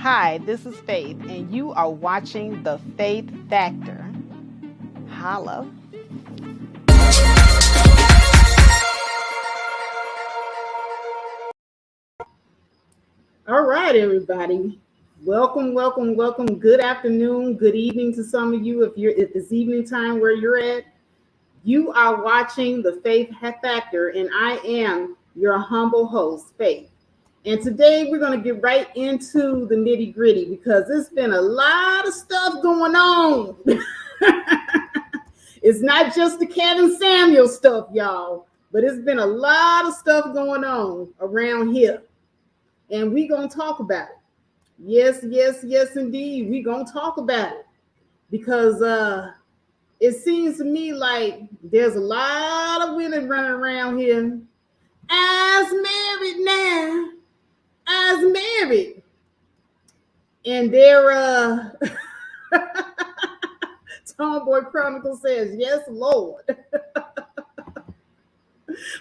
Hi, this is Faith, and you are watching The Faith Factor. Holla. All right, everybody. Welcome. Good afternoon, good evening to some of you. If it's evening time where you're at, you are watching The Faith Factor, and I am your humble host, Faith. And today we're going to get right into the nitty gritty because there's been a lot of stuff going on. It's not just the Kevin Samuel stuff, y'all, but it's been a lot of stuff going on around here. And we're going to talk about it. Yes, indeed. We're going to talk about it because it seems to me like there's a lot of women running around here as married now, as married. And they're, Tomboy Chronicle says, yes, Lord.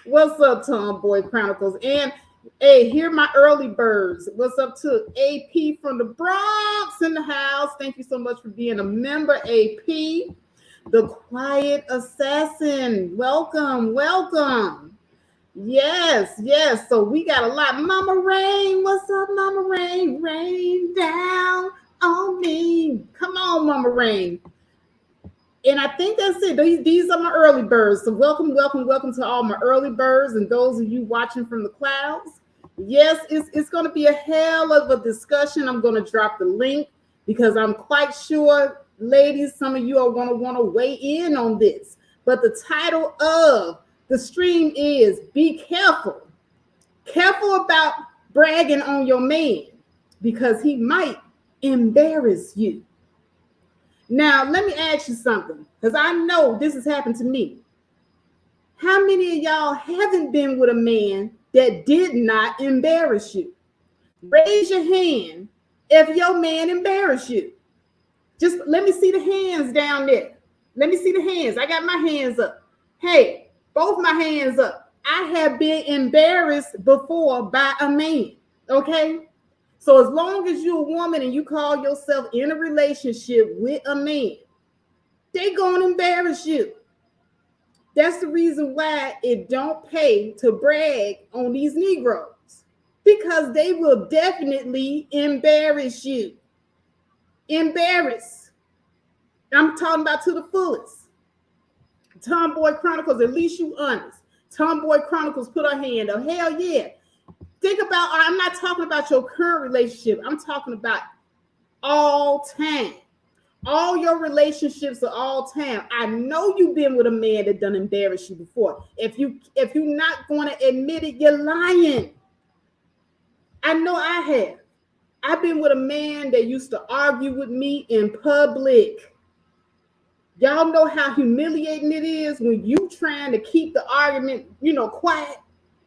What's up, Tomboy Chronicles? And hey, here my early birds. What's up to AP from the Bronx in the house? Thank you so much for being a member, AP. The Quiet Assassin. Welcome. Yes. So we got a lot. Mama Rain, what's up, Mama Rain? Rain down on me. Come on, Mama Rain. And I think that's it. These are my early birds. So welcome to all my early birds and those of you watching from the clouds. Yes, it's going to be a hell of a discussion. I'm going to drop the link because I'm quite sure, ladies, some of you are going to want to weigh in on this. But the title of the stream is Be Careful. Careful about bragging on your man because he might embarrass you. Now, let me ask you something, because I know this has happened to me. How many of y'all haven't been with a man that did not embarrass you? Raise your hand if your man embarrassed you. Just let me see the hands down there. Let me see the hands. I got my hands up. Hey, both my hands up. I have been embarrassed before by a man, okay? So as long as you're a woman and you call yourself in a relationship with a man, they gonna embarrass you. That's the reason why it don't pay to brag on these Negroes, because they will definitely embarrass you. Embarrass. I'm talking about to the fullest. Tomboy Chronicles, at least you honest. Tomboy Chronicles put her hand up. Hell yeah. Think about, I'm not talking about your current relationship. I'm talking about all time. All your relationships are all time. I know you've been with a man that done embarrass you before. If you're not going to admit it, you're lying. I know I have. I've been with a man that used to argue with me in public. Y'all know how humiliating it is when you trying to keep the argument, quiet.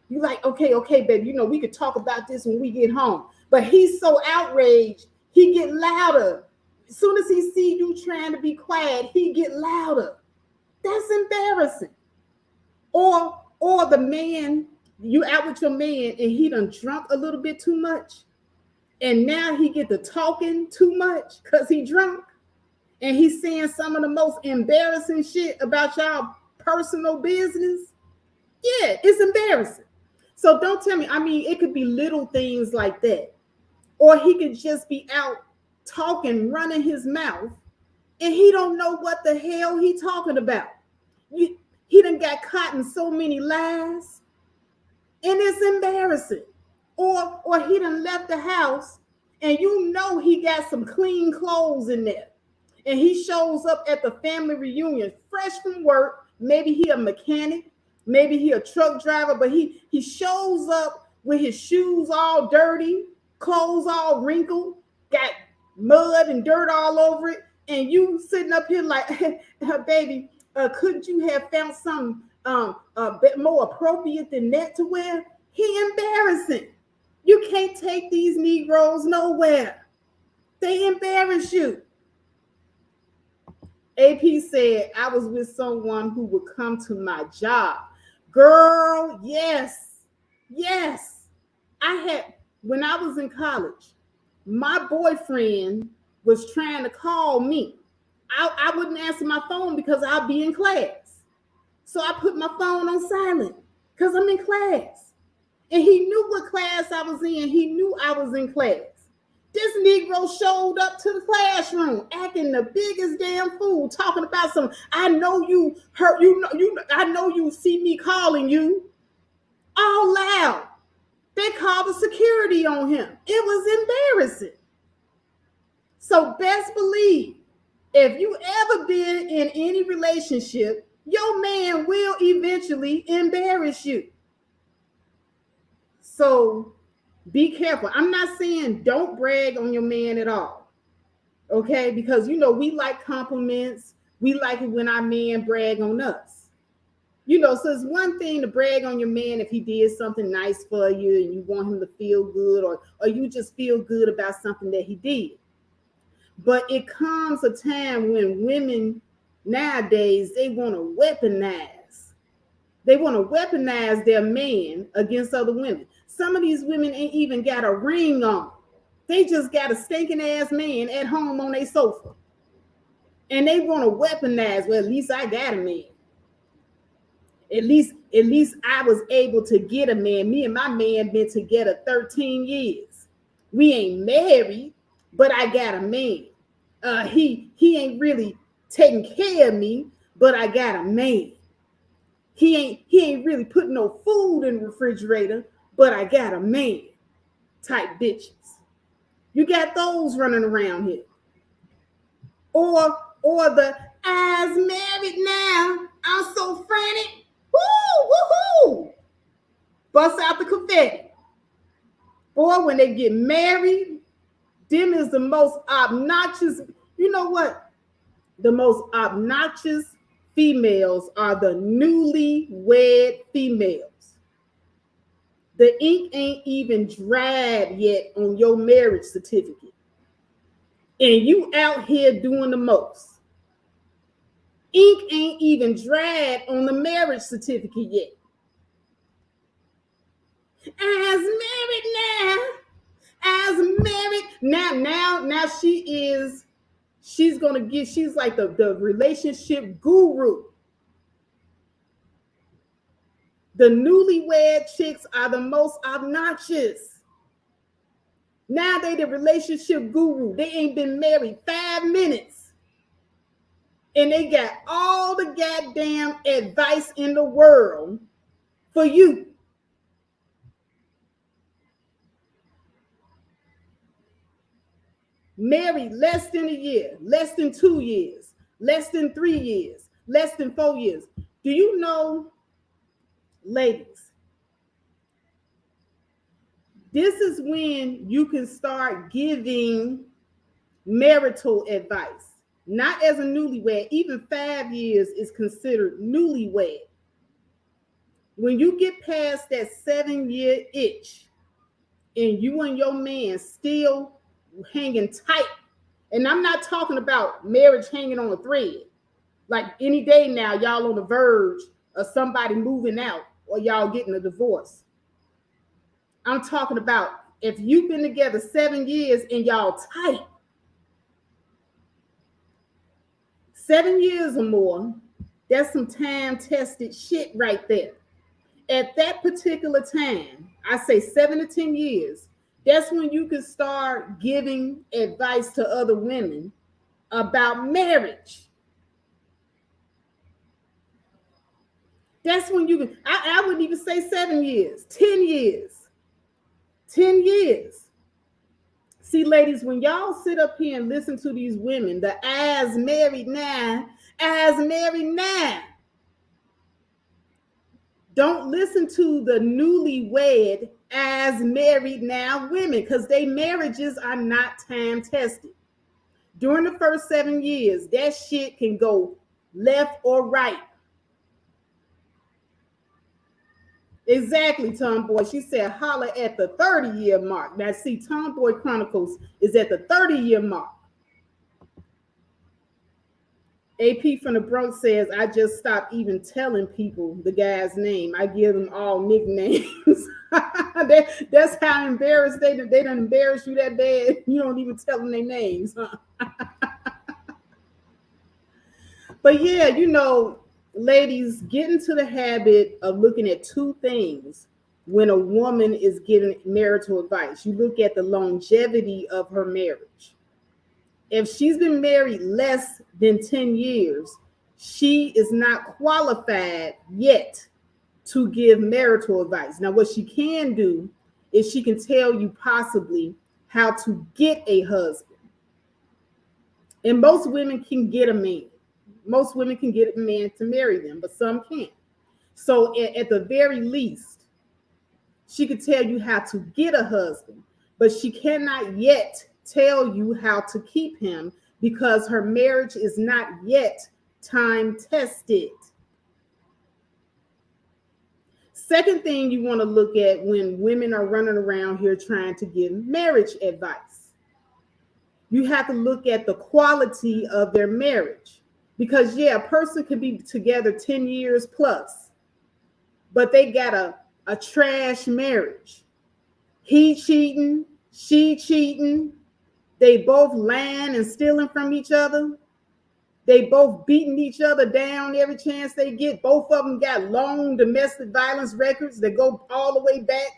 You like, okay, baby, we could talk about this when we get home. But he's so outraged, he get louder. As soon as he see you trying to be quiet, he get louder. That's embarrassing. Or the man, you out with your man and he done drunk a little bit too much. And now he get to talking too much because he drunk. And he's saying some of the most embarrassing shit about y'all personal business. Yeah, it's embarrassing. So don't tell me, it could be little things like that. Or he could just be out talking, running his mouth, and he don't know what the hell he talking about. He done got caught in so many lies, and it's embarrassing. Or he done left the house, and he got some clean clothes in there. And he shows up at the family reunion, fresh from work. Maybe he a mechanic. Maybe he a truck driver, but he shows up with his shoes all dirty, clothes all wrinkled, got mud and dirt all over it. And you sitting up here like, hey, baby, couldn't you have found something a bit more appropriate than that to wear? He embarrassing. You can't take these Negroes nowhere. They embarrass you. AP said, I was with someone who would come to my job. Girl, yes. I had, when I was in college, my boyfriend was trying to call me. I wouldn't answer my phone because I'll be in class. So I put my phone on silent because I'm in class. And he knew what class I was in. He knew I was in class. This Negro showed up to the classroom acting the biggest damn fool, talking about some, I know you hurt, I know you see me calling you, all loud. They called the security on him. It was embarrassing. So best believe, if you ever been in any relationship, your man will eventually embarrass you. So be careful. I'm not saying don't brag on your man at all. Okay? Because we like compliments. We like it when our man brag on us. So it's one thing to brag on your man if he did something nice for you and you want him to feel good, or you just feel good about something that he did. But it comes a time when women nowadays, they want to weaponize. They want to weaponize their man against other women. Some of these women ain't even got a ring on. They just got a stinking ass man at home on their sofa. And they want to weaponize, well, at least I got a man. At least I was able to get a man. Me and my man been together 13 years. We ain't married, but I got a man. He ain't really taking care of me, but I got a man. He ain't really putting no food in the refrigerator, but I got a man. Type bitches. You got those running around here. Or the I's married now. I'm so frantic. Woo, woohoo! Bust out the confetti. Boy, when they get married, them is the most obnoxious. You know what? The most obnoxious females are the newlywed females. The ink ain't even dried yet on your marriage certificate. And you out here doing the most. Ink ain't even dried on the marriage certificate yet. As married now. As married. Now she's like the relationship guru. The newlywed chicks are the most obnoxious. Now they the relationship guru. They ain't been married 5 minutes. And they got all the goddamn advice in the world for you. Married less than a year, less than 2 years, less than 3 years, less than 4 years. Do you know, ladies, this is when you can start giving marital advice. Not as a newlywed. Even 5 years is considered newlywed. When you get past that 7-year itch and you and your man still hanging tight, and I'm not talking about marriage hanging on a thread. Like any day now, y'all on the verge of somebody moving out or y'all getting a divorce. I'm talking about if you've been together 7 years and y'all tight, 7 years or more, that's some time-tested shit right there. At that particular time, I say 7 to 10 years, that's when you can start giving advice to other women about marriage. That's when you can, I wouldn't even say 7 years, 10 years. 10 years. See, ladies, when y'all sit up here and listen to these women, the as married now, don't listen to the newlywed as married now women, because their marriages are not time tested. During the first 7 years, that shit can go left or right. Exactly, Tomboy. She said, holler at the 30-year mark. Now, see, Tomboy Chronicles is at the 30-year mark. AP from the Bronx says, I just stopped even telling people the guy's name. I give them all nicknames. That's how embarrassed they done embarrass you that bad. You don't even tell them their names, huh? But yeah, ladies, get into the habit of looking at two things when a woman is giving marital advice. You look at the longevity of her marriage. If she's been married less than 10 years, she is not qualified yet to give marital advice. Now, what she can do is she can tell you possibly how to get a husband. And most women can get a man. Most women can get a man to marry them, but some can't. So at the very least, she could tell you how to get a husband, but she cannot yet tell you how to keep him because her marriage is not yet time tested. Second thing you want to look at when women are running around here trying to give marriage advice, you have to look at the quality of their marriage. Because yeah, a person could be together 10 years plus, but they got a trash marriage. He cheating, she cheating, they both lying and stealing from each other. They both beating each other down every chance they get. Both of them got long domestic violence records that go all the way back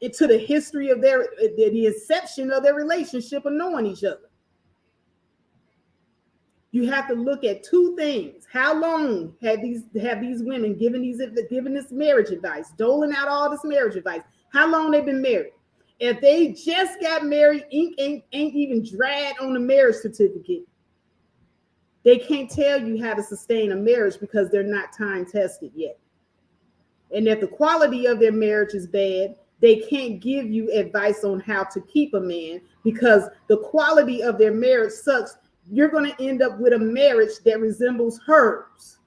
into the history of the inception of their relationship of knowing each other. You have to look at two things. How long have these women given this marriage advice, doling out all this marriage advice? How long they've been married? If they just got married, ink ain't even dried on the marriage certificate, they can't tell you how to sustain a marriage because they're not time tested yet. And if the quality of their marriage is bad, they can't give you advice on how to keep a man because the quality of their marriage sucks. You're going to end up with a marriage that resembles hers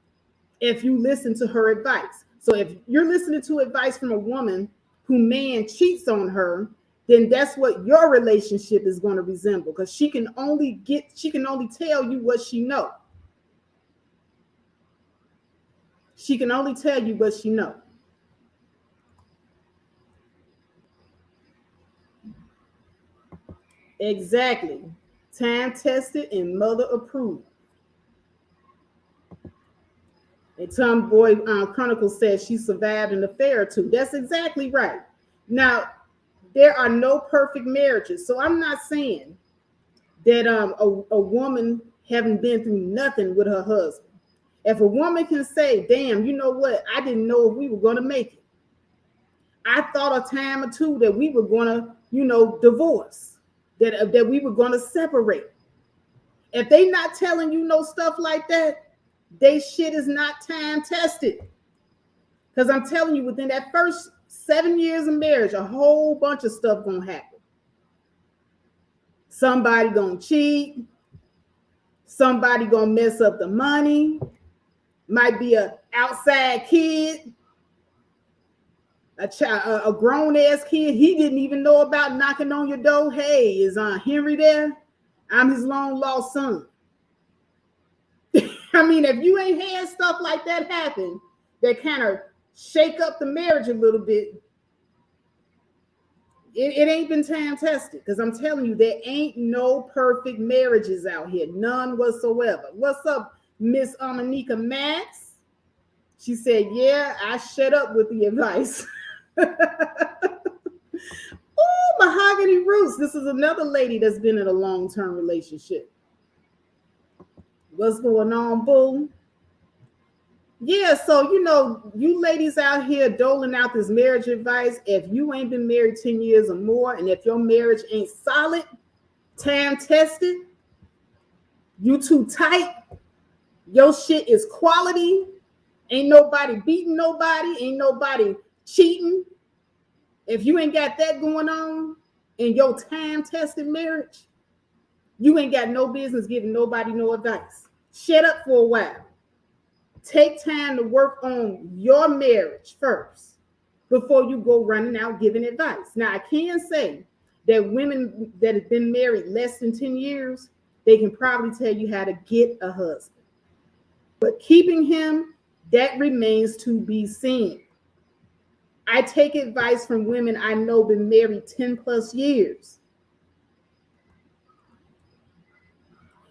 if you listen to her advice. So if you're listening to advice from a woman who man cheats on her, then that's what your relationship is going to resemble because she can only tell you what she knows. She can only tell you what she knows. Exactly. Time tested and mother approved. And Tomboy Chronicle says she survived an affair or two. That's exactly right. Now, there are no perfect marriages. So I'm not saying that a woman haven't been through nothing with her husband. If a woman can say, damn, you know what? I didn't know if we were going to make it. I thought a time or two that we were going to, divorce, that we were going to separate. If they not telling you no stuff like that, they shit is not time tested. Because I'm telling you, within that first 7 years of marriage, a whole bunch of stuff gonna happen. Somebody gonna cheat. Somebody gonna mess up the money. Might be a outside kid, a grown ass kid. He didn't even know about knocking on your door. Hey, is Henry there? I'm his long lost son. I mean, if you ain't had stuff like that happen, that kind of shake up the marriage a little bit, it ain't been time tested. Because I'm telling you, there ain't no perfect marriages out here, none whatsoever. What's up, Miss Amanika Max? She said, yeah, I shut up with the advice. Oh, Mahogany Roots. This is another lady that's been in a long-term relationship. What's going on, boo? Yeah, so you ladies out here doling out this marriage advice. If you ain't been married 10 years or more, and if your marriage ain't solid, time tested, you too tight, your shit is quality, ain't nobody beating nobody, ain't nobody cheating. If you ain't got that going on in your time tested marriage, you ain't got no business giving nobody no advice. Shut up for a while. Take time to work on your marriage first before you go running out giving advice. Now, I can say that women that have been married less than 10 years, they can probably tell you how to get a husband. But keeping him, that remains to be seen. I take advice from women I know been married 10 plus years.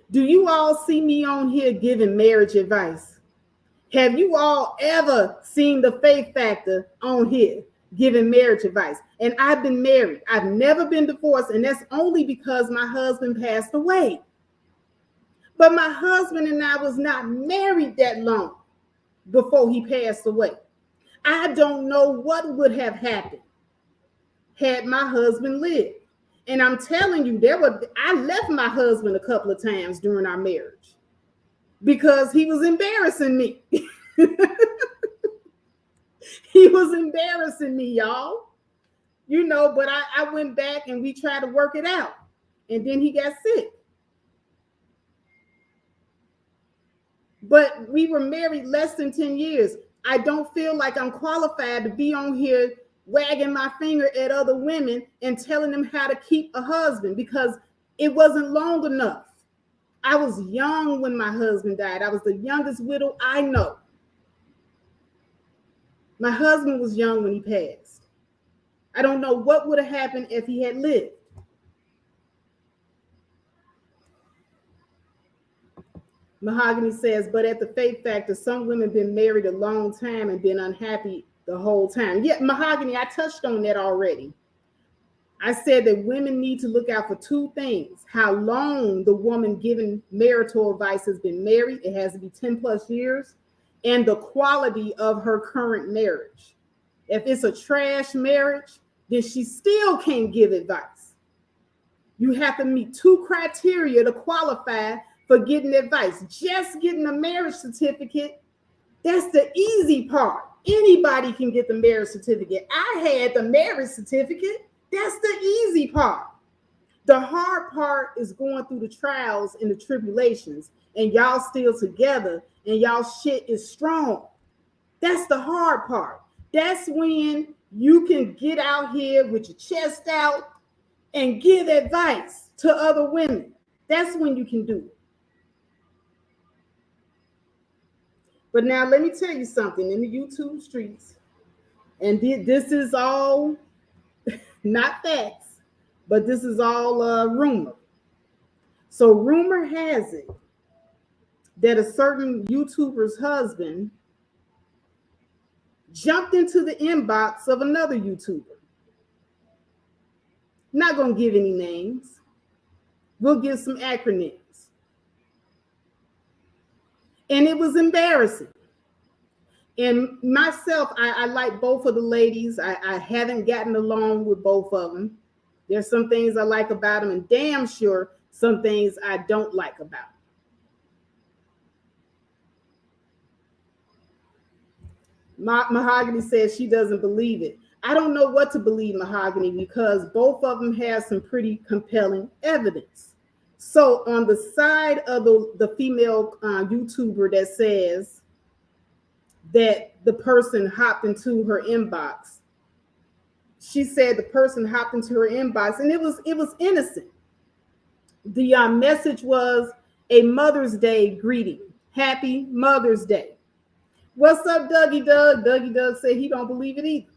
Do you all see me on here giving marriage advice? Have you all ever seen the faith factor on here giving marriage advice? And I've been married. I've never been divorced, and that's only because my husband passed away. But my husband and I was not married that long before he passed away. I don't know what would have happened had my husband lived. And I'm telling you, I left my husband a couple of times during our marriage because he was embarrassing me. He was embarrassing me, y'all. But I went back and we tried to work it out. And then he got sick. But we were married less than 10 years. I don't feel like I'm qualified to be on here wagging my finger at other women and telling them how to keep a husband because it wasn't long enough. I was young when my husband died. I was the youngest widow I know. My husband was young when he passed. I don't know what would have happened if he had lived. Mahogany says, but at the faith factor, some women been married a long time and been unhappy the whole time. Yeah, Mahogany, I touched on that already. I said that women need to look out for two things: how long the woman giving marital advice has been married. It has to be 10 plus years. And the quality of her current marriage. If it's a trash marriage, then she still can't give advice. You have to meet two criteria to qualify for getting advice. Just getting a marriage certificate, that's the easy part. Anybody can get the marriage certificate. I had the marriage certificate. That's the easy part. The hard part is going through the trials and the tribulations, and y'all still together, and y'all shit is strong. That's the hard part. That's when you can get out here with your chest out and give advice to other women. That's when you can do it. But now let me tell you something in the YouTube streets, and this is all not facts, but this is all rumor. So rumor has it that a certain YouTuber's husband jumped into the inbox of another YouTuber. Not going to give any names. We'll give some acronyms. And it was embarrassing. And myself, I like both of the ladies. I haven't gotten along with both of them. There's some things I like about them, and damn sure some things I don't like about them. Mahogany says she doesn't believe it. I don't know what to believe, Mahogany, because both of them have some pretty compelling evidence. So on the side of the female YouTuber that says that the person hopped into her inbox, she said the person hopped into her inbox and it was innocent. The message was a Mother's Day greeting. Happy Mother's Day. What's up, Dougie Doug? Dougie Doug said he don't believe it either.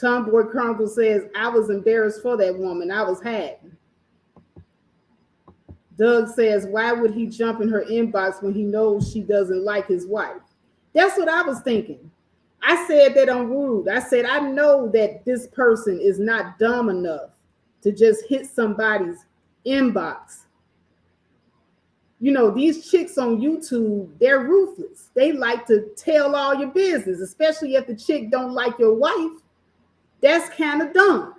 Tomboy Chronicle says, I was embarrassed for that woman. I was happy. Doug says, why would he jump in her inbox when he knows she doesn't like his wife? That's what I was thinking. I said that on Rude. I said, I know that this person is not dumb enough to just hit somebody's inbox. You know, these chicks on YouTube, they're ruthless. They like to tell all your business, especially if the chick don't like your wife. That's kind of dumb.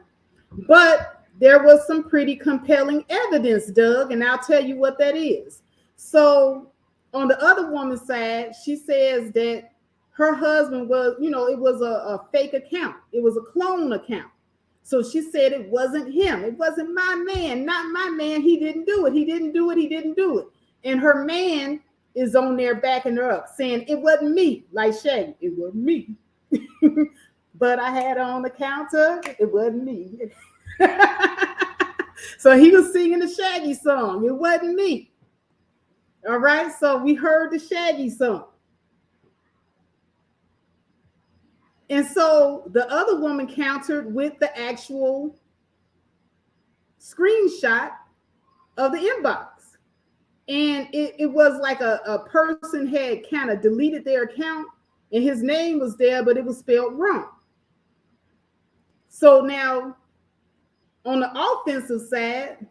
But there was some pretty compelling evidence, Doug, and I'll tell you what that is. So on the other woman's side, she says that her husband was, it was a fake account. It was a clone account. So she said it wasn't him. It wasn't my man, not my man. He didn't do it. He didn't do it. He didn't do it. And her man is on there backing her up, saying it wasn't me, like Shay. It wasn't me. But I had her on the counter. It wasn't me. So he was singing the Shaggy song. It wasn't me. All right. So we heard the Shaggy song. And so the other woman countered with the actual screenshot of the inbox. And it was like a person had kind of deleted their account and his name was there, but it was spelled wrong. So now on the offensive side,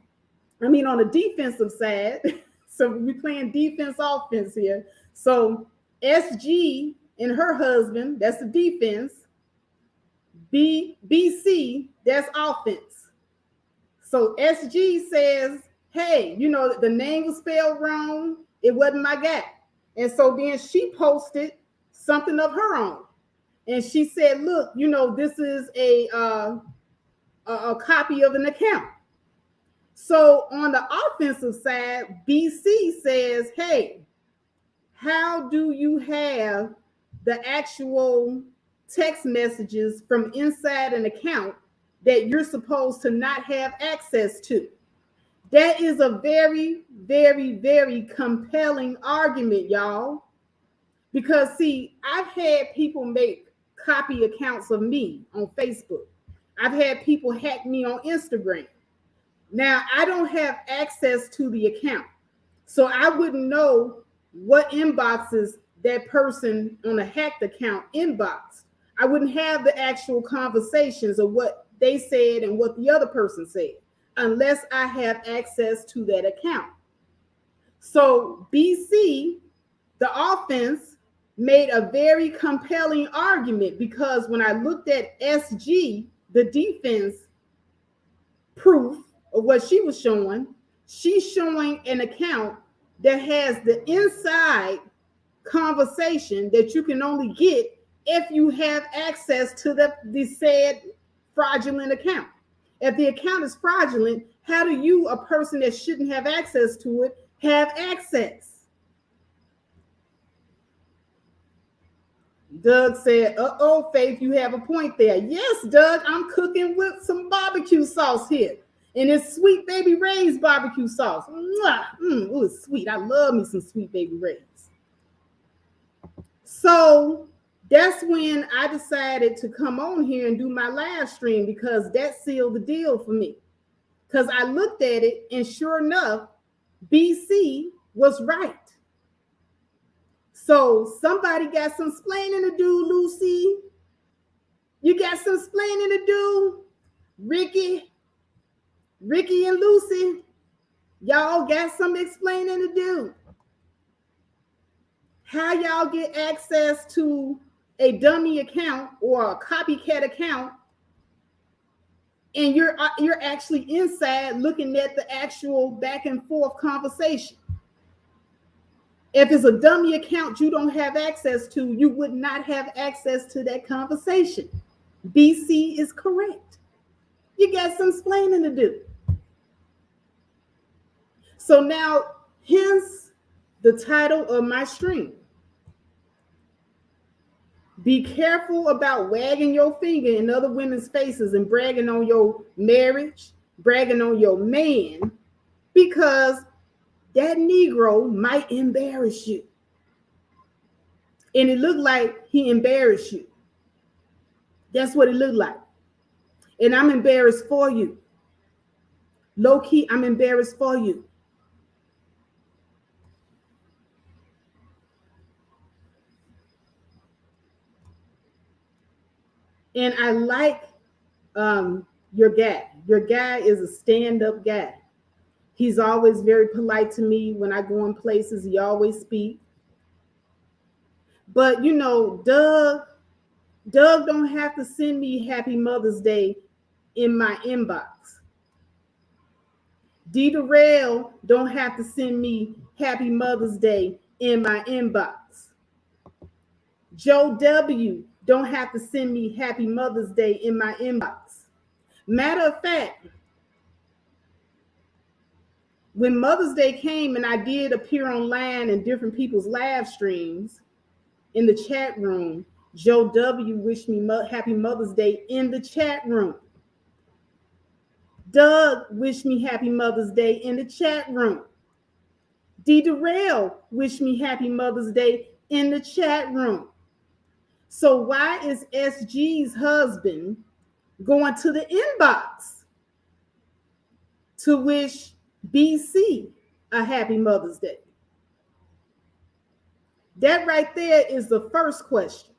on the defensive side, so we're playing defense offense here. So SG and her husband, that's the defense. BC, that's offense. So SG says, hey, the name was spelled wrong. It wasn't my guy. And so then she posted something of her own. And she said, look, this is a copy of an account. So on the offensive side, BC says, hey, how do you have the actual text messages from inside an account that you're supposed to not have access to? That is a very, very, very compelling argument, y'all. Because, see, I've had people make copy accounts of me on Facebook. I've had people hack me on Instagram. Now, I don't have access to the account, so I wouldn't know what inboxes that person on a hacked account inboxed. I wouldn't have the actual conversations of what they said and what the other person said unless I have access to that account. So BC, the offense, made a very compelling argument because when I looked at SG, the defense proof of what she was showing, she's showing an account that has the inside conversation that you can only get if you have access to the said fraudulent account. If the account is fraudulent, how do you, a person that shouldn't have access to it, have access? Doug said, uh-oh, Faith, you have a point there. Yes, Doug, I'm cooking with some barbecue sauce here. And it's Sweet Baby Ray's barbecue sauce. Ooh, it's sweet. I love me some Sweet Baby Ray's. So that's when I decided to come on here and do my live stream because that sealed the deal for me. Because I looked at it and sure enough, BC was right. So somebody got some splaining to do, Lucy. You got some splaining to do, Ricky and Lucy. Y'all got some explaining to do. How y'all get access to a dummy account or a copycat account and you're actually inside looking at the actual back and forth conversation. If it's a dummy account you don't have access to, you would not have access to that conversation. BC is correct. You got some explaining to do. So now, hence the title of my stream. Be careful about wagging your finger in other women's faces and bragging on your marriage, bragging on your man, because that Negro might embarrass you. And it looked like he embarrassed you. That's what it looked like. And I'm embarrassed for you. Low key, I'm embarrassed for you. And I like your guy. Your guy is a stand-up guy. He's always very polite to me when I go in places. He always speaks. But, Doug don't have to send me Happy Mother's Day in my inbox. D. Darrell don't have to send me Happy Mother's Day in my inbox. Joe W. don't have to send me Happy Mother's Day in my inbox. Matter of fact, when Mother's Day came and I did appear online in different people's live streams in the chat room, Joe W. wished me Happy Mother's Day in the chat room. Doug wished me happy Mother's Day in the chat room. D. Darrell wished me happy Mother's Day in the chat room. So why is SG's husband going to the inbox to wish BC a happy Mother's Day? That right there is the first question.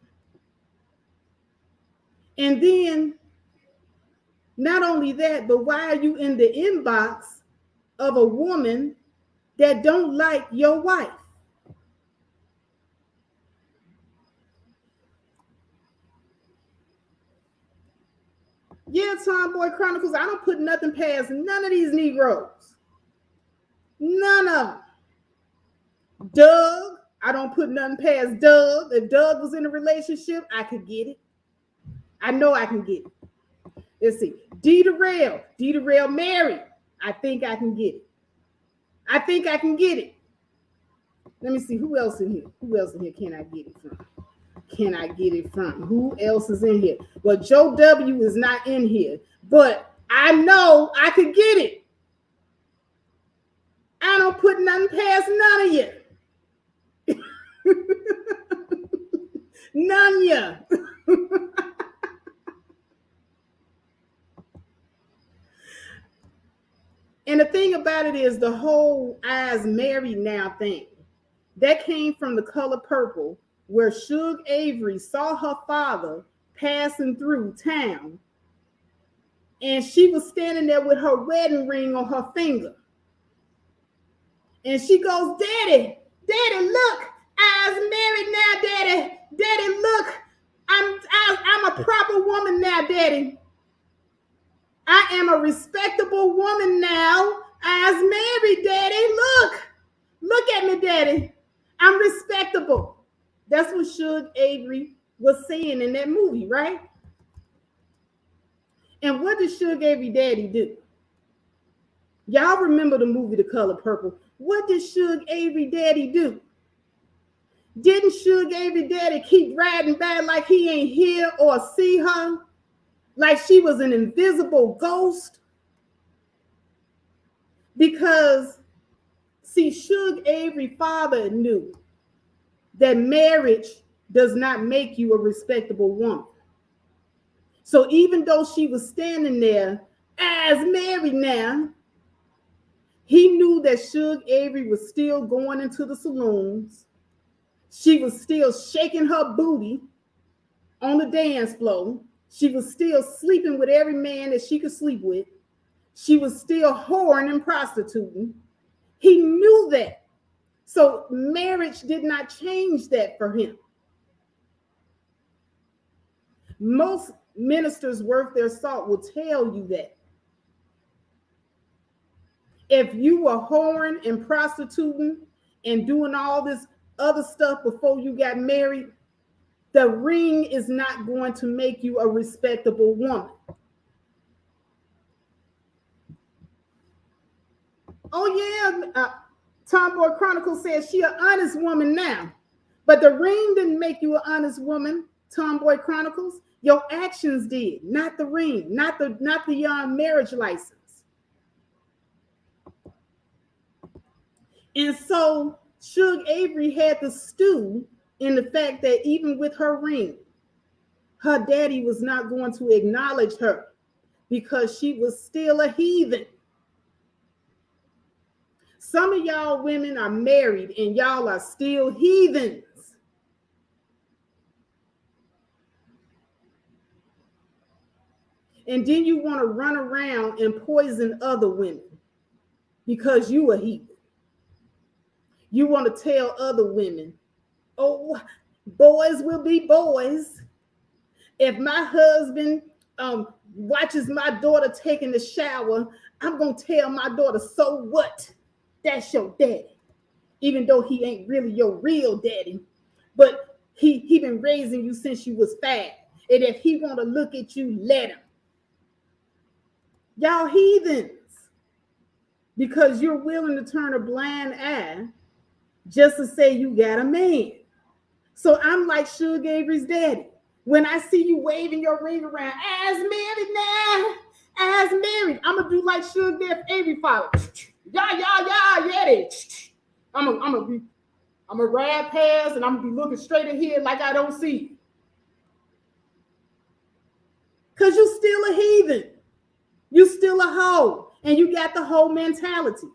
And then, not only that, but why are you in the inbox of a woman that don't like your wife? Yeah, Tomboy Chronicles, I don't put nothing past none of these Negroes. None of them. Doug, I don't put nothing past Doug. If Doug was in a relationship, I could get it. I know I can get it. Let's see. D. Darrell married. I think I can get it. I think I can get it. Let me see. Who else in here? Who else in here can I get it from? Can I get it from? Who else is in here? Well, Joe W. is not in here, but I know I could get it. I don't put nothing past none of you. None of you. And the thing about it is the whole I's married now thing. That came from The Color Purple, where Suge Avery saw her father passing through town, and she was standing there with her wedding ring on her finger. And she goes, Daddy, look, I's married now, Daddy. Daddy, look, I'm a proper woman now, Daddy. I am a respectable woman now. I's married, Daddy. Look at me, Daddy. I'm respectable. That's what Suge Avery was saying in that movie, right? And what did Suge Avery Daddy do? Y'all remember the movie The Color Purple. What did Suge Avery Daddy do? Didn't Suge Avery Daddy keep riding by like he ain't hear or see her? Like she was an invisible ghost? Because, see, Suge Avery father knew that marriage does not make you a respectable woman. So even though she was standing there as married now, he knew that Suge Avery was still going into the saloons. She was still shaking her booty on the dance floor. She was still sleeping with every man that she could sleep with. She was still whoring and prostituting. He knew that. So marriage did not change that for him. Most ministers worth their salt will tell you that. If you were whoring and prostituting and doing all this other stuff before you got married, the ring is not going to make you a respectable woman. Oh yeah, Tomboy Chronicle says she an honest woman now, but the ring didn't make you an honest woman. Tomboy Chronicles, your actions did, not the ring, not the marriage license. And so Suge Avery had to stew in the fact that even with her ring, her daddy was not going to acknowledge her because she was still a heathen. Some of y'all women are married and y'all are still heathens. And then you want to run around and poison other women because you a heathen. You want to tell other women, oh, boys will be boys. If my husband watches my daughter taking the shower, I'm going to tell my daughter, so what? That's your daddy. Even though he ain't really your real daddy. But he been raising you since you was 5. And if he want to look at you, let him. Y'all heathens. Because you're willing to turn a blind eye just to say you got a man. So I'm like Suge Avery's daddy. When I see you waving your ring around, as married now, As married, I'm gonna do like Suge Death Avery follow. Yeah, they. I'm gonna ride past and I'm gonna be looking straight ahead like I don't see you. Cause you still a heathen. You still a hoe. And you got the whole mentality.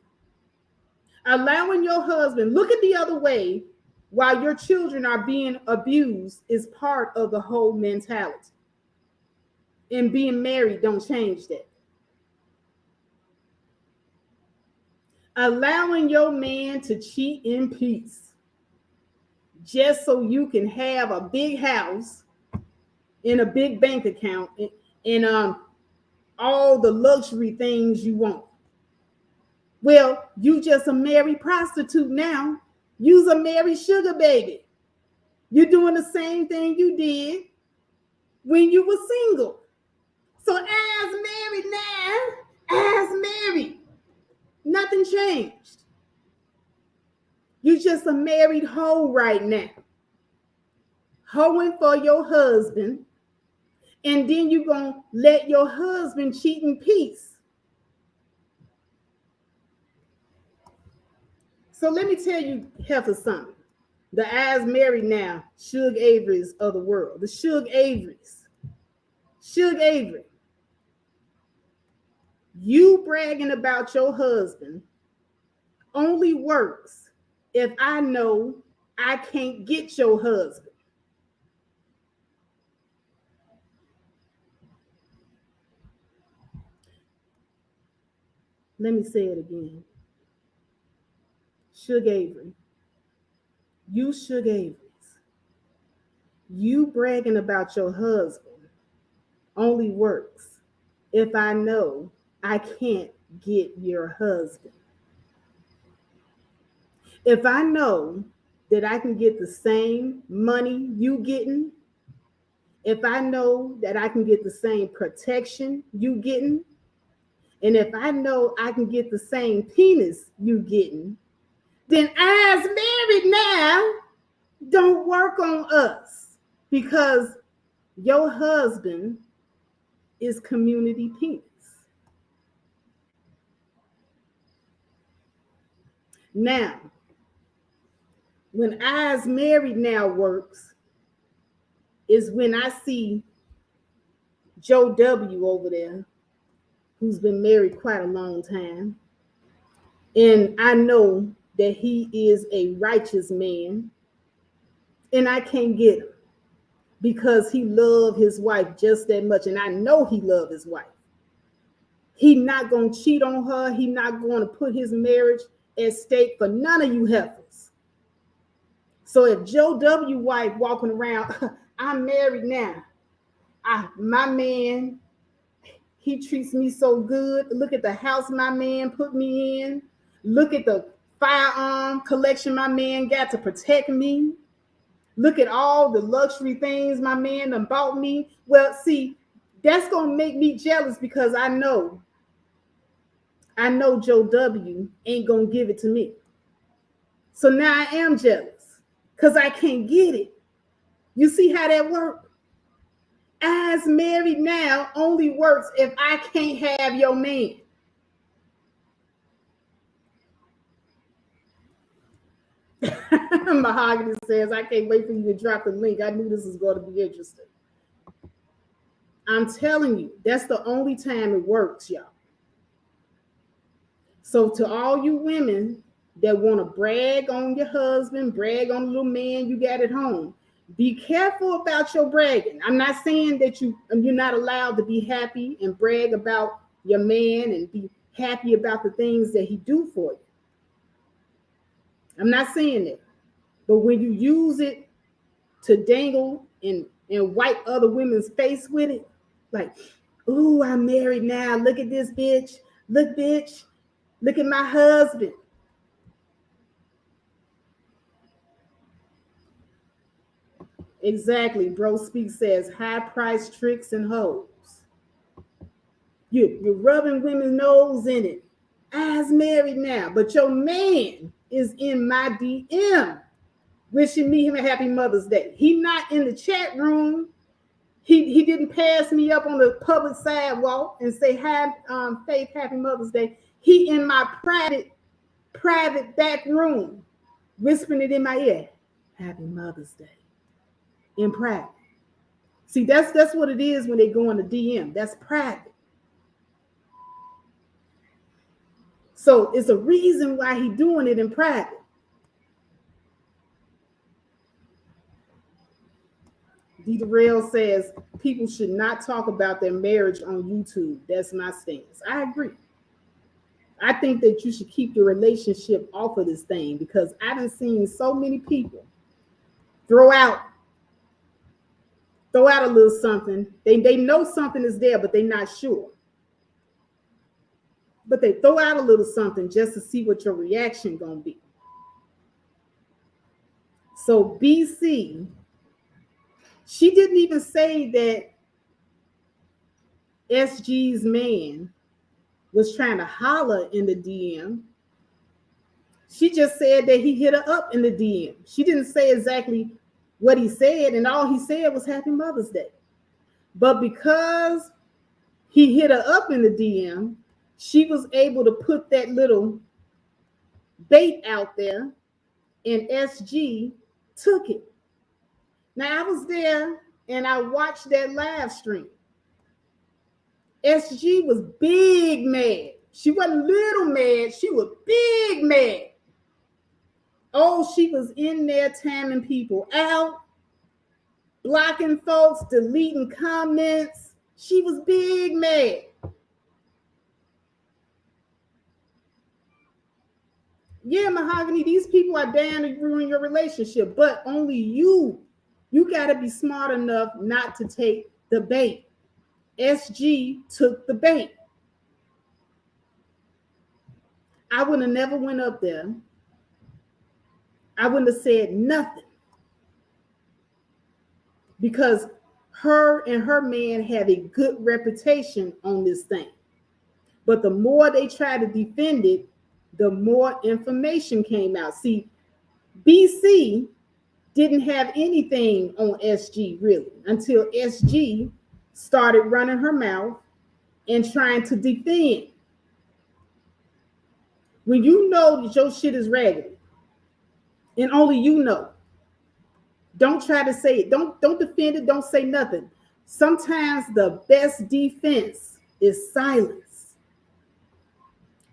Allowing your husband look at the other way while your children are being abused is part of the whole mentality. And being married don't change that. Allowing your man to cheat in peace just so you can have a big house and a big bank account and all the luxury things you want. Well, you just a married prostitute now. You's a married sugar baby. You're doing the same thing you did when you were single. So as married, nothing changed. You just a married hoe right now. Hoeing for your husband, and then you're going to let your husband cheat in peace. So let me tell you, Heifer, something. The as married now, Suge Averys of the world. The Suge Averys. Suge Avery. You bragging about your husband only works if I know I can't get your husband. Let me say it again. Suge Avery. You Suge Averys. You bragging about your husband only works if I know I can't get your husband. If I know that I can get the same money you getting, if I know that I can get the same protection you getting, and if I know I can get the same penis you getting, then as married now, don't work on us because your husband is community penis. Now, when as married now works is when I see Joe W over there, who's been married quite a long time, and I know that he is a righteous man, and I can't get him because he loved his wife just that much, and I know he loved his wife. He not gonna cheat on her. He not going to put his marriage at stake for none of you heifers. So if Joe W. wife walking around, I'm married now. My man, he treats me so good. Look at the house my man put me in. Look at the firearm collection my man got to protect me. Look at all the luxury things my man done bought me. Well, see, that's going to make me jealous because I know Joe W. ain't going to give it to me. So now I am jealous because I can't get it. You see how that works? As married now only works if I can't have your man. Mahogany says, I can't wait for you to drop the link. I knew this was going to be interesting. I'm telling you, that's the only time it works, y'all. So to all you women that want to brag on your husband, brag on the little man you got at home, be careful about your bragging. I'm not saying that you're not allowed to be happy and brag about your man and be happy about the things that he do for you. I'm not saying that. But when you use it to dangle and wipe other women's face with it, like, ooh, I'm married now. Look at this bitch. Look, bitch. Look at my husband. Exactly. Bro Speak says high price tricks and hoes. You're rubbing women's nose in it. As married now, but your man is in my DM wishing me a happy Mother's Day. He not in the chat room. He didn't pass me up on the public sidewalk and say, "Hi, Faith, Happy Mother's Day." He in my private back room, whispering it in my ear, "Happy Mother's Day," in private. See, that's what it is when they go in the DM. That's private. So it's a reason why he doing it in private. D. Rail says people should not talk about their marriage on YouTube. That's my stance. I agree. I think that you should keep your relationship off of this thing because I done seen so many people throw out a little something. They know something is there, but they're not sure. But they throw out a little something just to see what your reaction gonna be. So BC, she didn't even say that SG's man was trying to holler in the DM. She just said that he hit her up in the DM. She didn't say exactly what he said, and all he said was Happy Mother's Day. But because he hit her up in the DM, she was able to put that little bait out there, and SG took it. Now, I was there, and I watched that live stream. SG was big mad. She wasn't little mad. She was big mad. Oh, she was in there timing people out, blocking folks, deleting comments. She was big mad. Yeah, Mahogany, these people are down to ruin your relationship, but only you. You got to be smart enough not to take the bait. SG took the bait. I would have never went up there. I wouldn't have said nothing because her and her man have a good reputation on this thing. But the more they try to defend it, the more information came out. See, BC didn't have anything on SG really until SG started running her mouth and trying to defend. When you know that your shit is raggedy, and only you know, don't try to say it. Don't defend it. Don't say nothing. Sometimes the best defense is silence.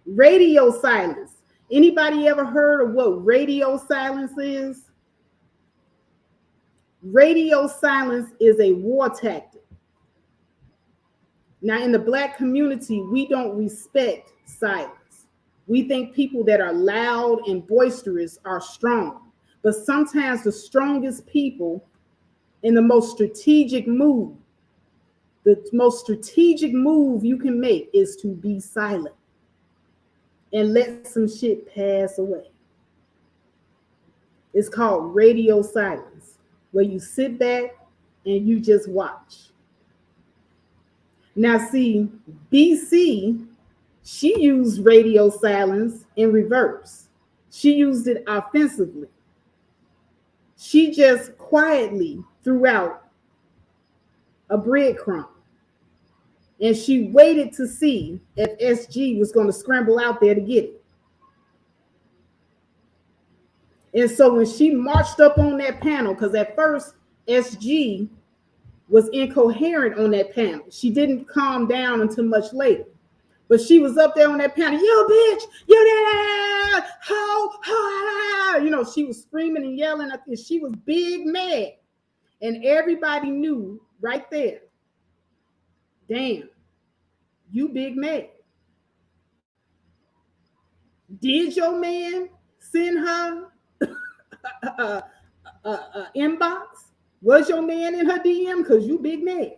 Radio silence. Anybody ever heard of what radio silence is? Radio silence is a war tactic. Now, in the Black community, we don't respect silence. We think people that are loud and boisterous are strong. But sometimes the strongest people in the most strategic move you can make is to be silent and let some shit pass away. It's called radio silence, where you sit back and you just watch. Now, see, BC, she used radio silence in reverse. She used it offensively. She just quietly threw out a breadcrumb. And she waited to see if SG was going to scramble out there to get it. And so when she marched up on that panel, because at first SG was incoherent on that panel. She didn't calm down until much later. But she was up there on that panel, "You bitch, you there, ho, you know, she was screaming and yelling. And she was big mad. And everybody knew right there, damn, you big mad. Did your man send her inbox? Was your man in her DM? Because you big mad.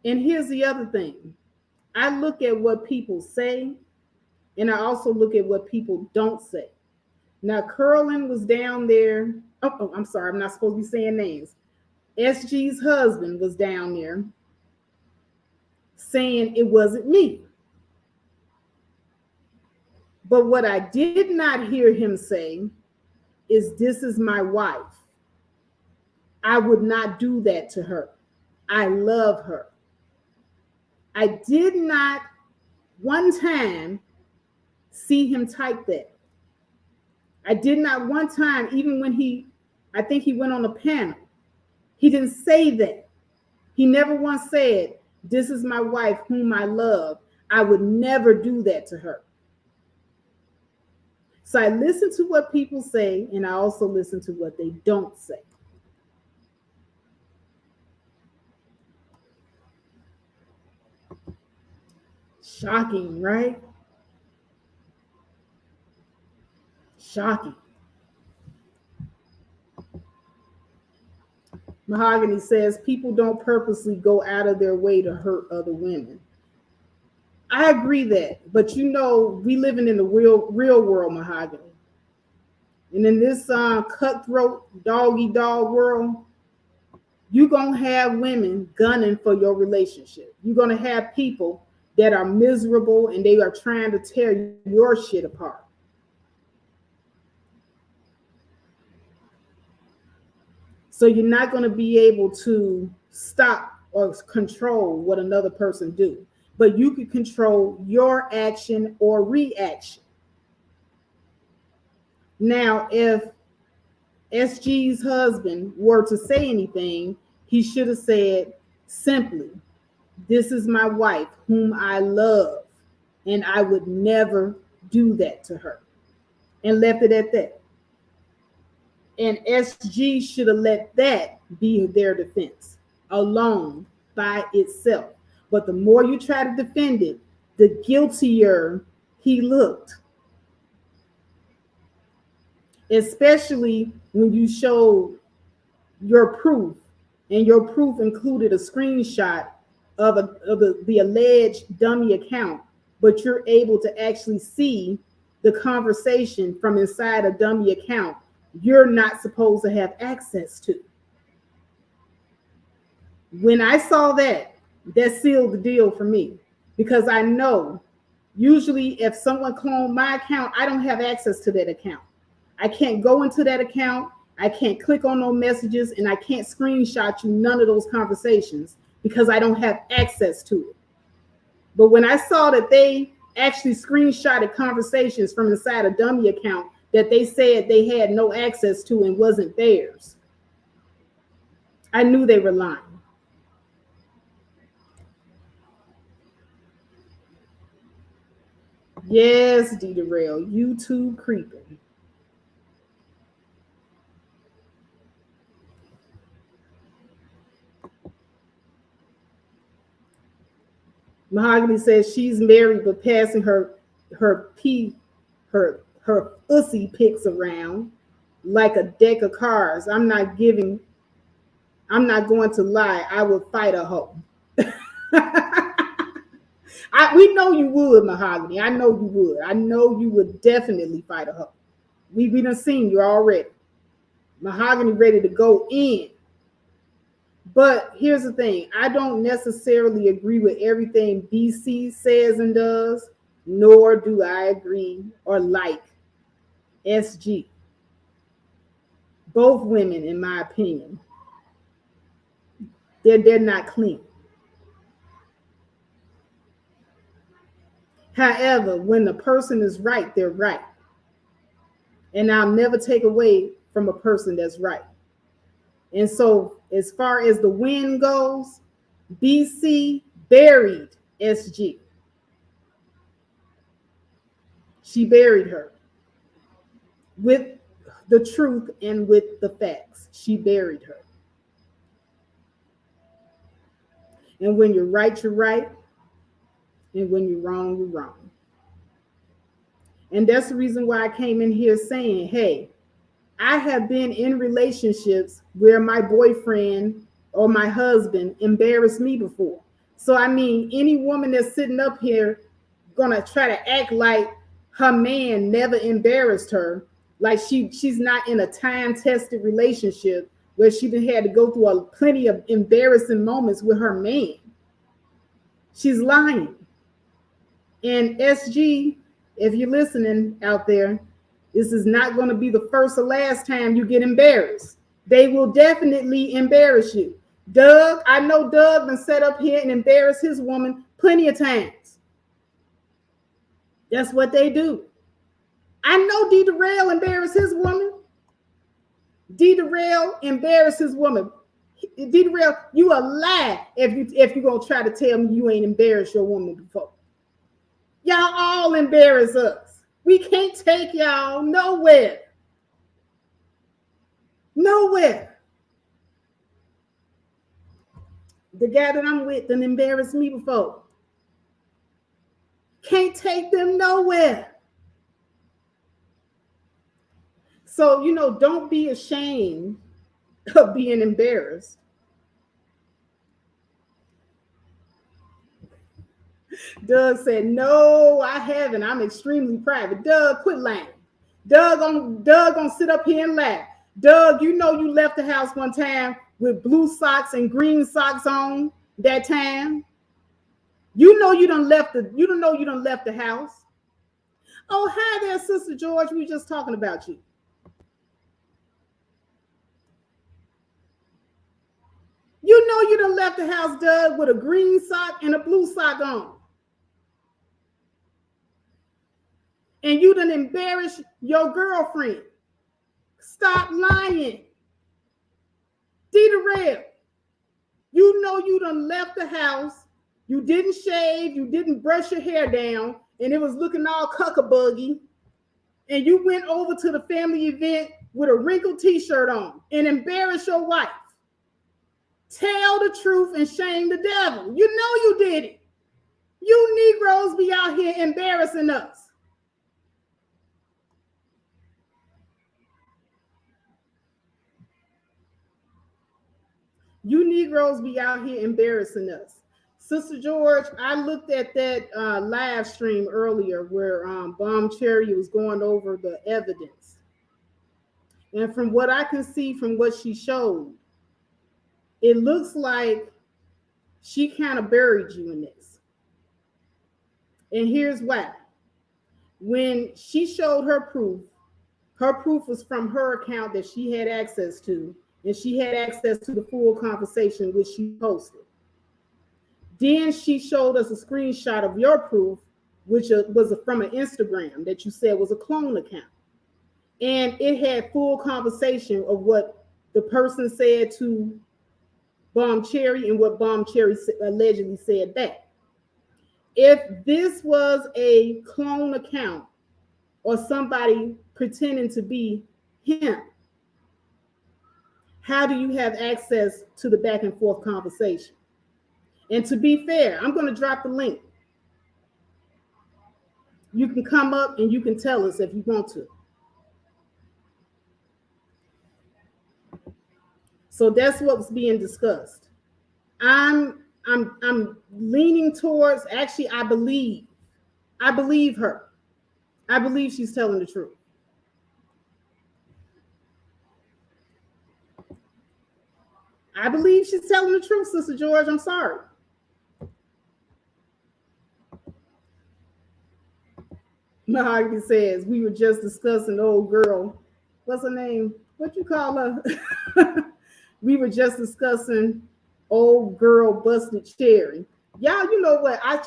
And here's the other thing. I look at what people say, and I also look at what people don't say. Now, Curlin was down there. Oh, I'm sorry. I'm not supposed to be saying names. SG's husband was down there saying it wasn't me. But what I did not hear him say is, this is my wife. I would not do that to her. I love her. I did not one time see him type that. I did not one time, even when I think he went on a panel, he didn't say that. He never once said, this is my wife whom I love. I would never do that to her. So I listen to what people say, and I also listen to what they don't say. Shocking, right? Shocking. Mahogany says people don't purposely go out of their way to hurt other women. I agree that, but you know, we living in the real world, Mahogany. And in this cutthroat doggy dog world, you're going to have women gunning for your relationship. You're going to have people that are miserable and they are trying to tear your shit apart. So you're not going to be able to stop or control what another person do, but you can control your action or reaction. Now, if SG's husband were to say anything, he should have said simply, this is my wife whom I love, and I would never do that to her, and left it at that. And SG should have let that be their defense alone by itself. But the more you try to defend it, the guiltier he looked. Especially when you showed your proof, and your proof included a screenshot of the alleged dummy account, but you're able to actually see the conversation from inside a dummy account you're not supposed to have access to. When I saw that, that sealed the deal for me, because I know usually if someone cloned my account, I don't have access to that account. I can't go into that account. I can't click on no messages, and I can't screenshot you none of those conversations because I don't have access to it. But when I saw that they actually screenshotted conversations from inside a dummy account that they said they had no access to and wasn't theirs, I knew they were lying. Yes, Dita Rail, YouTube creeping. Mahogany says she's married but passing her ussy pics around like a deck of cards. I'm not going to lie. I would fight a hoe. We know you would, Mahogany. I know you would. I know you would definitely fight a hoe. We done seen you already. Mahogany ready to go in. But here's the thing. I don't necessarily agree with everything BC says and does, nor do I agree or like SG. Both women, in my opinion, they're not clean. However, when the person is right, they're right. And I'll never take away from a person that's right. And so as far as the win goes, BC buried SG. She buried her with the truth and with the facts. She buried her. And when you're right, you're right. And when you're wrong, you're wrong. And that's the reason why I came in here saying, hey, I have been in relationships where my boyfriend or my husband embarrassed me before. So, I mean, any woman that's sitting up here gonna try to act like her man never embarrassed her, like she's not in a time-tested relationship where she had to go through plenty of embarrassing moments with her man. She's lying. And SG, if you're listening out there, this is not going to be the first or last time you get embarrassed. They will definitely embarrass you. Doug, I know Doug been set up here and embarrassed his woman plenty of times. That's what they do. I know D. Darrell embarrassed his woman. D. Darrell embarrassed his woman. D. Darrell, you a lie if you gonna try to tell me you ain't embarrassed your woman before. Y'all all embarrass us. We can't take y'all nowhere. Nowhere. The guy that I'm with done embarrassed me before. Can't take them nowhere. So, don't be ashamed of being embarrassed. Doug said, no, I haven't. I'm extremely private. Doug, quit lying. Doug gonna sit up here and laugh. Doug, you left the house one time with blue socks and green socks on that time. You done left the house. Oh, hi there, Sister George. We just talking about you. You done left the house, Doug, with a green sock and a blue sock on. And you done embarrassed your girlfriend. Stop lying. D. Darrell, you done left the house. You didn't shave. You didn't brush your hair down. And it was looking all cuckabuggy. And you went over to the family event with a wrinkled t-shirt on and embarrassed your wife. Tell the truth and shame the devil. You did it. You Negroes be out here embarrassing us. You Negroes be out here embarrassing us. Sister George, I looked at that live stream earlier where Bomb Cherry was going over the evidence. And from what I can see from what she showed, it looks like she kind of buried you in this. And here's why. When she showed her proof was from her account that she had access to, and she had access to the full conversation which she posted. Then she showed us a screenshot of your proof, which was from an Instagram that you said was a clone account. And it had full conversation of what the person said to Bomb Cherry and what Bomb Cherry allegedly said back. If this was a clone account or somebody pretending to be him, how do you have access to the back and forth conversation? And to be fair, I'm going to drop the link. You can come up and you can tell us if you want to. So that's what's being discussed. I'm leaning towards, actually, I believe her. I believe she's telling the truth. I believe she's telling the truth, Sister George. I'm sorry. Mahogany says, we were just discussing old girl. What's her name? What you call her? We were just discussing old girl busted cherry. Y'all, you know what? I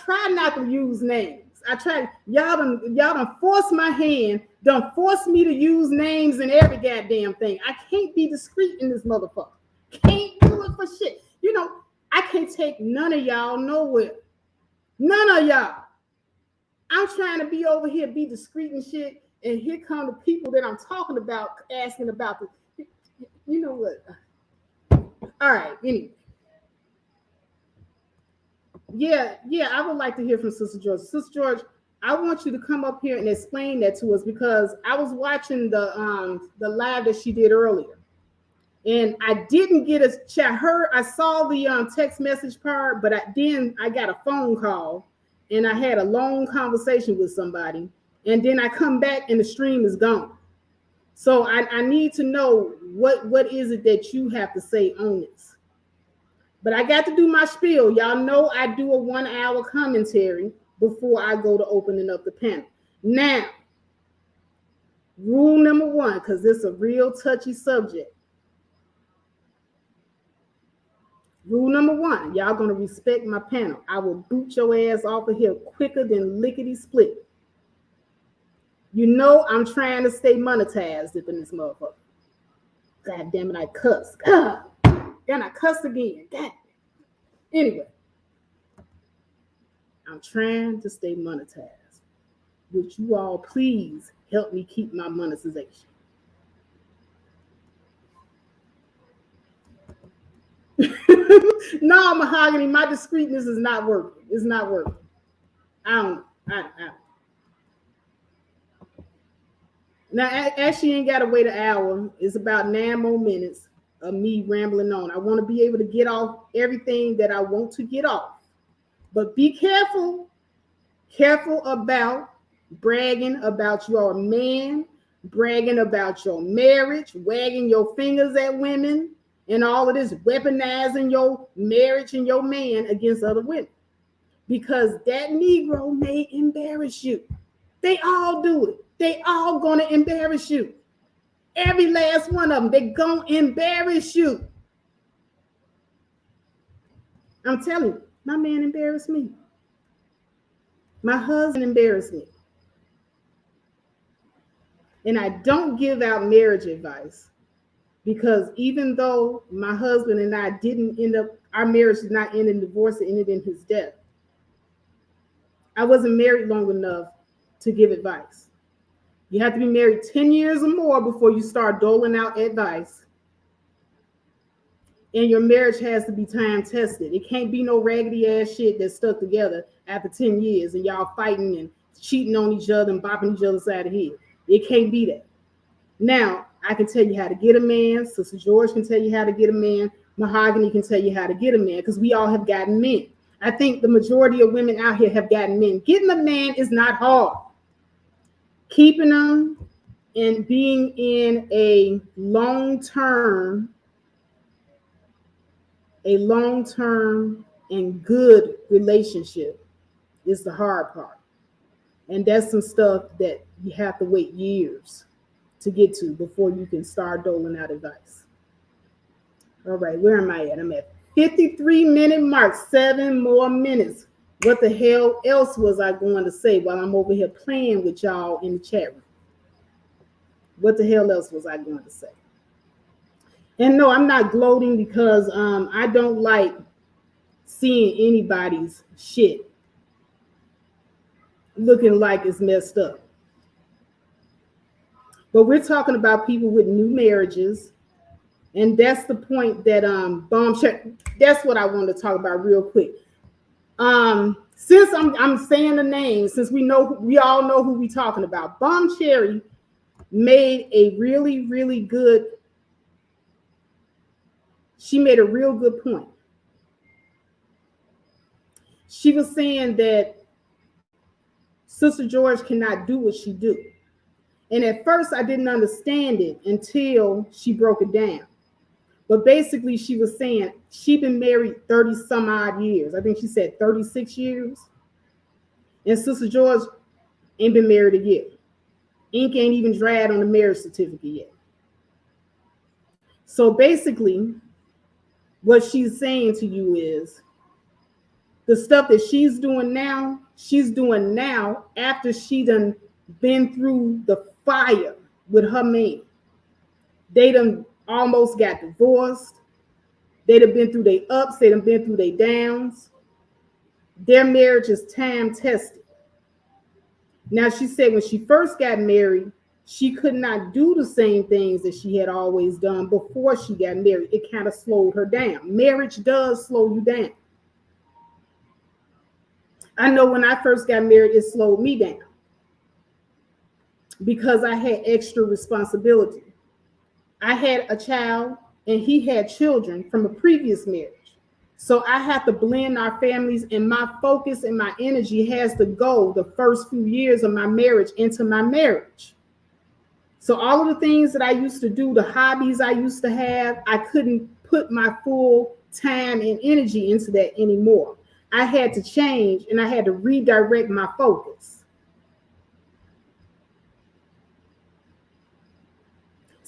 try not to use names. I try. Y'all done force my hand, done force me to use names in every goddamn thing. I can't be discreet in this motherfucker. Can't do it for shit. I can't take none of y'all nowhere. None of y'all. I'm trying to be over here, be discreet and shit, and here come the people that I'm talking about asking about the. You know what? All right. Anyway. Yeah, I would like to hear from Sister George. Sister George, I want you to come up here and explain that to us because I was watching the live that she did earlier, and I didn't get a chat. I saw the text message part, but I got a phone call, and I had a long conversation with somebody, and then I come back and the stream is gone. So I need to know what is it that you have to say on this. But I got to do my spiel. Y'all know I do a 1 hour commentary before I go to opening up the panel. Now, rule number one, because it's a real touchy subject. Rule number one, y'all gonna respect my panel. I will boot your ass off of here quicker than lickety split. You know I'm trying to stay monetized up in this motherfucker. God damn it, I cussed. Then I cussed again. God. Anyway, I'm trying to stay monetized. Would you all please help me keep my monetization? No, Mahogany, my discreetness is not working. It's not working. I don't. Now, actually, ain't got to wait an hour. It's about 9 more minutes of me rambling on. I want to be able to get off everything that I want to get off. But be careful. Careful about bragging about your man, bragging about your marriage, wagging your fingers at women, and all of this, weaponizing your marriage and your man against other women. Because that Negro may embarrass you. They all do it. They all gonna embarrass you. Every last one of them, they gonna embarrass you. I'm telling you, my man embarrassed me. My husband embarrassed me. And I don't give out marriage advice because even though my husband and I didn't end up, our marriage did not end in divorce, it ended in his death. I wasn't married long enough to give advice. You have to be married 10 years or more before you start doling out advice. And your marriage has to be time tested. It can't be no raggedy ass shit that's stuck together after 10 years and y'all fighting and cheating on each other and bopping each other side of the head. It can't be that. Now, I can tell you how to get a man. Sister George can tell you how to get a man. Mahogany can tell you how to get a man because we all have gotten men. I think the majority of women out here have gotten men. Getting a man is not hard. Keeping them and being in a long-term and good relationship is the hard part. And that's some stuff that you have to wait years to get to before you can start doling out advice. All right, where am I at? I'm at 53-minute mark, 7 more minutes. What the hell else was I going to say while I'm over here playing with y'all in the chat room? What the hell else was I going to say? And no, I'm not gloating because I don't like seeing anybody's shit looking like it's messed up. But we're talking about people with new marriages. And that's the point that that's what I want to talk about real quick. Since I'm saying the name, since we all know who we're talking about, Bomb Cherry made a really, really good. She made a real good point. She was saying that Sister George cannot do what she do. And at first I didn't understand it until she broke it down. But basically she was saying she'd been married 30 some odd years. I think she said 36 years. And Sister George ain't been married a year. Ink ain't even dried on the marriage certificate yet. So basically what she's saying to you is the stuff that she's doing now after she done been through the fire with her man. They done almost got divorced. They done been through their ups. They done been through their downs. Their marriage is time tested. Now, she said when she first got married, she could not do the same things that she had always done before she got married. It kind of slowed her down. Marriage does slow you down. I know when I first got married, it slowed me down because I had extra responsibility. I had a child and he had children from a previous marriage. So I have to blend our families, and my focus and my energy has to go the first few years of my marriage into my marriage. So all of the things that I used to do, the hobbies I used to have, I couldn't put my full time and energy into that anymore. I had to change and I had to redirect my focus.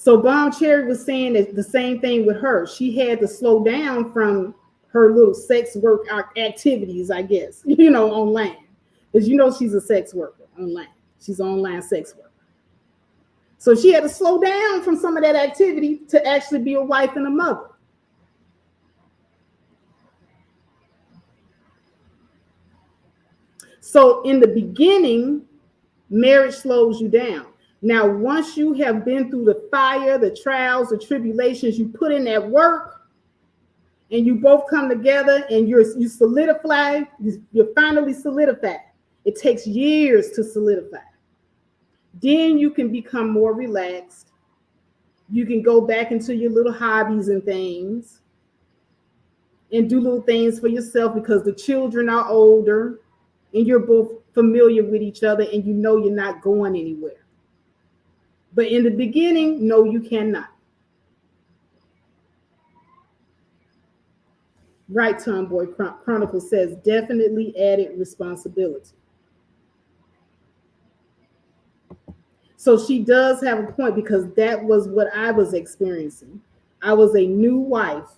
So Bomb Cherry was saying that the same thing with her. She had to slow down from her little sex work activities, I guess, online. Because she's a sex worker online. She's an online sex worker. So she had to slow down from some of that activity to actually be a wife and a mother. So in the beginning, marriage slows you down. Now, once you have been through the fire, the trials, the tribulations, you put in that work, and you both come together and you solidify, you're finally solidified. It takes years to solidify. Then you can become more relaxed. You can go back into your little hobbies and things and do little things for yourself because the children are older and you're both familiar with each other and you're not going anywhere. But in the beginning, no, you cannot. Right, Tomboy Chronicle says, definitely added responsibility. So she does have a point because that was what I was experiencing. I was a new wife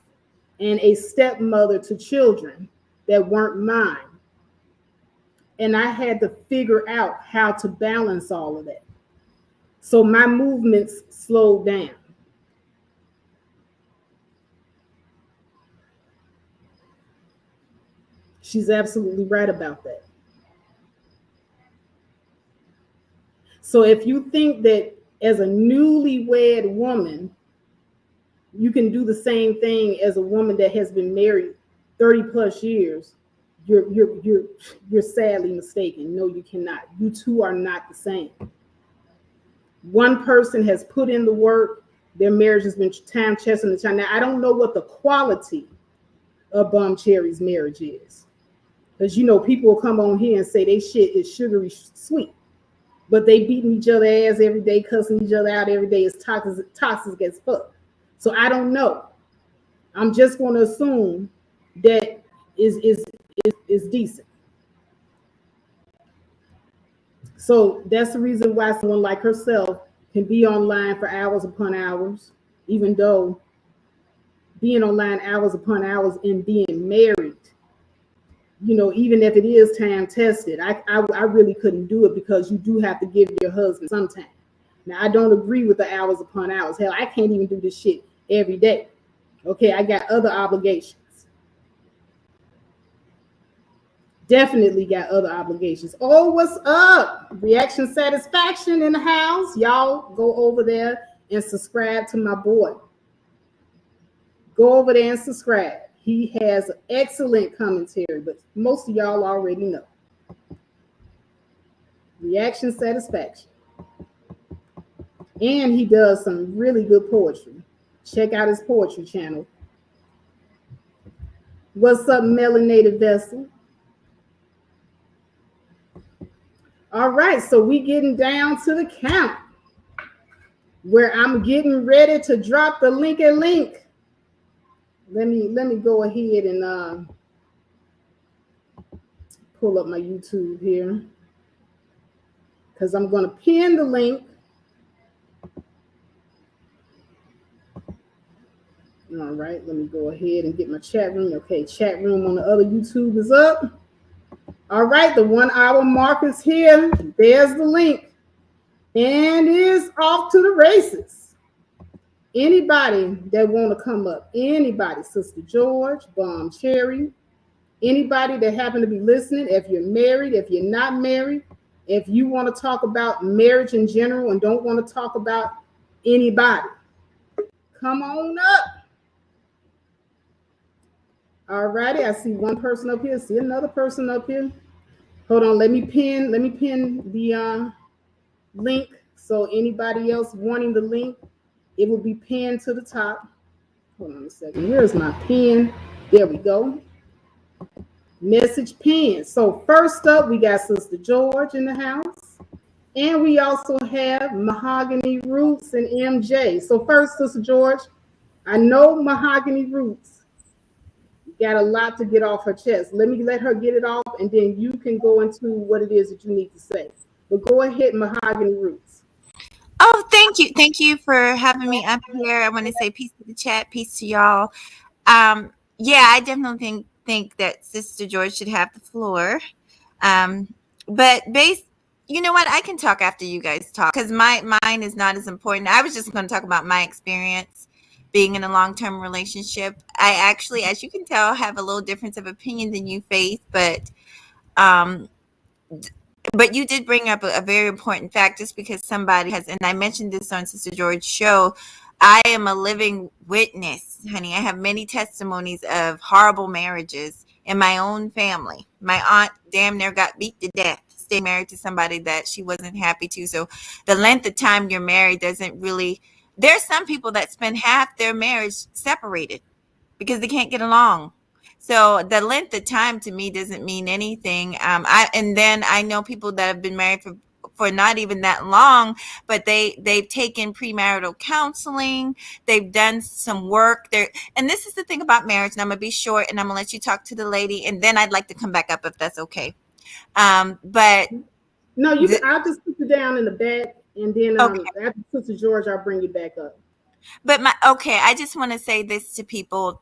and a stepmother to children that weren't mine. And I had to figure out how to balance all of that. So my movements slowed down. She's absolutely right about that. So if you think that as a newlywed woman, you can do the same thing as a woman that has been married 30 plus years, you're sadly mistaken. No, you cannot. You two are not the same. One person has put in the work. Their marriage has been time tested in the time. Now, I don't know what the quality of Bomb Cherry's marriage is. Because, people will come on here and say they shit is sugary sweet. But they beating each other ass every day, cussing each other out every day. It's toxic as fuck. So I don't know. I'm just going to assume that is decent. So that's the reason why someone like herself can be online for hours upon hours, even though being online hours upon hours and being married, even if it is time tested, I really couldn't do it because you do have to give your husband some time. Now, I don't agree with the hours upon hours. Hell, I can't even do this shit every day. Okay, I got other obligations. Definitely got other obligations. Oh, what's up? Reaction Satisfaction in the house. Y'all go over there and subscribe to my boy. Go over there and subscribe. He has excellent commentary, but most of y'all already know. Reaction Satisfaction. And he does some really good poetry. Check out his poetry channel. What's up, Melanated Vessel? All right, so we getting down to the count where I'm getting ready to drop the link. Let me go ahead and pull up my YouTube here because I'm going to pin the link. All right, let me go ahead and get my chat room. Okay, chat room on the other YouTube is up. All right, the 1 hour mark is here. There's the link. And it's off to the races. Anybody that want to come up, anybody, Sister George, Bomb Cherry, anybody that happen to be listening, if you're married, if you're not married, if you want to talk about marriage in general and don't want to talk about anybody, come on up. All righty, I see one person up here, see another person up here. Hold on, let me pin the link. So anybody else wanting the link, it will be pinned to the top. Hold on a second. Where's my pin? There we go. Message pin. So first up, we got Sister George in the house. And we also have Mahogany Roots and MJ. So first, Sister George, I know Mahogany Roots got a lot to get off her chest. Let her get it off, and then you can go into what it is that you need to say. But go ahead, Mahogany Roots. Oh, Thank you for having me up here. I want to say peace to the chat, peace to y'all. Yeah, I definitely think that Sister George should have the floor. Um, but you know what? I can talk after you guys talk because mine is not as important. I was just going to talk about my experience being in a long term relationship. I actually, as you can tell, have a little difference of opinion than you, Faith, um, but you did bring up a very important fact just because somebody has, and I mentioned this on Sister George's show. I am a living witness, honey. I have many testimonies of horrible marriages in my own family. My aunt damn near got beat to death, staying married to somebody that she wasn't happy to. So the length of time you're married doesn't really, there's some people that spend half their marriage separated because they can't get along. So the length of time to me doesn't mean anything. And then I know people that have been married for not even that long, but they've taken premarital counseling. They've done some work there. And this is the thing about marriage. And I'm gonna be short, and I'm gonna let you talk to the lady, and then I'd like to come back up if that's okay. But No, you can. the, I'll just put you down in the back, and then okay. after Sister George, I'll bring you back up. But my okay, I just want to say this to people,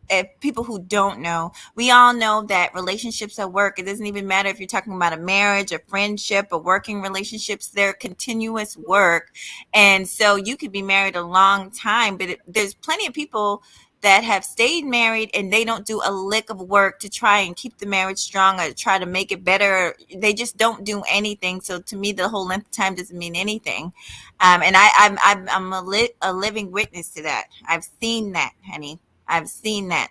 if people who don't know, we all know that relationships at work, it doesn't even matter if you're talking about a marriage, a friendship, a working relationships, they're continuous work. And so you could be married a long time, but there's plenty of people that have stayed married and they don't do a lick of work to try and keep the marriage strong or try to make it better. They just don't do anything. So to me, the whole length of time doesn't mean anything. And I'm a living witness to that. I've seen that, honey. I've seen that.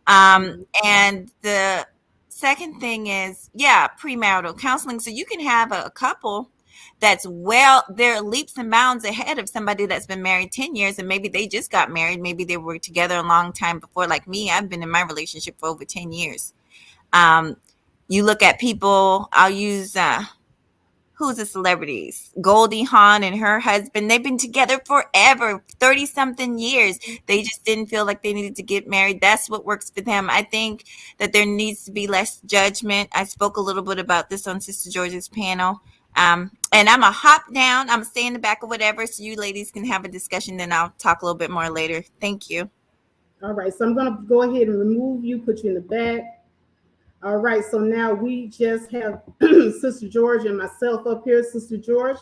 And the second thing is, yeah, premarital counseling. So you can have a couple that's they're leaps and bounds ahead of somebody that's been married 10 years and maybe they just got married. Maybe they were together a long time before, like me. I've been in my relationship for over 10 years. Um, you look at people, I'll use who's the celebrities? Goldie Hawn and her husband. They've been together forever, 30 something years. They just didn't feel like they needed to get married. That's what works for them. I think that there needs to be less judgment. I spoke a little bit about this on Sister George's panel. And I'm a hop down. I'm stay in the back or whatever, so you ladies can have a discussion. Then I'll talk a little bit more later. Thank you. All right, so I'm gonna go ahead and remove you, put you in the back. All right, so now we just have Sister George and myself up here. Sister George,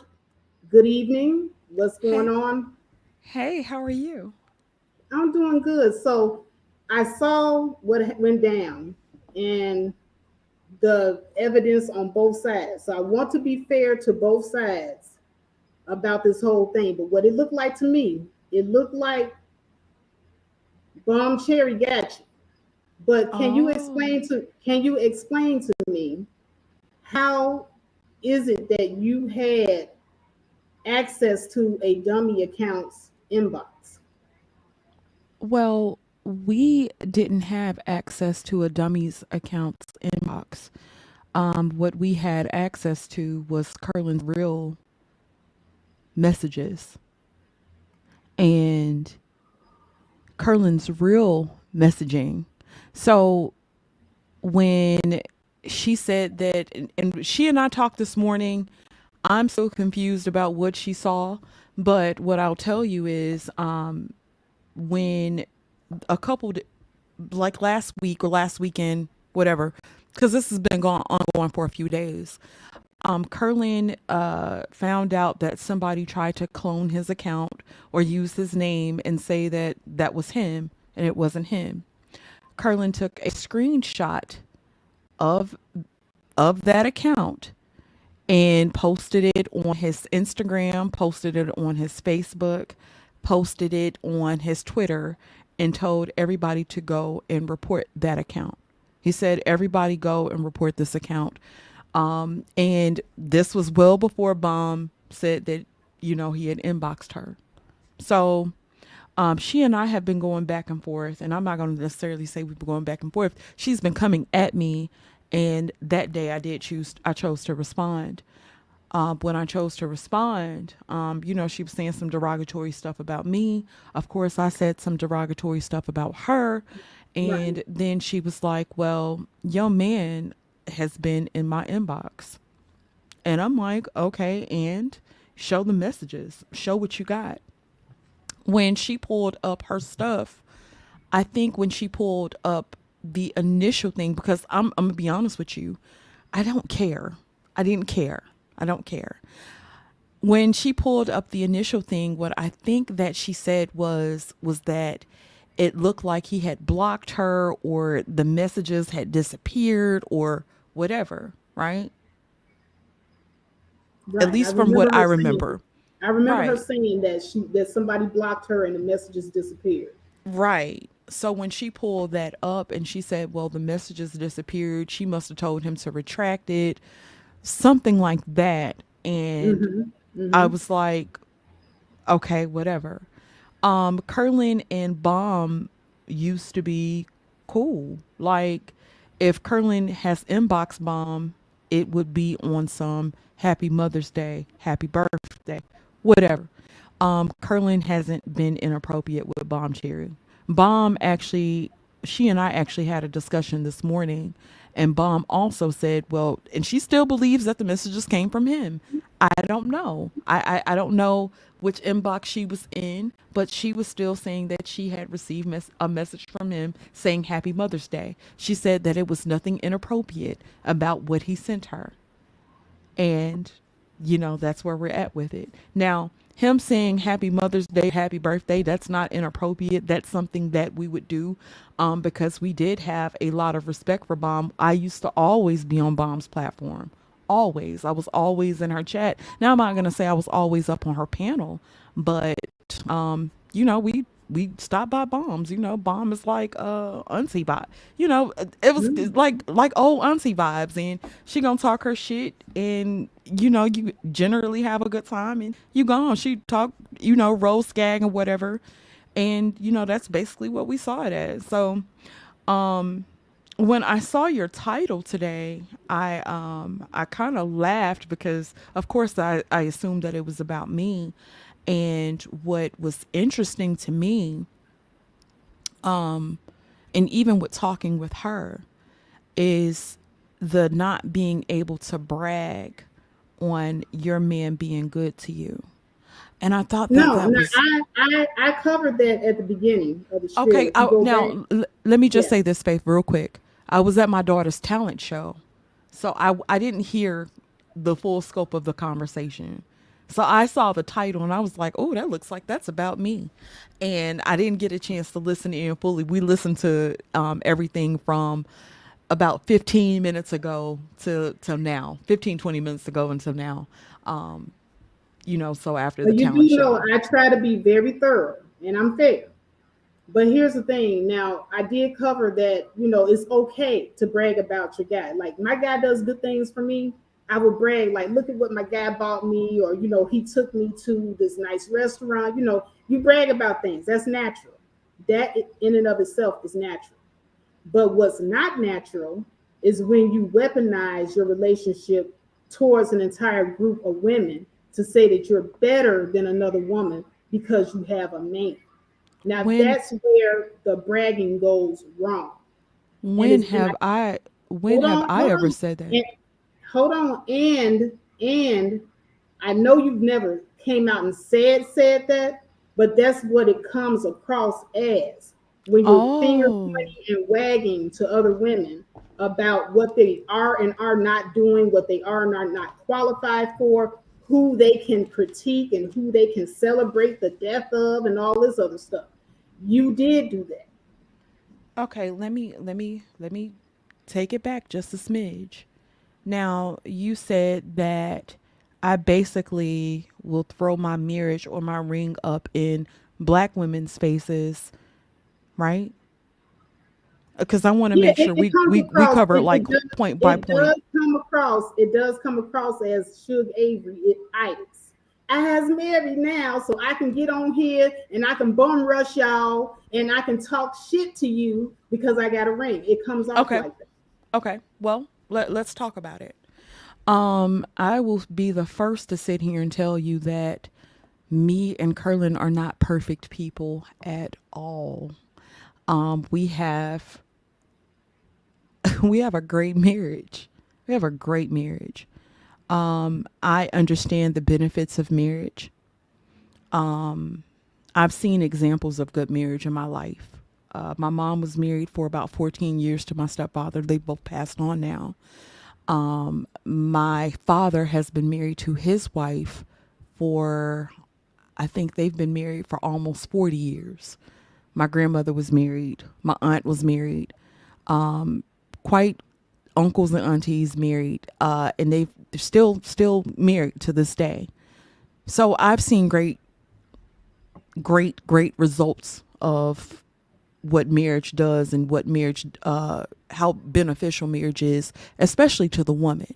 good evening. What's going Hey, on? hey, how are you? I'm doing good. So I saw what went down and the evidence on both sides. So I want to be fair to both sides about this whole thing. But what it looked like to me, it looked like Bomb Cherry got you. But Oh, can you explain to me how is it that you had access to a dummy account's inbox? well, we didn't have access to a dummy's account's inbox. What we had access to was Curlin's real messages. And Curlin's real messaging. So when she said that, and she and I talked this morning, I'm so confused about what she saw. But what I'll tell you is, when a couple like last week or last weekend, whatever, because this has been going ongoing for a few days. Curlin found out that somebody tried to clone his account or use his name and say that that was him, and it wasn't him. Curlin took a screenshot of that account and posted it on his Instagram, posted it on his Facebook, posted it on his Twitter, and told everybody to go and report that account. He said, everybody go and report this account. And this was well before Bomb said that, he had inboxed her. So she and I have been going back and forth, and I'm not going to necessarily say we've been going back and forth. She's been coming at me, and that day I chose to respond. When I chose to respond, she was saying some derogatory stuff about me. Of course, I said some derogatory stuff about her. Right. And then she was like, well, your man has been in my inbox. And I'm like, okay. And show the messages, show what you got. When she pulled up her stuff, I think when she pulled up the initial thing, because I'm gonna be honest with you, I don't care. I didn't care. I don't care. When she pulled up the initial thing, what I think that she said was that it looked like he had blocked her or the messages had disappeared or whatever, right? At Right. I least from remember what I her saying. remember. I remember her Right. saying that somebody blocked her and the messages disappeared. Right. So when she pulled that up and she said, well, the messages disappeared, she must have told him to retract it, something like that. And Mm-hmm. I Mm-hmm. was like, okay, whatever. Curlin and Bomb used to be cool. Like, if Curlin has inbox Bomb, it would be on some Happy Mother's Day, Happy Birthday, whatever. Curlin hasn't been inappropriate with Bomb Cherry. Bomb actually, she and I actually had a discussion this morning, and Bomb also said, well, and she still believes that the messages came from him. I don't know. I don't know which inbox she was in, but she was still saying that she had received a message from him saying Happy Mother's Day. She said that it was nothing inappropriate about what he sent her. And, that's where we're at with it. Now, him saying Happy Mother's Day, Happy Birthday, that's not inappropriate. That's something that we would do, because we did have a lot of respect for Bomb. I used to always be on Bomb's platform. Always. I was always in her chat. Now, I'm not going to say I was always up on her panel, but, we stopped by Bombs. Bomb is like auntie vibe. It was Mm-hmm. it's like old auntie vibes, and she gonna talk her shit, and you generally have a good time, and you go on. She talk, rose skag and whatever, and that's basically what we saw it as. So when I saw your title today, I kind of laughed because of course I assumed that it was about me. And what was interesting to me, and even with talking with her, is the not being able to brag on your man being good to you. And I thought that No, that no, was I covered that at the beginning of the spiel. okay. If you go back, Let me just yeah. say this, Faith, real quick. I was at my daughter's talent show, so I didn't hear the full scope of the conversation. So I saw the title and I was like, "Oh, that looks like that's about me," and I didn't get a chance to listen in fully. We listened to everything from about 15 minutes ago to till now, 15 20 minutes ago until now. Um, so after the But you talent do know show. I try to be very thorough and I'm fair. But here's the thing. Now, I did cover that, it's okay to brag about your guy. Like, my guy does good things for me. I would brag, like, look at what my guy bought me, or, he took me to this nice restaurant. You brag about things. That's natural. That in and of itself is natural. But what's not natural is when you weaponize your relationship towards an entire group of women to say that you're better than another woman because you have a man. Now When that's where the bragging goes wrong. And when it's and have I when hold have on, I hold ever on, said that? and hold on, and I know you've never came out and said that, but that's what it comes across as when you're finger Oh, pointing and wagging to other women about what they are and are not doing, what they are and are not qualified for, who they can critique and who they can celebrate the death of, and all this other stuff. You did do that. okay. Let me take it back just a smidge. Now, you said that I basically will throw my marriage or my ring up in black women's faces, right? Because I want to Yeah, make sure it we, comes we, we across. cover it like point by point. It does come across as Suge Avery. It itis. I has married now, so I can get on here and I can bum rush y'all and I can talk shit to you because I got a ring. It comes off Okay. like that. Okay. Well, let's talk about it. I will be the first to sit here and tell you that me and Curlin are not perfect people at all. We have we have a great marriage. We have a great marriage. I understand the benefits of marriage. I've seen examples of good marriage in my life. My mom was married for about 14 years to my stepfather. They both passed on now. My father has been married to his wife for, I think they've been married for almost 40 years. My grandmother was married. My aunt was married. Quite uncles and aunties married. And they're still married to this day. So I've seen great results of what marriage does and what marriage, how beneficial marriage is, especially to the woman.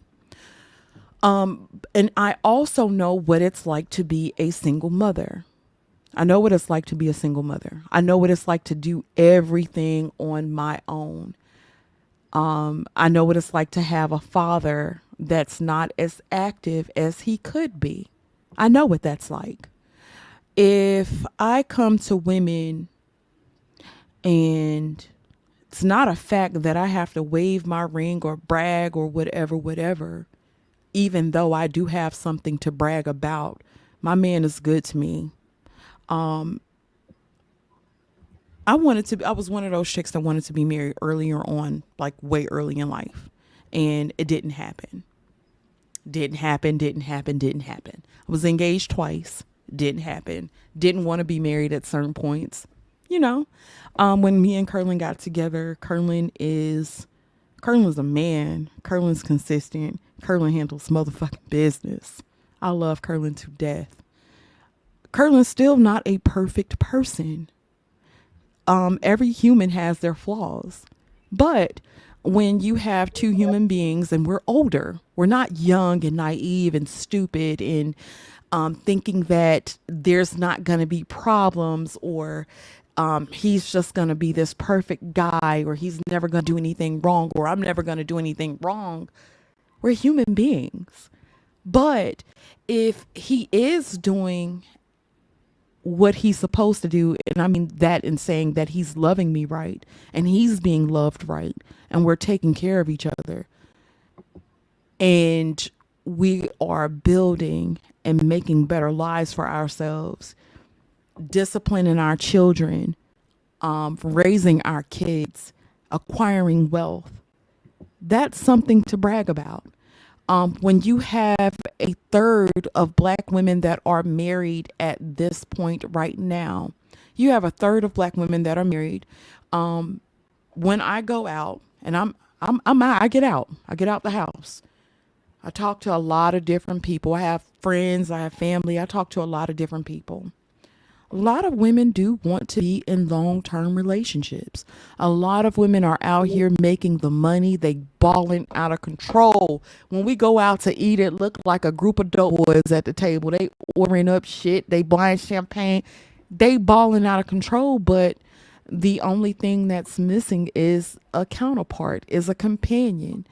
And I also know what it's like to be a single mother. I know what it's like to be a single mother. I know what it's like to do everything on my own. I know what it's like to have a father that's not as active as he could be. I know what that's like. If I come to women and it's not a fact that I have to wave my ring or brag or whatever, even though I do have something to brag about, my man is good to me. I was one of those chicks that wanted to be married earlier on, like way early in life. And it didn't happen. Didn't happen. I was engaged twice. Didn't happen. Didn't want to be married at certain points. You know, when me and Curlin got together, Curlin's a man. Curlin's consistent. Curlin handles motherfucking business. I love Curlin to death. Curlin's still not a perfect person. Every human has their flaws. But when you have two human beings and we're older, we're not young and naive and stupid and thinking that there's not going to be problems or he's just going to be this perfect guy or he's never going to do anything wrong or I'm never going to do anything wrong. We're human beings. But if he is doing what he's supposed to do, and I mean that in saying that he's loving me right and he's being loved right and we're taking care of each other and we are building and making better lives for ourselves, disciplining our children, raising our kids, acquiring wealth, that's something to brag about. When you have a third of black women that are married at this point right now, you have a third of black women that are married. When I go out and I get out the house. I talk to a lot of different people. I have friends, I have family. I talk to a lot of different people. A lot of women do want to be in long-term relationships. A lot of women are out here making the money. They balling out of control. When we go out to eat, it look like a group of dope boys at the table. They ordering up shit. They buying champagne. They balling out of control. But the only thing that's missing is a counterpart, is a companion.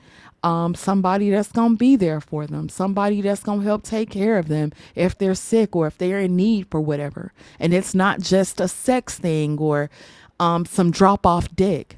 Somebody that's going to be there for them, somebody that's going to help take care of them if they're sick or if they're in need for whatever. And it's not just a sex thing or some drop off dick.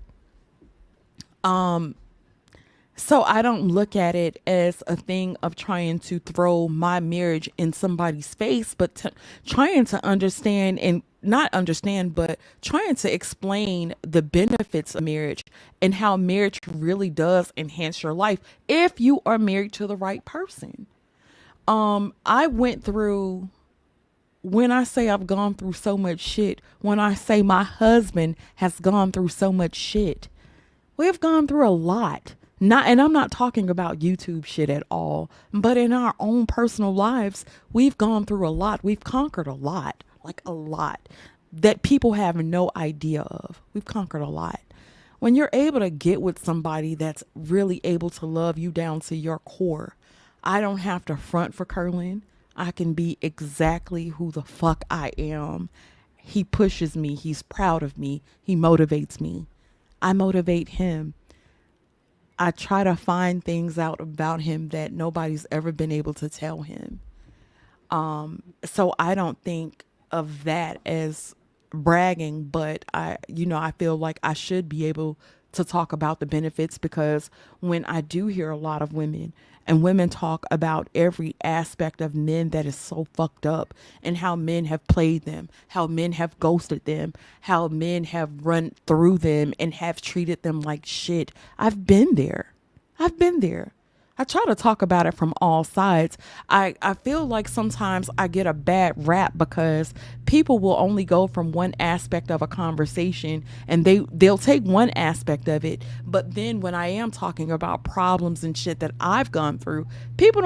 So I don't look at it as a thing of trying to throw my marriage in somebody's face, but trying to understand and not understand, but trying to explain the benefits of marriage and how marriage really does enhance your life if you are married to the right person. I went through, when I say I've gone through so much shit, when I say my husband has gone through so much shit, we've gone through a lot. And I'm not talking about YouTube shit at all, but in our own personal lives, we've gone through a lot. We've conquered a lot, like a lot that people have no idea of. We've conquered a lot. When you're able to get with somebody that's really able to love you down to your core, I don't have to front for Curlin. I can be exactly who the fuck I am. He pushes me. He's proud of me. He motivates me. I motivate him. I try to find things out about him that nobody's ever been able to tell him. So I don't think of that as bragging, but I feel like I should be able to talk about the benefits, because when I do hear a lot of women and women talk about every aspect of men that is so fucked up, and how men have played them, how men have ghosted them, how men have run through them and have treated them like shit. I've been there. I've been there. I try to talk about it from all sides. I feel like sometimes I get a bad rap because people will only go from one aspect of a conversation, and they'll take one aspect of it. But then when I am talking about problems and shit that I've gone through, people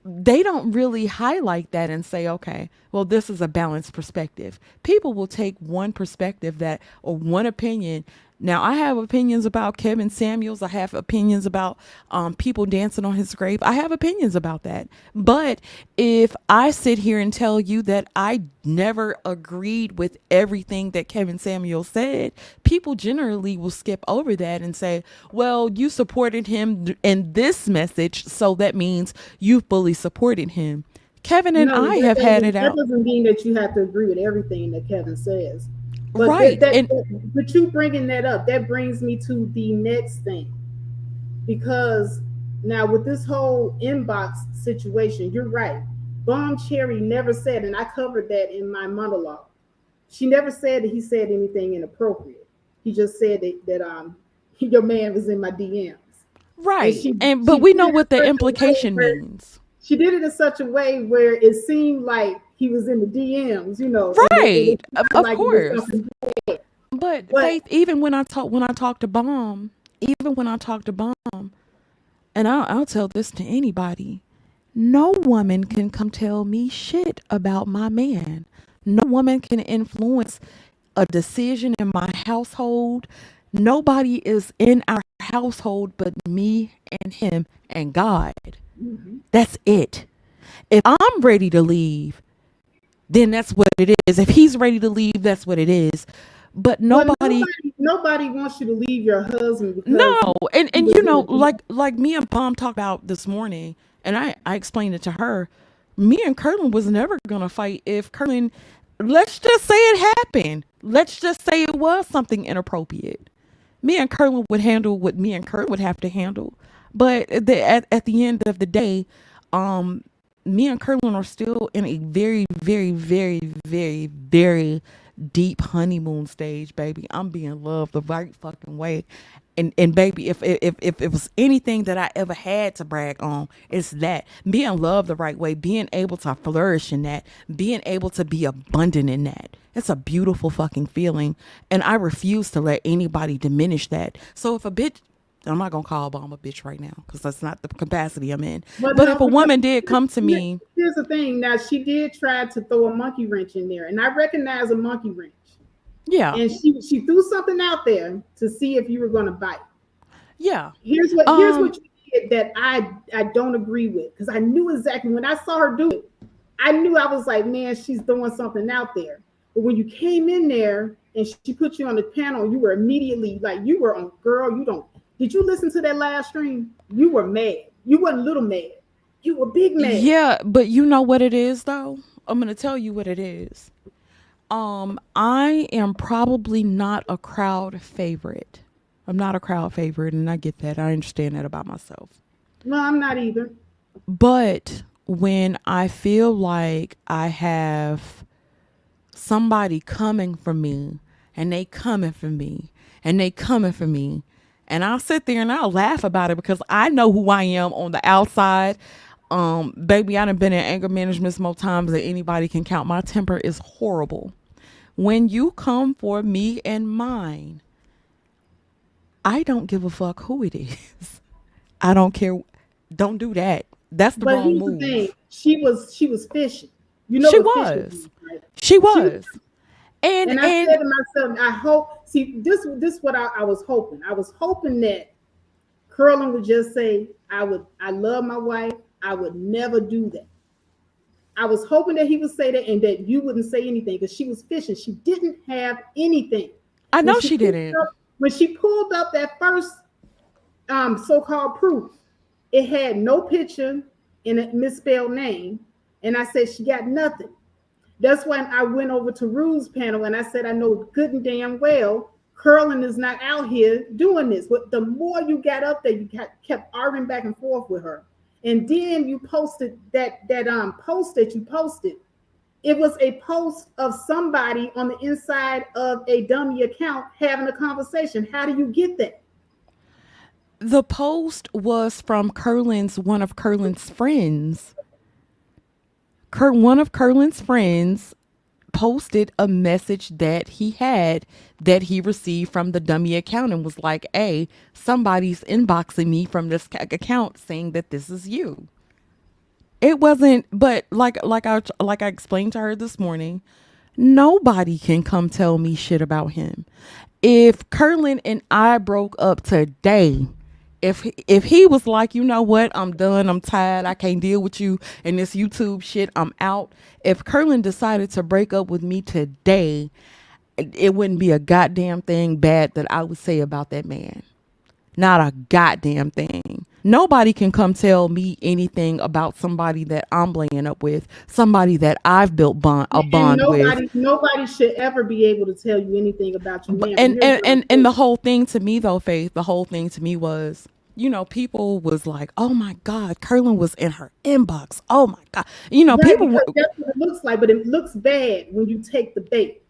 they don't really highlight that and say, okay, well, this is a balanced perspective. People will take one perspective that, or one opinion. Now, I have opinions about Kevin Samuels. I have opinions about people dancing on his grave. I have opinions about that. But if I sit here and tell you that I never agreed with everything that Kevin Samuels said, people generally will skip over that and say, well, you supported him in this message, so that means you fully supported him. Kevin and No, I have had it that out. doesn't mean that you have to agree with everything that Kevin says. But Right. And but you bringing that up, that brings me to the next thing. Because now with this whole inbox situation, you're right. Bomb Cherry never said, and I covered that in my monologue. She never said that he said anything inappropriate. He just said that your man was in my DMs. And right. And she but we did know it what in the such a way implication where means. she did it in such a way where it seemed like he was in the DMs, and Right. it sounded Of like it was course. something. But But Faith, even when I talk to Bomb, even when I talk to Bomb, and I'll tell this to anybody, no woman can come tell me shit about my man. No woman can influence a decision in my household. Nobody is in our household but me and him and God. mhm. That's it. If I'm ready to leave, then that's what it is. If he's ready to leave, that's what it is. But Well, nobody, nobody wants you to leave your husband because no. he And was you in know, the D. like me and Palm talked about this morning, and I explained it to her. Me and Curlin was never gonna fight if Curlin, let's just say it happened. Let's just say it was something inappropriate. Me and Curlin would handle what me and Kurt would have to handle. But at the end of the day, um, me and Curlin are still in a very, very, very, very, very deep honeymoon stage, baby. I'm being loved the right fucking way. And baby, if it was anything that I ever had to brag on, it's that being loved the right way, being able to flourish in that, being able to be abundant in that. It's a beautiful fucking feeling, and I refuse to let anybody diminish that. So if a bitch, I'm not gonna call Obama a bitch right now because that's not the capacity I'm in. But But if no, a because woman did come to me, here's the thing. Now she did try to throw a monkey wrench in there, and I recognize a monkey wrench. yeah, And she threw something out there to see if you were going to bite. yeah, Here's what you did that I don't agree with, because I knew exactly when I saw her do it. I knew, I was like, man, she's throwing something out there. But when you came in there and she put you on the panel, you were immediately like, you were on, girl. You don't. Did you listen to that last stream? You were mad. You weren't little mad. You were big mad. yeah. But you know what it is, though. I'm gonna tell you what it is. I am probably not a crowd favorite. I'm not a crowd favorite, and I get that. I understand that about myself. No, I'm not either. But when I feel like I have somebody coming for me, and they coming for me, and they coming for me, and I'll sit there and I'll laugh about it because I know who I am on the outside. Baby, I done been in anger management more times than anybody can count. My temper is horrible. When you come for me and mine, I don't give a fuck who it is. I don't care. Don't do that. That's the But wrong here's the thing. move. She was fishing. You know She what fishing was. is, right? She She was. was. And I And said to myself, I hope, see, this what I was hoping. I was hoping that Curlin would just say, I love my wife. I would never do that. I was hoping that he would say that and that you wouldn't say anything because she was fishing. She didn't have anything. I When know she she pulled didn't. up, when she pulled up that first so-called proof, it had no picture and a misspelled name. And I said, she got nothing. That's when I went over to Rue's panel and I said, I know good and damn well Curlin is not out here doing this. But the more you got up there, you kept arguing back and forth with her. And then you posted that post that you posted. It was a post of somebody on the inside of a dummy account having a conversation. How do you get that? The post was from one of Curlin's friends. One of Curlin's friends posted a message that he received from the dummy account and was like, hey, somebody's inboxing me from this account saying that this is you. It wasn't, but like I explained to her this morning, nobody can come tell me shit about him. If Curlin and I broke up today, if he was like, you know what, I'm done, I'm tired, I can't deal with you and this YouTube shit, I'm out. If Curlin decided to break up with me today, it wouldn't be a goddamn thing bad that I would say about that man. Not a goddamn thing. Nobody can come tell me anything about somebody that I'm laying up with, somebody that I've built a bond with. Nobody should ever be able to tell you anything about your man. And the whole thing to me though, Faith, the whole thing to me was, you know, people was like, oh my God, Curlin was in her inbox. Oh my God. You know, right, people. That's what it looks like, but it looks bad when you take the bait.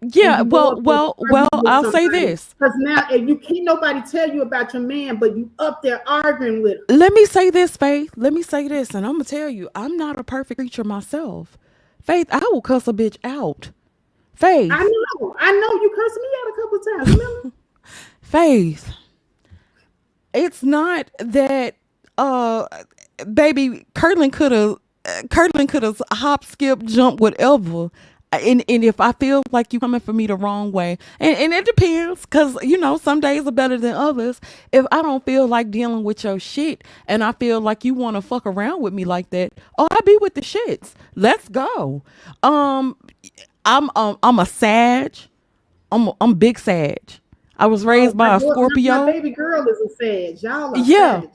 Yeah, well, I'll say this. Because now you can't nobody tell you about your man, but you up there arguing with him. Let me say this, Faith. Let me say this, and I'm gonna tell you, I'm not a perfect creature myself. Faith, I will cuss a bitch out. Faith. I know you cursed me out a couple of times, remember? Faith. It's not that baby, Curlin could have hop, skip, jump, whatever. And if I feel like you coming for me the wrong way, and it depends, because, you know, some days are better than others. If I don't feel like dealing with your shit and I feel like you want to fuck around with me like that, oh, I be with the shits. Let's go. I'm a Sag. I'm big Sag. I was raised by a Scorpio. My baby girl is a Sag. Y'all are Sag.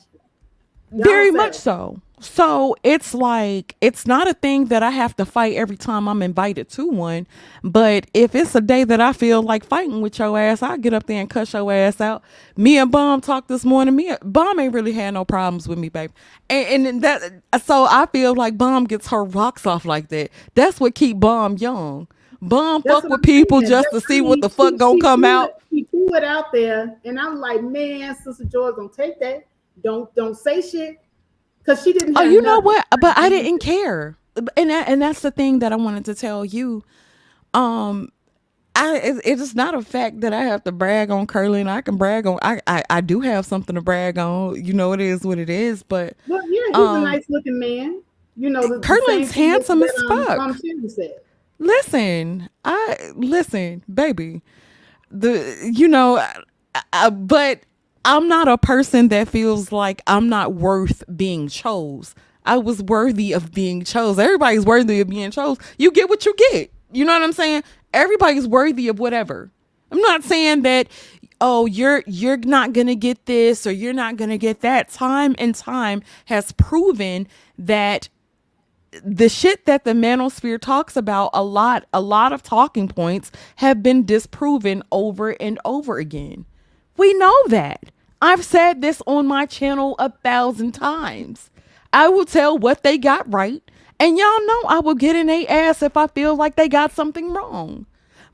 Very much so. So it's like, it's not a thing that I have to fight every time I'm invited to one. But if it's a day that I feel like fighting with your ass, I'll get up there and cuss your ass out. Me and Bomb talked this morning. Bomb ain't really had no problems with me, baby. And that, so I feel like Bomb gets her rocks off like that. That's what keep Bomb young. Bomb fuck with people just to see what the fuck gonna come out. He threw it out there, and I'm like, man, Sister Joy gonna take that. Don't say shit. Because she didn't have you know what? But I didn't care. And that's the thing that I wanted to tell you. It's not a fact that I have to brag on Curlin. I can brag on I do have something to brag on. You know, it is what it is. But yeah, he's a nice looking man. You know, Curlin's handsome as fuck. Said. Listen, baby. But I'm not a person that feels like I'm not worth being chose. I was worthy of being chose. Everybody's worthy of being chose. You get what you get. You know what I'm saying? Everybody's worthy of whatever. I'm not saying that, oh, you're not going to get this or you're not going to get that. Time and time has proven that the shit that the manosphere talks about, a lot of talking points have been disproven over and over again. We know that. I've said this on my channel 1,000 times. I will tell what they got right, and y'all know I will get in their ass if I feel like they got something wrong.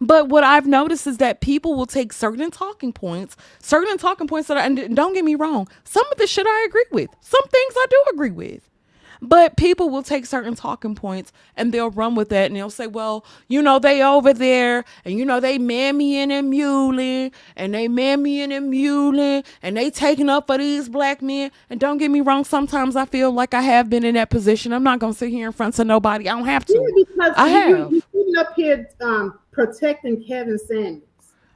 But what I've noticed is that people will take certain talking points that and don't get me wrong, some of the shit I agree with. Some things I do agree with. But people will take certain talking points and they'll run with that and they'll say, well, you know, they over there and, you know, they mammying and muling and they mammying and muling and they taking up for these black men. And don't get me wrong, sometimes I feel like I have been in that position. I'm not going to sit here in front of nobody. I don't have to. Yeah, because I have. You're sitting up here protecting Kevin Samuels.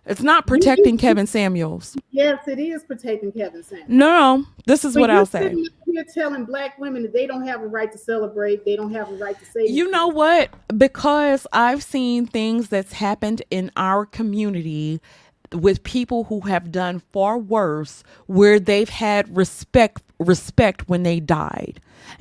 It's not protecting Kevin Samuels. Yes, it is protecting Kevin Samuels. No, this is what I'll say. You're telling black women that they don't have a right to celebrate. They don't have a right to say. You know what? Because I've seen things that's happened in our community with people who have done far worse, where they've had respect respect when they died.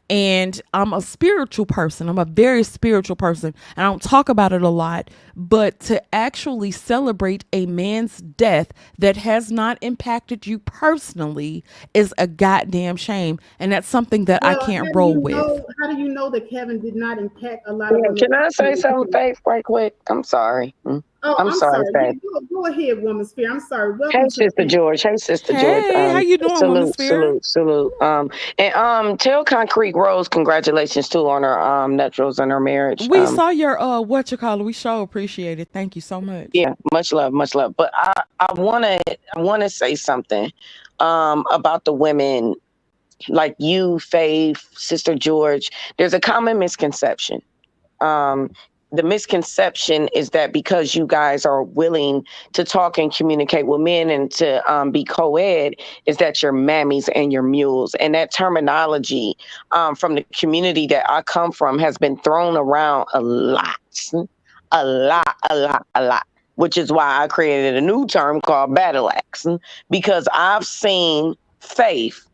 And I'm a spiritual person. I'm a very spiritual person. And I don't talk about it a lot. But to actually celebrate a man's death that has not impacted you personally is a goddamn shame. And that's something that I Well, can't roll with. how do you know that Kevin did not impact a lot of Yeah, women? can I say something, Faith, right quick? I'm sorry. Oh, I'm I'm sorry, sorry. Faith. Go ahead, Woman Sphere. I'm sorry. Hey, Welcome to the Sister panel. George. Hey, Sister George. Hey, how you doing, Woman Salute, Sphere? salute, salute. And tell Concrete Rose congratulations too on her nuptials and her marriage. We saw your we sure appreciate it. Thank you so much. Yeah, much love, much love. But I wanna say something about the women like you, Faith, Sister George. There's a common misconception. Um, the misconception is that because you guys are willing to talk and communicate with men and to be co-ed, is that you're mammies and you're mules. And that terminology from the community that I come from has been thrown around a lot, a lot. Which is why I created a new term called battle axe, because I've seen Faith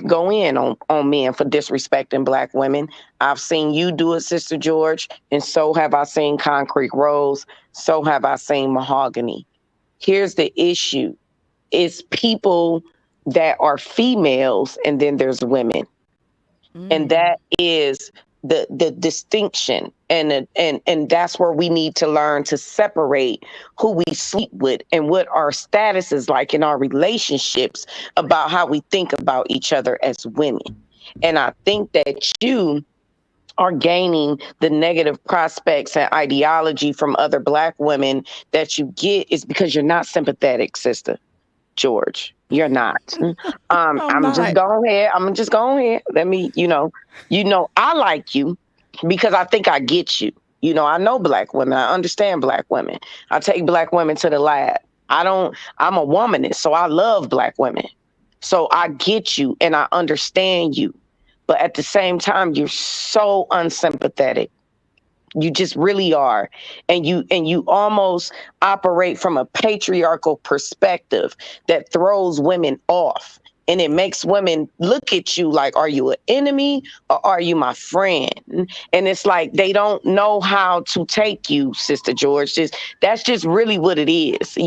go in on men for disrespecting Black women. I've seen you do it, Sister George, and so have I seen Concrete Rose. So have I seen Mahogany. Here's the issue. It's people that are females and then there's women. And that is the distinction, and that's where we need to learn to separate who we sleep with and what our status is like in our relationships about how we think about each other as women. And I think that you are gaining the negative prospects and ideology from other Black women that you get is because you're not sympathetic, Sister George. You're not. I'm I'm just not. going ahead. I'm just going ahead. Let me, I like you because I think I get you. I know Black women. I understand Black women. I take Black women to the lab. I'm a womanist, so I love Black women. So I get you and I understand you. But at the same time, you're so unsympathetic. You just really are. And you almost operate from a patriarchal perspective that throws women off. And it makes women look at you like, are you an enemy or are you my friend? And it's like they don't know how to take you, Sister George. That's just really what it is.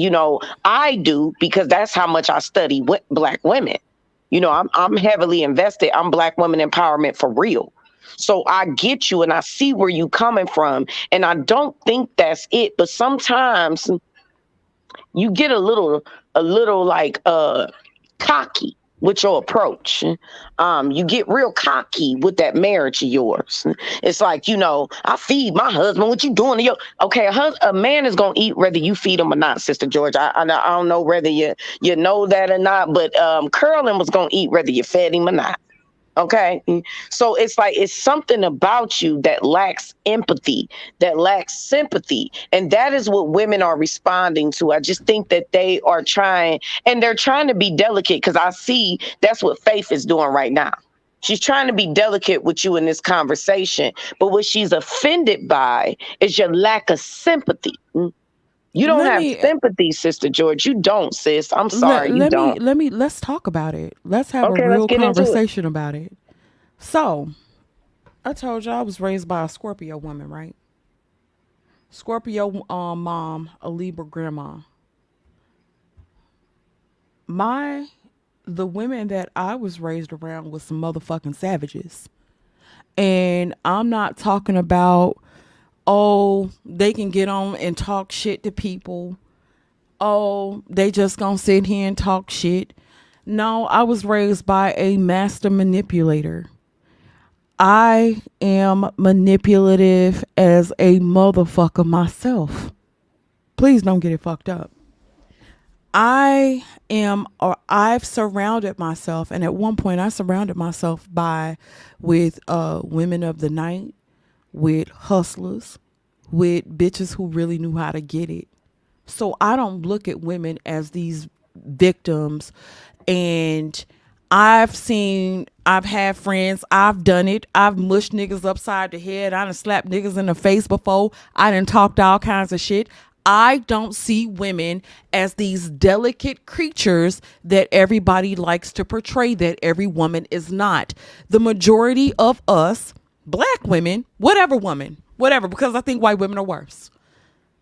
I do because that's how much I study Black women. I'm heavily invested. I'm Black women empowerment for real. So I get you and I see where you coming from. And I don't think that's it. But sometimes you get a little like cocky with your approach. You get real cocky with that marriage of yours. It's like, I feed my husband. What you doing to your okay? A man is gonna eat whether you feed him or not, Sister George. I don't know whether you know that or not, but Curlin was gonna eat whether you fed him or not. Okay. So it's like, it's something about you that lacks empathy, that lacks sympathy. And that is what women are responding to. I just think that they are trying, and they're trying to be delicate because I see that's what Faith is doing right now. She's trying to be delicate with you in this conversation. But what she's offended by is your lack of sympathy. You don't Let have me sympathy, Sister George. You don't, sis. I'm sorry, you don't. let's talk about it. Let's have a Okay, let's real get into it. conversation about it. So, I told you I was raised by a Scorpio woman, right? Scorpio mom, a Libra grandma. The women that I was raised around was some motherfucking savages. And I'm not talking about, oh, they can get on and talk shit to people. Oh, they just gonna sit here and talk shit. No, I was raised by a master manipulator. I am manipulative as a motherfucker myself. Please don't get it fucked up. I've surrounded myself, and at one point I surrounded myself with women of the night, with hustlers, with bitches who really knew how to get it. So I don't look at women as these victims. And I've had friends, I've done it. I've mushed niggas upside the head. I done slapped niggas in the face before. I done talked all kinds of shit. I don't see women as these delicate creatures that everybody likes to portray that every woman is not. The majority of us, black women, whatever, because I think white women are worse.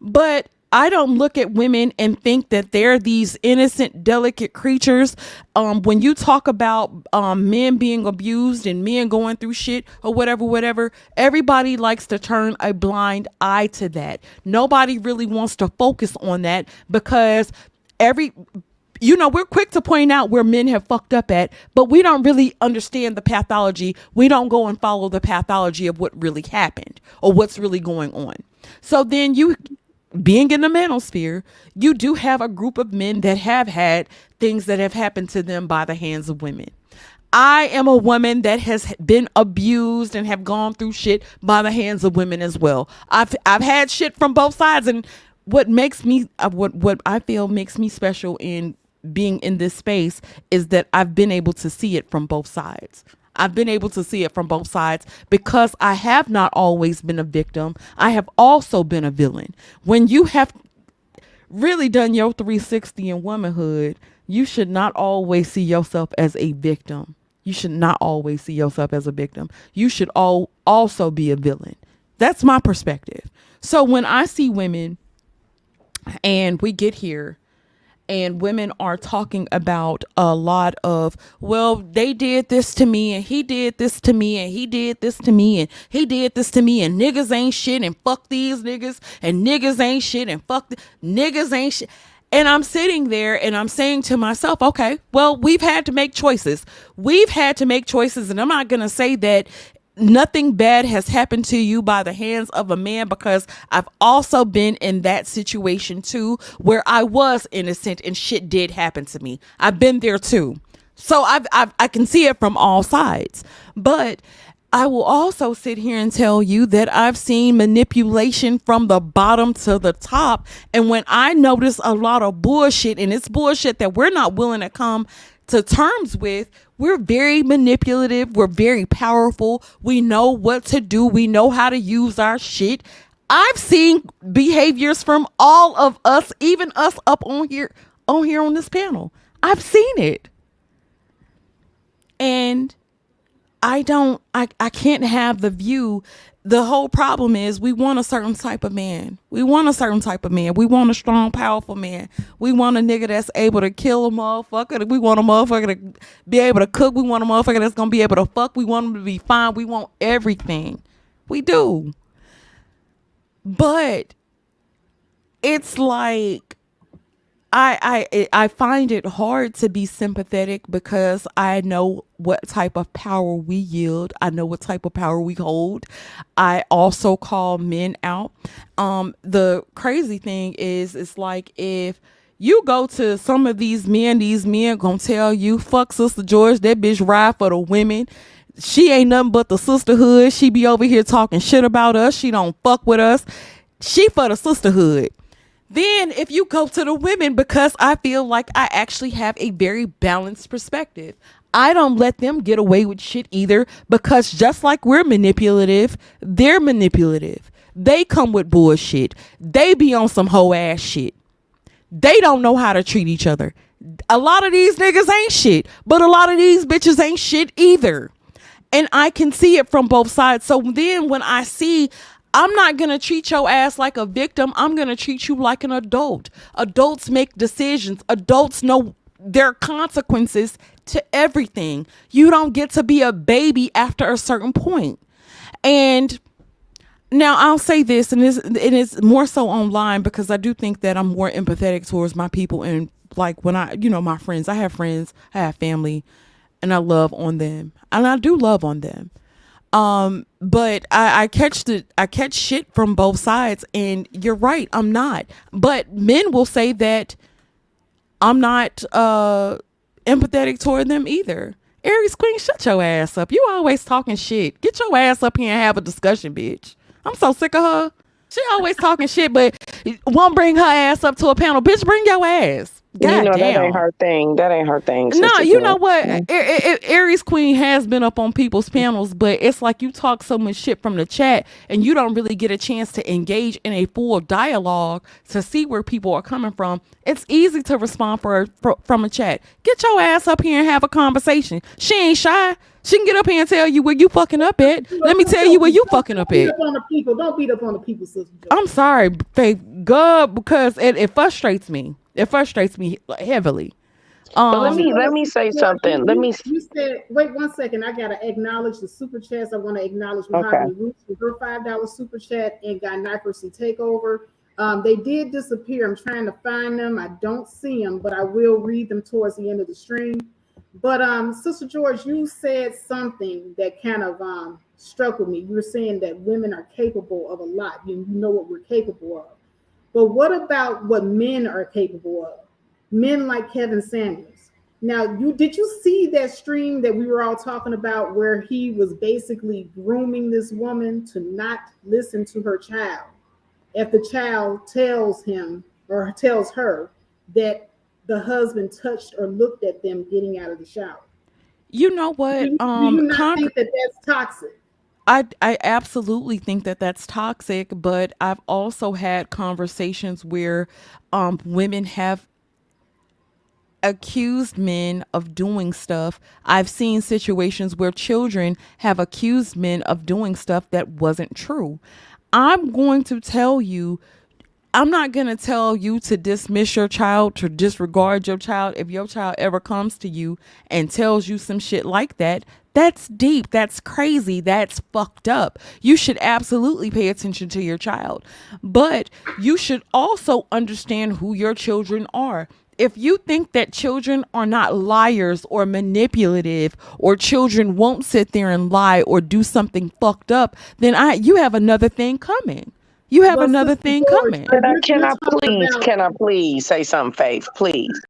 But I don't look at women and think that they're these innocent, delicate creatures. When you talk about men being abused and men going through shit or whatever, everybody likes to turn a blind eye to that. Nobody really wants to focus on that because we're quick to point out where men have fucked up at, but we don't really understand the pathology. We don't go and follow the pathology of what really happened or what's really going on. So then being in the manosphere, you do have a group of men that have had things that have happened to them by the hands of women. I am a woman that has been abused and have gone through shit by the hands of women as well. I've had shit from both sides, and what I feel makes me special in being in this space is that I've been able to see it from both sides. I've been able to see it from both sides because I have not always been a victim. I have also been a villain. When you have really done your 360 in womanhood, you should not always see yourself as a victim. You should not always see yourself as a victim. You should also be a villain. That's my perspective. So when I see women and we get here, and women are talking about a lot of, well, they did this to me and he did this to me and he did this to me and he did this to me and niggas ain't shit and fuck these niggas and niggas ain't shit and niggas ain't shit. And I'm sitting there and I'm saying to myself, okay, well, we've had to make choices. And I'm not going to say that nothing bad has happened to you by the hands of a man, because I've also been in that situation too, where I was innocent and shit did happen to me. I've been there too. So I can see it from all sides. But I will also sit here and tell you that I've seen manipulation from the bottom to the top. And when I notice a lot of bullshit, and it's bullshit that we're not willing to come to terms with, we're very manipulative. We're very powerful. We know what to do. We know how to use our shit. I've seen behaviors from all of us, even us up on here on this panel. I've seen it. And I can't have the view. The whole problem is we want a certain type of man. We want a strong, powerful man. We want a nigga that's able to kill a motherfucker. We want a motherfucker to be able to cook. We want a motherfucker that's going to be able to fuck. We want him to be fine. We want everything. We do. But it's like, I find it hard to be sympathetic because I know what type of power we yield. I know what type of power we hold. I also call men out. The crazy thing is, it's like if you go to some of these men gonna tell you, fuck Sister George, that bitch ride for the women. She ain't nothing but the sisterhood. She be over here talking shit about us. She don't fuck with us. She for the sisterhood. Then if you go to the women, because I feel like I actually have a very balanced perspective, I don't let them get away with shit either, because just like we're manipulative, they're manipulative. They come with bullshit. They be on some hoe ass shit. They don't know how to treat each other. A lot of these niggas ain't shit, but a lot of these bitches ain't shit either. And I can see it from both sides. So then when I see, I'm not going to treat your ass like a victim. I'm going to treat you like an adult. Adults make decisions. Adults know there are consequences to everything. You don't get to be a baby after a certain point. And now I'll say this, and it is more so online, because I do think that I'm more empathetic towards my people. And like when my friends, I have family, and I love on them, and I do love on them. But I catch shit from both sides, and you're right, I'm not. But men will say that I'm not empathetic toward them either. Aries Queen, shut your ass up. You always talking shit. Get your ass up here and have a discussion, bitch. I'm so sick of her. She always talking shit, but won't bring her ass up to a panel. Bitch, bring your ass. You God know, that ain't damn. her thing. That ain't her thing, No, Sister you know Joy. what? Aries Queen has been up on people's panels, but it's like you talk so much shit from the chat and you don't really get a chance to engage in a full dialogue to see where people are coming from. It's easy to respond from a chat. Get your ass up here and have a conversation. She ain't shy. She can get up here and tell you where you fucking up at. Let me tell you where you fucking up Beat at. up on the people. Don't beat up on the people, Sister Joy. I'm sorry, Faith. God, because it frustrates me. It frustrates me heavily. But let me say something. Let me. You said, wait 1 second. I gotta acknowledge the super chats. I want to acknowledge Okay. Mahogany Roots for her $5 super chat and Gynocracy Takeover. They did disappear. I'm trying to find them. I don't see them, but I will read them towards the end of the stream. But Sister George, you said something that kind of struck with me. You were saying that women are capable of a lot. You know what we're capable of. But what about what men are capable of? Men like Kevin Samuels. Now, did you see that stream that we were all talking about where he was basically grooming this woman to not listen to her child if the child tells him or tells her that the husband touched or looked at them getting out of the shower? You know what? Do you not think that that's toxic? I absolutely think that that's toxic, but I've also had conversations where women have accused men of doing stuff. I've seen situations where children have accused men of doing stuff that wasn't true. I'm going to tell you, I'm not going to tell you to dismiss your child, to disregard your child. If your child ever comes to you and tells you some shit like that, that's deep. That's crazy. That's fucked up. You should absolutely pay attention to your child. But you should also understand who your children are. If you think that children are not liars or manipulative, or children won't sit there and lie or do something fucked up, then you have another thing coming. You have another thing coming. Can I please say something, Faith? Please.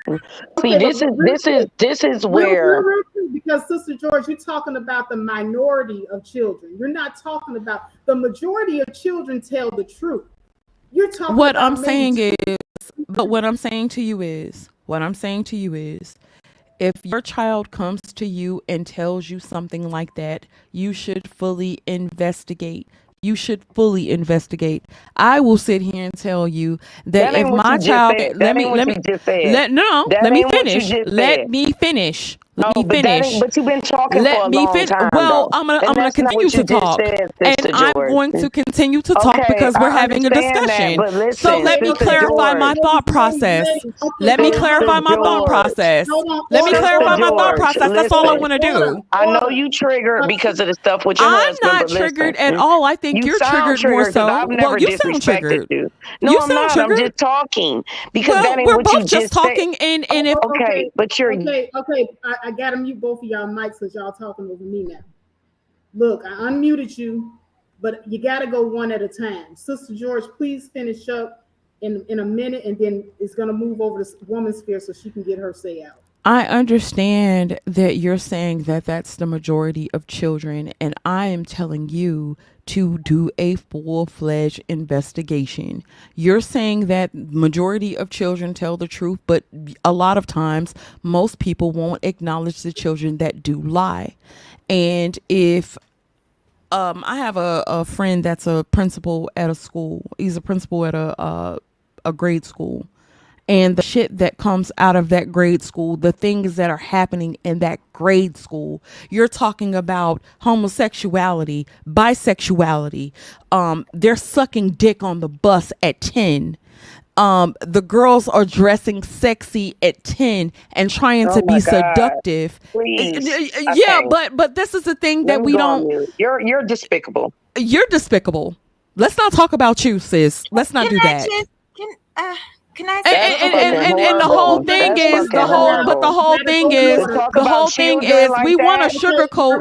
See, Okay, this is where, because Sister George, you're talking about the minority of children. You're not talking about the majority of children tell the truth. You're talking what about I'm saying is, but what I'm saying to you is, if your child comes to you and tells you something like that, you should fully investigate. You should fully investigate. I will sit here and tell you that if my child, let me finish. Let me finish. But you've been talking for a long time. Well, though. I'm gonna continue to talk, and I'm going to continue to talk because we're having a discussion. But listen, so let me clarify my thought process. Let me clarify my thought process. Let me clarify my thought process. That's all I want to do. I know you triggered because of the stuff with your husband. I'm not triggered at all. I think you're triggered more so. I've never Well, you sound triggered. you. No, I'm not. I'm just talking because that ain't we're what both you just talking. said. And if but you're okay. I gotta mute both of y'all mics because y'all talking over me now. Look, I unmuted you, but you gotta go one at a time. Sister George, please finish up in a minute, and then it's gonna move over to woman's sphere so she can get her say out. I understand that you're saying that that's the majority of children, and I am telling you to do a full-fledged investigation. You're saying that majority of children tell the truth, but a lot of times most people won't acknowledge the children that do lie. And if I have a friend that's a principal at a school. He's a principal at a grade school. And the shit that comes out of that grade school, the things that are happening in that grade school, you're talking about homosexuality, bisexuality. They're sucking dick on the bus at 10. The girls are dressing sexy at 10 and trying to be seductive. Please. Yeah, but this is the thing that we don't. You're despicable. You're despicable. Let's not talk about you, sis. Let's not do that. Can I say and the whole thing is the whole thing is we want to sugarcoat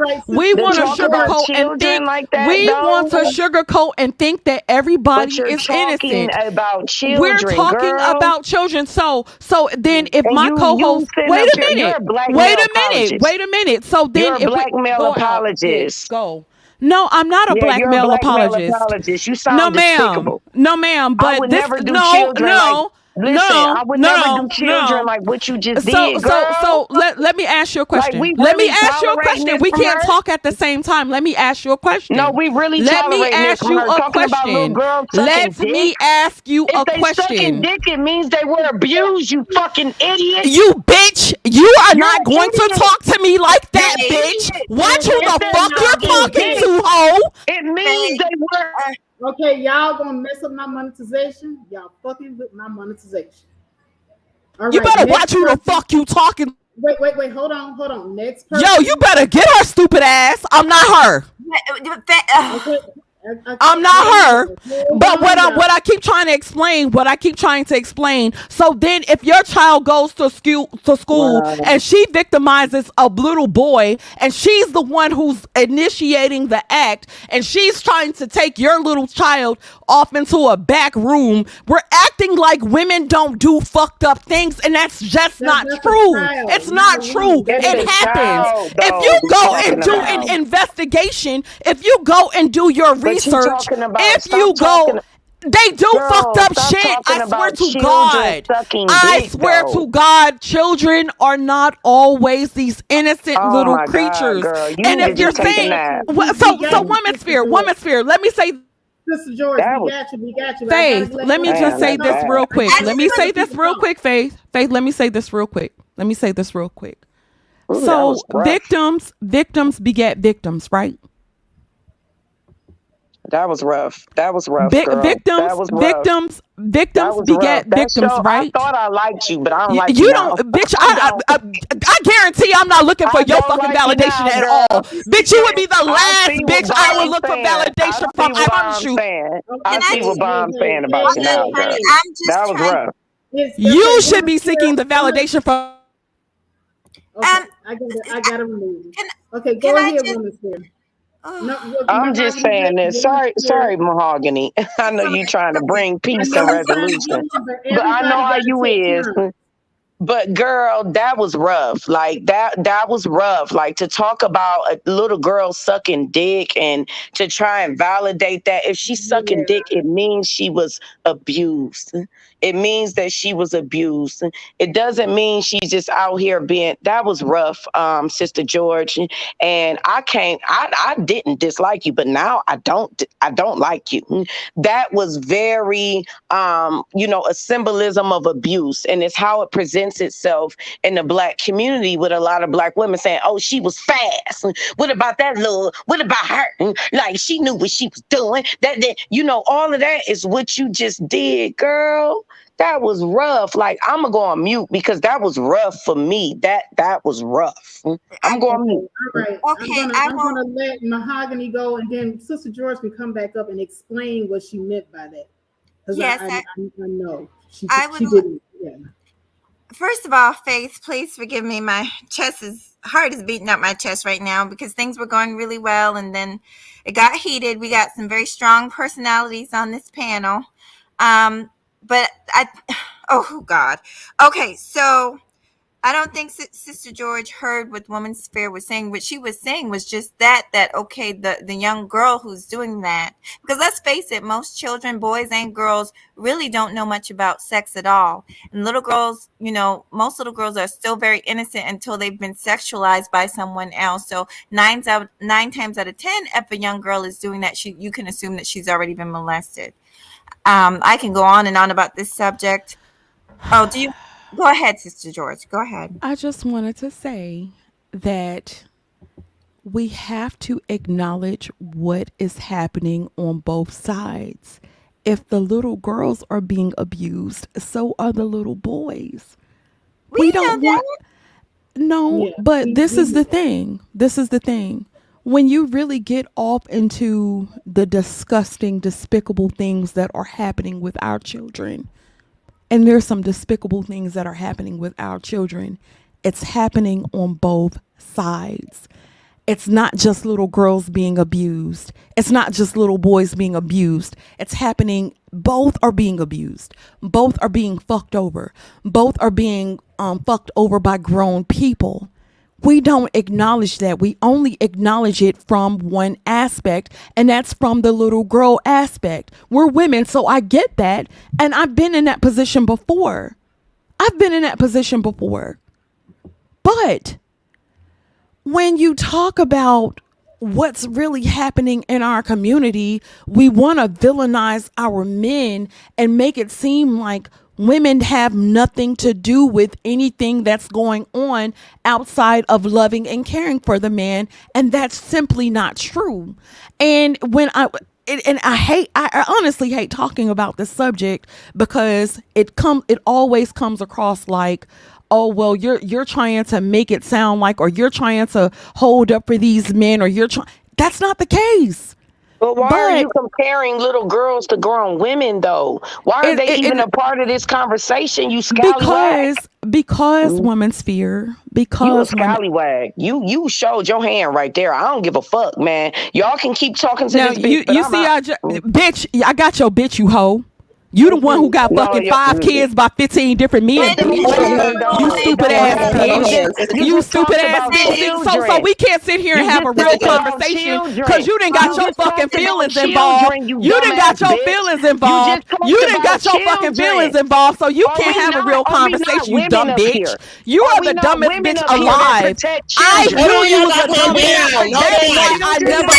and think that everybody is innocent about children. We're talking about children. So then if my co-host wait a minute. So then you're a black male apologist. Go. No, I'm not a black male apologist. You sound despicable. No, ma'am. But I would this never do children Listen, I would never do children no. like what you just did, girl. So let me ask you a Like, question. we Let me really ask you a tolerating question. this We from can't her? talk at the same time. Let me ask you a question. No, we really Let me tolerating this ask from you her. a Talking about little question. girls sucking Let me dick. ask you If a they sucking question. dick, it means they were abused, you fucking idiot. You bitch, you are You're not an going to idiot. talk to me like You're that, an bitch. idiot. Watch who If the they're fuck you're sucking talking dick, to, hoe. it means they were. Okay, y'all gonna mess up my monetization. Y'all fucking with my monetization. All You right, better next watch who the person. fuck you talking. Wait. Hold on. Next person. Yo, you better get her stupid ass. I'm not her. Okay. I'm not her. Hold But on, y'all. what I keep trying to explain. So then if your child goes to school Wow. and she victimizes a little boy and she's the one who's initiating the act and she's trying to take your little child off into a back room, we're acting like women don't do fucked up things, and that's just not That's a true. child, It's not not a true. woman. That's It's It a happens. child, If though, you we go talking and do about. an investigation, if you go and do your But you research, talking about, if you stop go, talking, they do fucked girl, up stop shit. talking I swear about to children God. sucking I dick, swear though. to God, children are not always these innocent Oh little my God, creatures. girl. You And need to if you're just take a saying, nap. so woman sphere, let me say, Sister George, That we was, got you. We got you. I gotta Faith, let let me just damn, say that's this bad. real quick. I Let just me want say this real quick, Faith. Faith, let me say this real quick. Let me say this real quick. Ooh, that was So rough. victims beget victims, right? That was rough. That was rough, girl. That was rough. That Victims was rough. beget That victims, show, I right? thought I liked you, but I don't You, like you you don't, now. bitch. I don't. I guarantee I'm not looking for I your don't fucking like you validation now, at girl. all, bitch. You would be the I last see what bitch I would Bond's look for saying. I validation from. see I what promise Bond's you. saying. Okay, I can I see hey, what just hey, Bond's hey, saying hey, about you hey, now, honey, girl. hey. I'm just That was trying. rough. It's You okay, should woman be spirit. seeking the validation from. Okay, Um, I gotta remove you. can Okay, can go I ahead, just? woman spirit. No, Oh, I'm just mahogany, saying this. woman Sorry, spirit. Mahogany. I know you trying to bring I peace know and you're trying to resolution, get in, but but I know everybody how gotta you take is. time. But girl, that was rough. Like that was rough. Like, to talk about a little girl sucking dick and to try and validate that if she's sucking Yeah. dick, it means she was abused. It means that she was abused. It doesn't mean she's just out here being. That was rough, Sister George. And I didn't dislike you, but now I don't like you. That was very a symbolism of abuse, and it's how it presents itself in the Black community, with a lot of Black women saying, "Oh, she was fast. What about that little? What about her? Like, she knew what she was doing." That all of that is what you just did, girl. That was rough. Like, I'm gonna go on mute because that was rough for me. That was rough. I'm going on Okay, mute. all right. okay. I I'm won't. gonna let mahogany go, and then Sister George can come back up and explain what she meant by that. Because Yes, I know I would. she didn't. Yeah. First of all, Faith, please forgive me. My heart is beating up my chest right now because things were going really well, and then it got heated. We got some very strong personalities on this panel, but oh God. Okay, so I don't think Sister George heard what Woman's Fair was saying. What she was saying was just that okay, the young girl who's doing that, because let's face it, most children, boys and girls, really don't know much about sex at all. And little girls, most little girls are still very innocent until they've been sexualized by someone else. So nine times out of 10, if a young girl is doing that, you can assume that she's already been molested. I can go on and on about this subject. Oh, do you? Go ahead, Sister George. Go ahead. I just wanted to say that we have to acknowledge what is happening on both sides. If the little girls are being abused, so are the little boys. We We know don't want, that. no, Yeah. but this We is the thing. This is the thing. When you really get off into the disgusting, despicable things that are happening with our children, and there's some despicable things that are happening with our children, it's happening on both sides. It's not just little girls being abused. It's not just little boys being abused. It's happening. Both are being abused. Both are being fucked over. Both are being fucked over by grown people. we don't acknowledge that. We only acknowledge it from one aspect, and that's from the little girl aspect. We're women, so I get that. And I've been in that position before. But when you talk about what's really happening in our community, we want to villainize our men and make it seem like women have nothing to do with anything that's going on outside of loving and caring for the man. And that's simply not true. And I honestly hate talking about this subject because it always comes across like, oh well, you're trying to make it sound like, or you're trying to hold up for these men, or that's not the case. But why are But you comparing little girls to grown women, though? Why are they even a part of this conversation? You scallywag. because women's fear, You a because women. scallywag. You showed your hand right there. I don't give a fuck, man. Y'all can keep talking to Now this bitch, but you I'm see, out. bitch, I got your bitch, you hoe. You the one who got No, fucking 5 kids by 15 different men, But- bitch. You stupid ass bitch. You stupid ass bitch. So we can't sit here and have a real conversation because you done got your fucking feelings involved. You done got your feelings involved. You done got your fucking feelings involved. So you can't have a real conversation, you dumb bitch. You are the dumbest bitch alive. I knew you was a dumb bitch. That's why I never.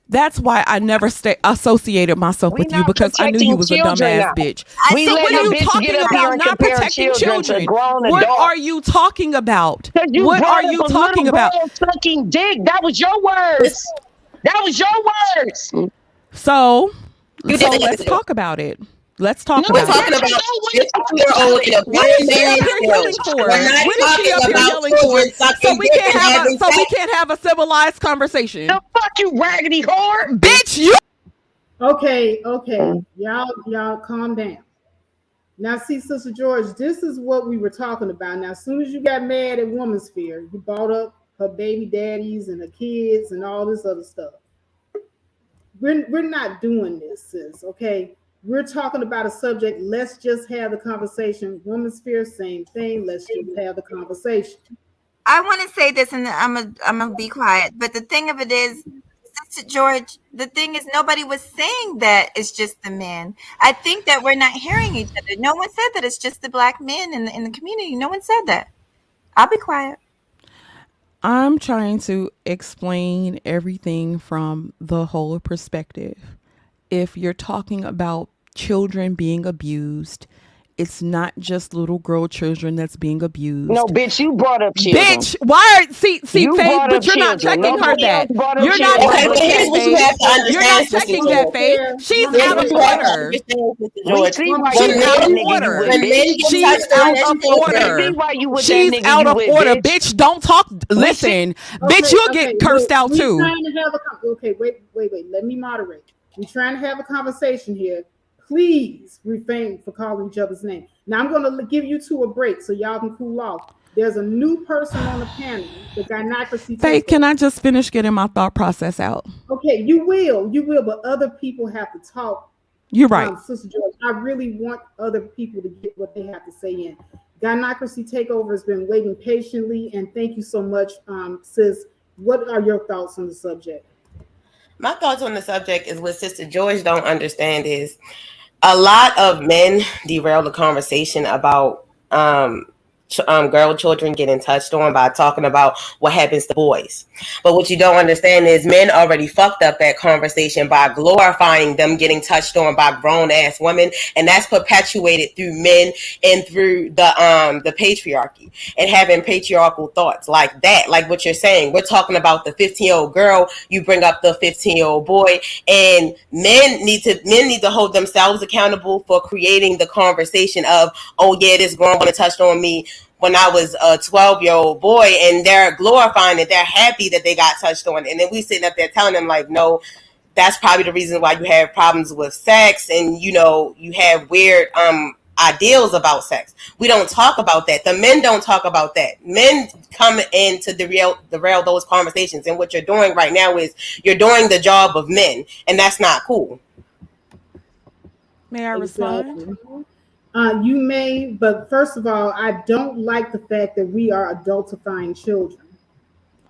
That's why I never associated myself with you, because I knew you was a dumbass bitch. We So let what are a you bitch talking get up here about? and Not compare protecting children to children. grown What adults. are you talking about? Because you What brought are you up a talking little about? girl sucking dick. That was your words. That was your words. So You did let's it. talk about it. Let's talk No, We're about talking it. about 50-year-old in a What is she up here yelling for? We're not What is she talking up here about yelling for? children So sucking we dick can't and have having we sex. can't have a civilized conversation. The fuck you raggedy whore. Bitch, you. Okay. Y'all calm down. Now, see, Sister George, this is what we were talking about. Now, as soon as you got mad at Woman's Sphere, you brought up her baby daddies and her kids and all this other stuff. We're not doing this, sis, okay? We're talking about a subject. Let's just have the conversation. Woman's Sphere, same thing. Let's just have the conversation. I want to say this, and I'm gonna be quiet. But the thing of it is, Sister George, the thing is, nobody was saying that it's just the men. I think that we're not hearing each other. No one said that it's just the black men in the community. No one said that. I'll be quiet. I'm trying to explain everything from the whole perspective. If you're talking about children being abused, it's not just little girl children that's being abused. No, bitch, you brought up children. Bitch, why are see You Faith, brought but up you're not children. checking her Nobody that. else brought up You're not children. Okay, but checking here's that, what you Faith. have to understand. You're not Sister checking George. that, Faith. She's Here's out what of you have to order. understand, Sister We George. see why She's you out let of that nigga you order. with, When men bitch. get She's touched on out as of children, We see order. why you with She's that nigga out you of with, order, bitch. bitch. Don't talk. Listen, bitch, you'll get cursed out we're too. Trying to have wait. Let me moderate. We're trying to have a conversation here. Please refrain for calling each other's name. Now I'm going to give you two a break so y'all can cool off. There's a new person on the panel, the gynocracy. Faith, can I just finish getting my thought process out? Okay, you will, but other people have to talk. You're right. Sister George, I really want other people to get what they have to say in. Gynocracy Takeover has been waiting patiently, and thank you so much, sis. What are your thoughts on the subject? my thoughts on the subject is what Sister George don't understand is a lot of men derail the conversation about girl children getting touched on by talking about what happens to boys. But what you don't understand is men already fucked up that conversation by glorifying them getting touched on by grown ass women, and that's perpetuated through men and through the patriarchy and having patriarchal thoughts like that. Like what you're saying, we're talking about the 15-year-old girl, you bring up the 15-year-old boy, and men need to hold themselves accountable for creating the conversation of, oh yeah, this grown woman touched on me when I was a 12-year-old boy, and they're glorifying it. They're happy that they got touched on. And then we sitting up there telling them like, no, that's probably the reason why you have problems with sex, and you have weird ideals about sex. We don't talk about that. The men don't talk about that. Men come in to derail those conversations, and what you're doing right now is you're doing the job of men, and that's not cool. May I respond? Exactly. You may, but first of all, I don't like the fact that we are adultifying children.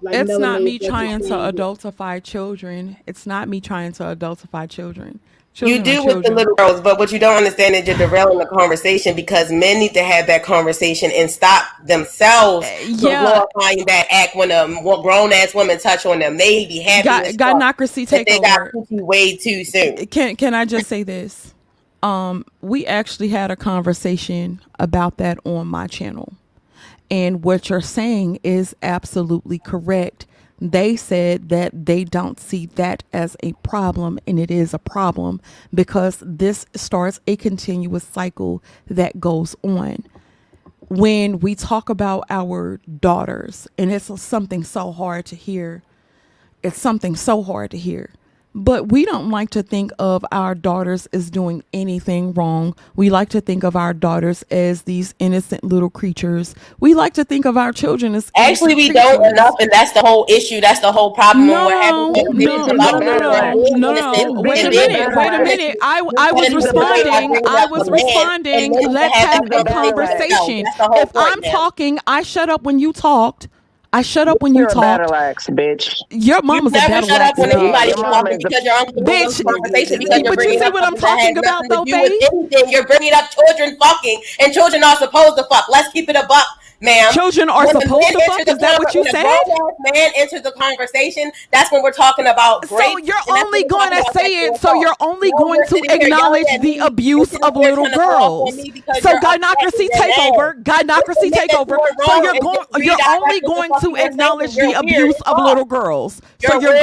Like It's not melanated me trying to saying. adultify children. It's not me trying to adultify children. You Children are do with the children. little girls, but what you don't understand is you're derailing the conversation because men need to have that conversation and stop themselves from glorifying that act when a grown ass woman touch on them. They be happy Gynocracy that they got takeover. coochie way too soon. Can I just say this? We actually had a conversation about that on my channel. And what you're saying is absolutely correct. They said that they don't see that as a problem, and it is a problem because this starts a continuous cycle that goes on. When we talk about our daughters, and it's something so hard to hear, it's something so hard to hear. But we don't like to think of our daughters as doing anything wrong. We like to think of our daughters as these innocent little creatures. We like to think of our children as actually we creatures. don't enough, and that's the whole issue. That's the whole problem. No. Wait a minute. I was responding. Let's have a conversation. If I'm talking, I shut up when you talked. I shut up when you talked. Battle axe, bitch. Your mama's a battle shut up axe. when anybody's talking Your because you're on the Bitch, conversation because you're but you see what I'm talking about, though, babe? You're bringing up children fucking, and children are supposed to fuck. Let's keep it a buck, ma'am. Children are supposed to fuck? Is that what you said? When a man enters the conversation, that's when we're talking about grape. So you're only going to say it, so you're only going to acknowledge the abuse of little girls. So gynocracy takeover. So you're only going to acknowledge the abuse of little girls. So you're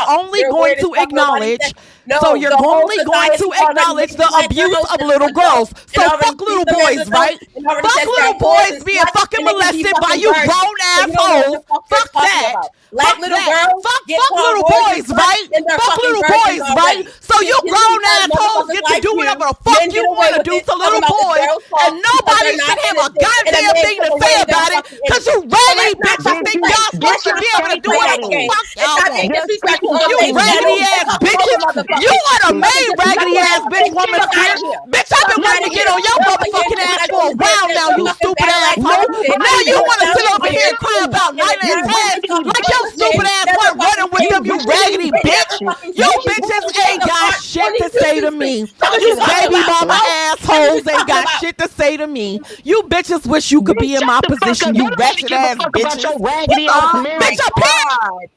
only going to acknowledge. So you're only going to acknowledge the abuse of little girls. So fuck little boys, right? Fuck little boys being fucking molested by you grown assholes. Fuck that. Like little girls, fuck little boys, right? Fuck little boys, right? So you grown assholes get to do whatever the fuck you want to do to little boys, and nobody should have a goddamn thing to say about it, cause you raggedy bitches think y'all supposed to be able to do whatever the fuck y'all want. You raggedy ass bitches. You are the main raggedy ass bitch woman here. Bitch, I've been wanting to get on your motherfucking ass for a while now, you stupid asshole. Now you want to sit over here and cry about Nyla and Taz like your stupid ass wasn't running with them, you raggedy bitch. You bitches ain't got shit to say to me. You baby mama assholes ain't got shit to say to me. You bitches wish you could be in my position, you wretched ass bitches. Bitch, up here.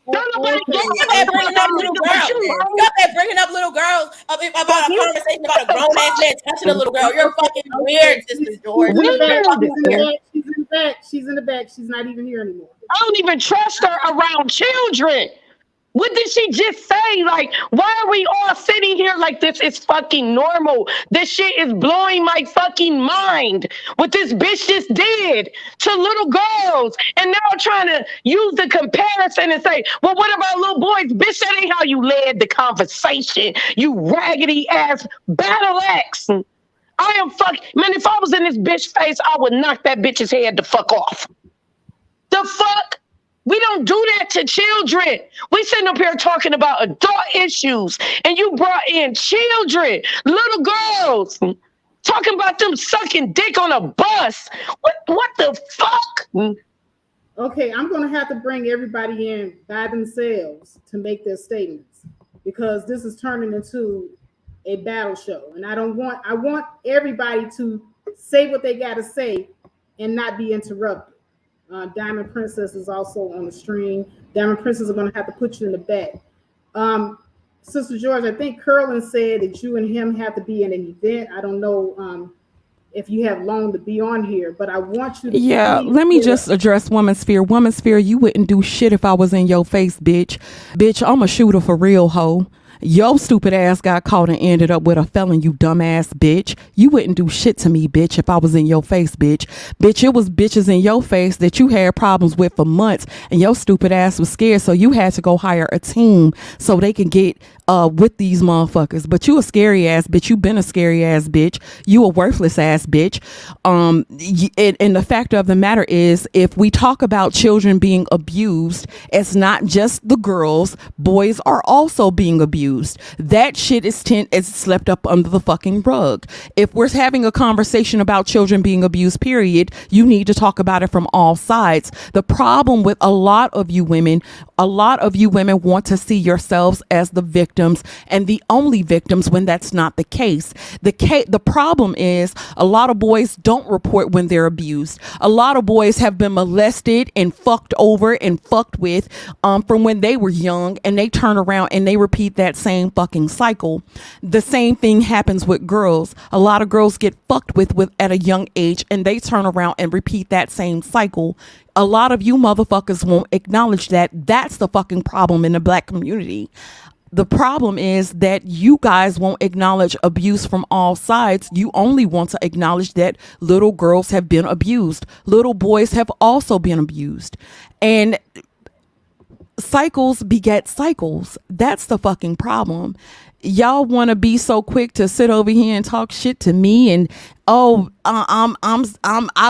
Bringing up little girls about a conversation about a grown ass man touching a little girl. You're fucking weird, Sister George. She's in the back. She's not even here anymore. I don't even trust her around children. What did she just say? Like, why are we all sitting here like this is fucking normal? This shit is blowing my fucking mind. What this bitch just did to little girls. And now trying to use the comparison and say, well, what about little boys? Bitch, that ain't how you led the conversation. You raggedy ass battle axe. I am man, if I was in this bitch face, I would knock that bitch's head the fuck off. The fuck? We don't do that to children. We sitting up here talking about adult issues, and you brought in children, little girls, talking about them sucking dick on a bus. What the fuck? Okay, I'm going to have to bring everybody in by themselves to make their statements because this is turning into a battle show, and I want everybody to say what they got to say and not be interrupted. Diamond Princess is also on the stream. Diamond Princess are going to have to put you in the back. Sister George, I think Curlin said that you and him have to be in an event. I don't know if you have long to be on here, but I want you to. Yeah, let me just address Woman's Sphere. Woman's Sphere, you wouldn't do shit if I was in your face, bitch. Bitch, I'm a shooter for real, hoe. Your stupid ass got caught and ended up with a felon, you dumbass bitch. You wouldn't do shit to me, bitch, if I was in your face, bitch. Bitch, it was bitches in your face that you had problems with for months, and your stupid ass was scared, so you had to go hire a team so they can get with these motherfuckers. But you a scary ass bitch. You been a scary ass bitch. You a worthless ass bitch. And the fact of the matter is, if we talk about children being abused, it's not just the girls. Boys are also being abused. That shit is slept up under the fucking rug. If we're having a conversation about children being abused, period, you need to talk about it from all sides. The problem with a lot of you women want to see yourselves as the victims and the only victims when that's not the case. The problem is a lot of boys don't report when they're abused. A lot of boys have been molested and fucked over and fucked with from when they were young, and they turn around and they repeat that same fucking cycle. The same thing happens with girls. A lot of girls get fucked with at a young age, and they turn around and repeat that same cycle. A lot of you motherfuckers won't acknowledge that. That's the fucking problem in the black community. The problem is that you guys won't acknowledge abuse from all sides. You only want to acknowledge that little girls have been abused. Little boys have also been abused. And cycles beget cycles. That's the fucking problem. Y'all want to be so quick to sit over here and talk shit to me, and I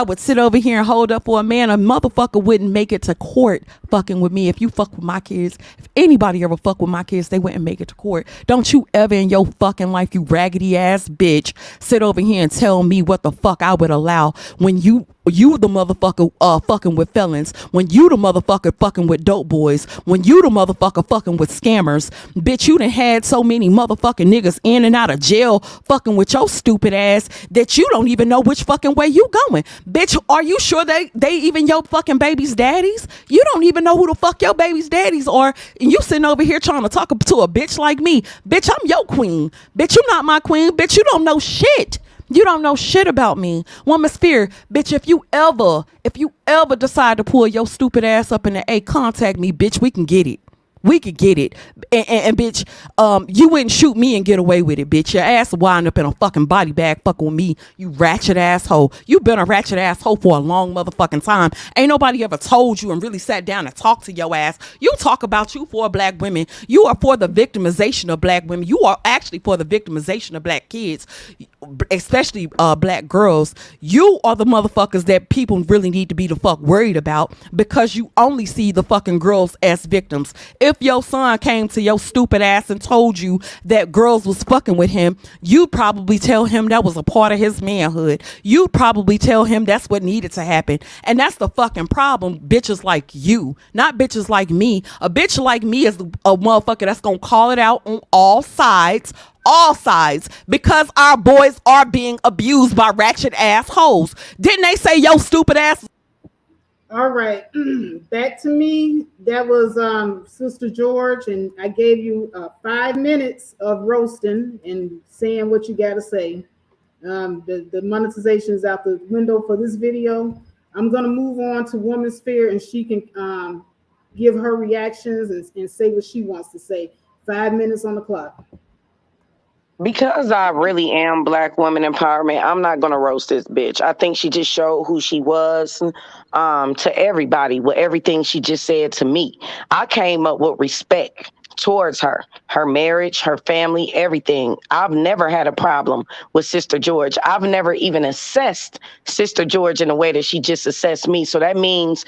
would sit over here and hold up for a man. A motherfucker wouldn't make it to court fucking with me. If you fuck with my kids, if anybody ever fuck with my kids, they wouldn't make it to court. Don't you ever in your fucking life, you raggedy ass bitch, sit over here and tell me what the fuck I would allow when you the motherfucker fucking with felons, when you the motherfucker fucking with dope boys, when you the motherfucker fucking with scammers. Bitch, you done had so many motherfucking niggas in and out of jail fucking with your stupid ass that you don't even know which fucking way you going. Bitch, are you sure they even your fucking baby's daddies? You don't even know who the fuck your baby's daddies are, and you sitting over here trying to talk to a bitch like me. Bitch, I'm your queen. Bitch, you not my queen. Bitch, you don't know shit. You don't know shit about me. Woman Sphere, bitch, if you ever decide to pull your stupid ass up in the A, contact me, bitch. We can get it. We could get it. And bitch, you wouldn't shoot me and get away with it, bitch. Your ass will wind up in a fucking body bag fucking with me, you ratchet asshole. You been a ratchet asshole for a long motherfucking time. Ain't nobody ever told you and really sat down and talked to your ass. You talk about you for black women. You are for the victimization of black women. You are actually for the victimization of black kids, especially black girls. You are the motherfuckers that people really need to be the fuck worried about, because you only see the fucking girls as victims. If your son came to your stupid ass and told you that girls was fucking with him, you'd probably tell him that was a part of his manhood. You'd probably tell him that's what needed to happen. And that's the fucking problem. Bitches like you, not bitches like me. A bitch like me is a motherfucker that's gonna call it out on all sides, because our boys are being abused by ratchet assholes. Didn't they say yo stupid ass? All right, back to me. That was Sister George, and I gave you 5 minutes of roasting and saying what you got to say. The monetization is out the window for this video. I'm going to move on to Woman Sphere, and she can give her reactions and say what she wants to say. 5 minutes on the clock. Because I really am black woman empowerment, I'm not gonna roast this bitch. I think she just showed who she was to everybody with everything she just said to me. I came up with respect towards her marriage, her family, everything. I've never had a problem with Sister George. I've never even assessed Sister George in a way that she just assessed me. So that means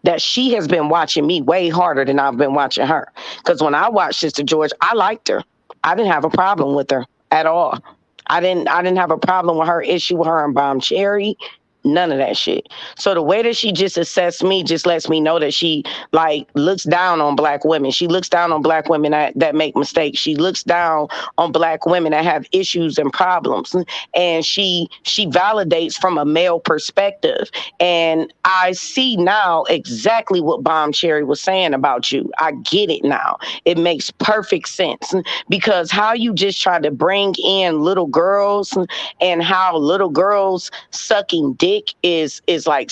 that she has been watching me way harder than I've been watching her. Because when I watched Sister George, I liked her. I didn't have a problem with her at all. I didn't have a problem with her issue with her and Bomb Cherry. None of that shit. So the way that she just assessed me just lets me know that she looks down on black women. She looks down on black women that make mistakes. She looks down on black women that have issues and problems. And she validates from a male perspective. And I see now exactly what Bomb Cherry was saying about you. I get it now. It makes perfect sense, because how you just try to bring in little girls and how little girls sucking dick is like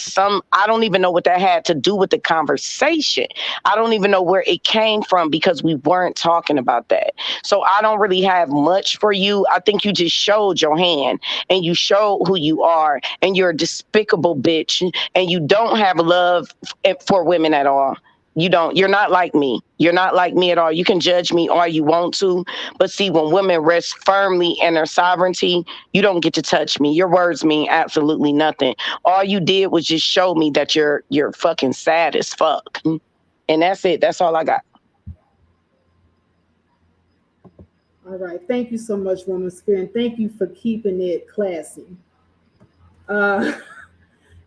I don't even know what that had to do with the conversation. I don't even know where it came from, because we weren't talking about that. So I don't really have much for you. I think you just showed your hand and you showed who you are, and you're a despicable bitch, and you don't have love for women at all. You're not like me. You're not like me at all. You can judge me all you want to, but see, when women rest firmly in their sovereignty, you don't get to touch me. Your words mean absolutely nothing. All you did was just show me that you're fucking sad as fuck. And that's it. That's all I got. All right. Thank you so much, Woman Spirit. And thank you for keeping it classy. Uh,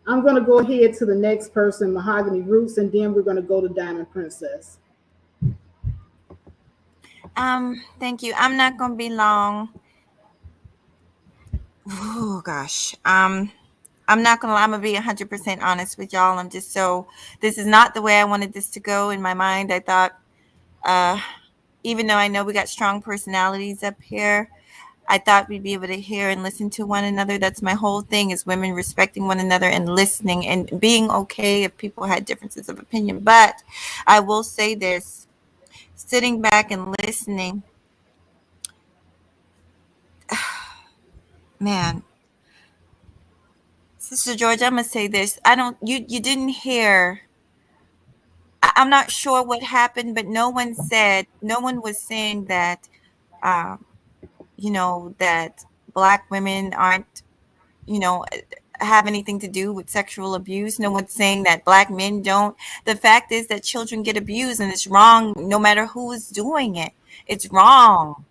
I'm going to go ahead to the next person, Mahogany Roots, and then we're going to go to Diamond Princess. Thank you. I'm not gonna be long. Oh gosh. I'm not gonna lie, I'm gonna be 100% honest with y'all. I'm just so this is not the way I wanted this to go in my mind. I thought uh even though I know we got strong personalities up here, I thought we'd be able to hear and listen to one another. That's my whole thing is women respecting one another and listening and being okay if people had differences of opinion. But I will say this, sitting back and listening, man, Sister George, I'm gonna say this. I don't you didn't hear I'm not sure what happened, but no one was saying that um, that black women aren't, you know, have anything to do with sexual abuse. No one's saying that black men don't. The fact is that children get abused and it's wrong no matter who is doing it. It's wrong.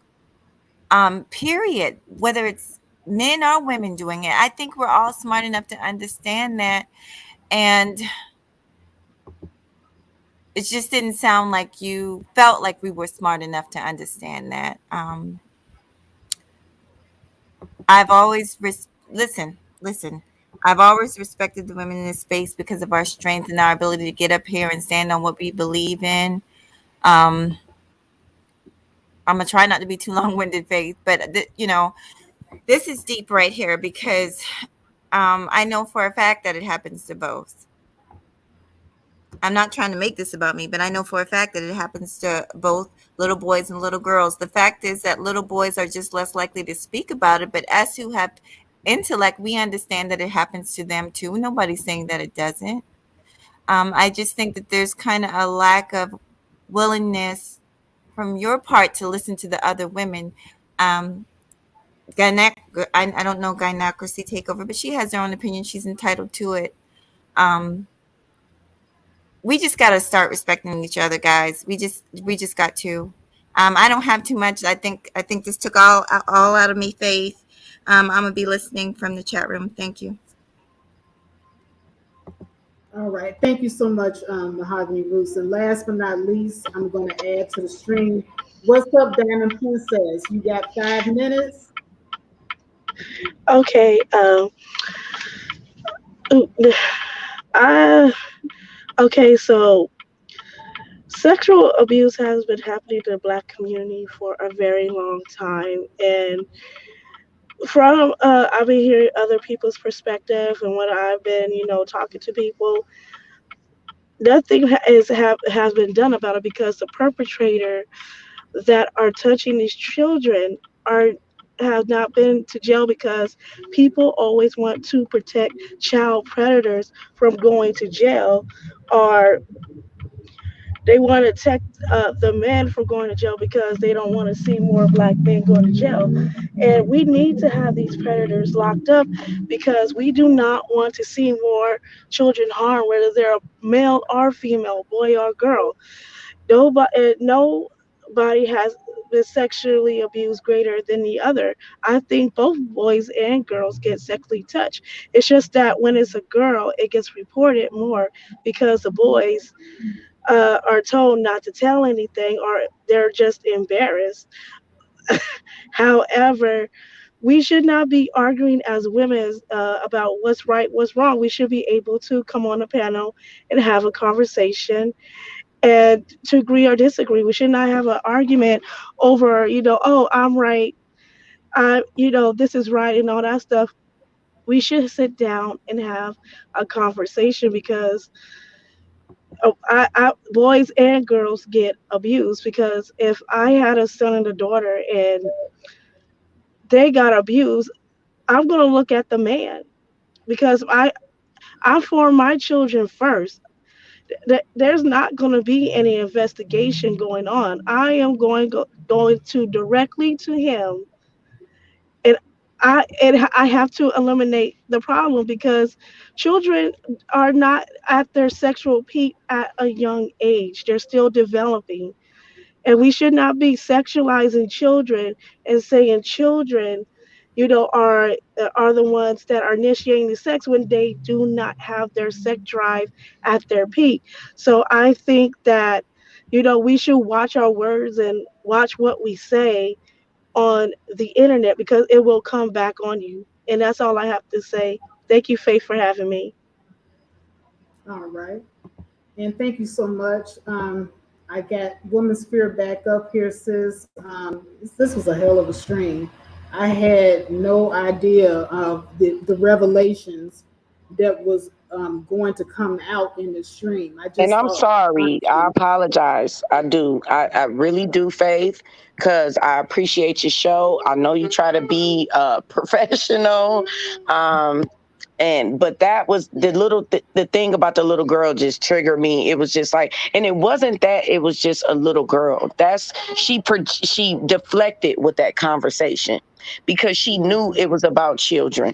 Period. Whether it's men or women doing it. I think we're all smart enough to understand that. And it just didn't sound like you felt like we were smart enough to understand that. I've always listen. I've always respected the women in this space because of our strength and our ability to get up here and stand on what we believe in. Um, I'm gonna try not to be too long-winded, Faith, but this is deep right here because I know for a fact that it happens to both. I'm not trying to make this about me, but I know for a fact that it happens to both little boys and little girls. The fact is that little boys are just less likely to speak about it, but us who have intellect, we understand that it happens to them too. Nobody's saying that it doesn't. I just think that there's kind of a lack of willingness from your part to listen to the other women. Um, gynac- I don't know gynocracy takeover, but she has her own opinion. She's entitled to it. Um, we just got to start respecting each other, guys. We just got to. I don't have too much. I think this took all out of me, Faith. I'm gonna be listening from the chat room. Thank you. All right. Thank you so much, Mahogany Roots. And last but not least, I'm going to add to the string. What's up, Diamond Princess? You got 5 minutes? Okay. I okay. So sexual abuse has been happening in the Black community for a very long time, and from I've been hearing other people's perspective, and when I've been, talking to people, nothing has been done about it because the perpetrator that are touching these children are have not been to jail because people always want to protect child predators from going to jail, or they want to protect the men from going to jail because they don't want to see more black men going to jail. And we need to have these predators locked up because we do not want to see more children harmed, whether they're male or female, boy or girl. Nobody has been sexually abused greater than the other. I think both boys and girls get sexually touched. It's just that when it's a girl, it gets reported more because the boys are told not to tell anything or they're just embarrassed. However, we should not be arguing as women about what's right, what's wrong. We should be able to come on a panel and have a conversation and to agree or disagree. We should not have an argument over, oh, I'm right, this is right, and all that stuff. We should sit down and have a conversation because boys and girls get abused. Because if I had a son and a daughter and they got abused, I'm gonna look at the man because I form my children first. there's not going to be any investigation going on. I am going to directly to him, and I have to eliminate the problem because children are not at their sexual peak at a young age. They're still developing, and we should not be sexualizing children and saying children, are the ones that are initiating the sex when they do not have their sex drive at their peak. So I think that we should watch our words and watch what we say on the internet because it will come back on you. And that's all I have to say. Thank you, Faith, for having me. All right. And thank you so much. I got Woman's Fear back up here, sis. This was a hell of a stream. I had no idea of the revelations that was going to come out in the stream. I And just I'm thought, sorry. I honestly, apologize. I do. I really do, Faith, because I appreciate your show. I know you try to be professional. Um, but that was the thing about the little girl just triggered me. It was just like, and it wasn't that, it was just a little girl. She deflected with that conversation because she knew it was about children.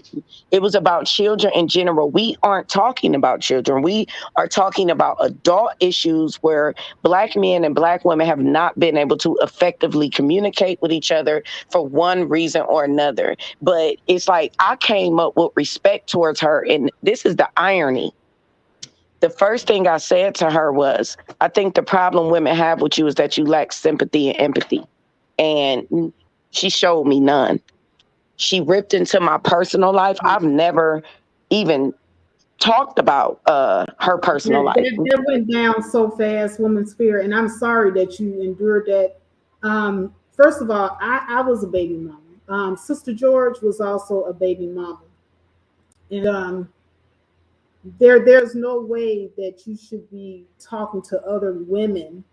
It was about children in general. We aren't talking about children. We are talking about adult issues where Black men and Black women have not been able to effectively communicate with each other for one reason or another. But it's like I came up with respect towards her. And this is the irony. The first thing I said to her was, I think the problem women have with you is that you lack sympathy and empathy. And she showed me none. She ripped into my personal life. I've never even talked about her personal life. that went down so fast, Woman's Fear. And I'm sorry that you endured that. First of all, I was a baby mama. Sister George was also a baby mama. And there's no way that you should be talking to other women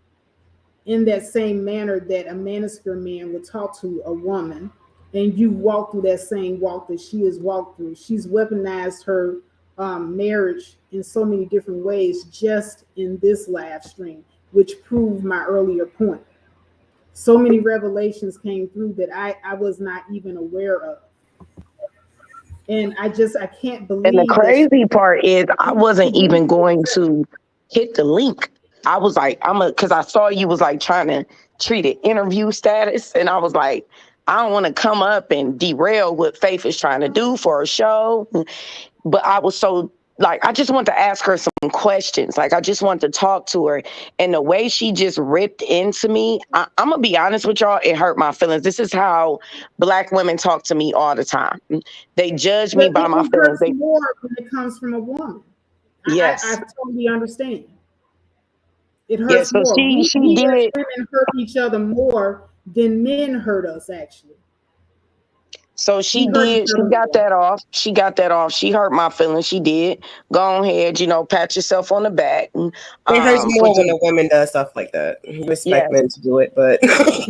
in that same manner that a manosphere man would talk to a woman, and you walk through that same walk that she has walked through. She's weaponized her marriage in so many different ways just in this live stream, which proved my earlier point. So many revelations came through that I was not even aware of. And I can't And the believe that crazy part is I wasn't even going to hit the link. I was like, because I saw you was like trying to treat it interview status. And I was like, I don't want to come up and derail what Faith is trying to do for a show. But I was so like, I just want to ask her some questions. Like, I just want to talk to her. And the way she just ripped into me, I'm going to be honest with y'all, it hurt my feelings. This is how Black women talk to me all the time. They judge me but by my it feelings. hurts more when it comes from a woman. Yes. I totally understand. It Yeah, hurts so more. she We as did. women hurt each other more than men hurt us, actually. So she We hurt each did. She other got more. that off. She got that off. She hurt my feelings. She did. Go ahead, pat yourself on the back. It hurts For more when just a woman does stuff like that. You respect yes. men to do it, but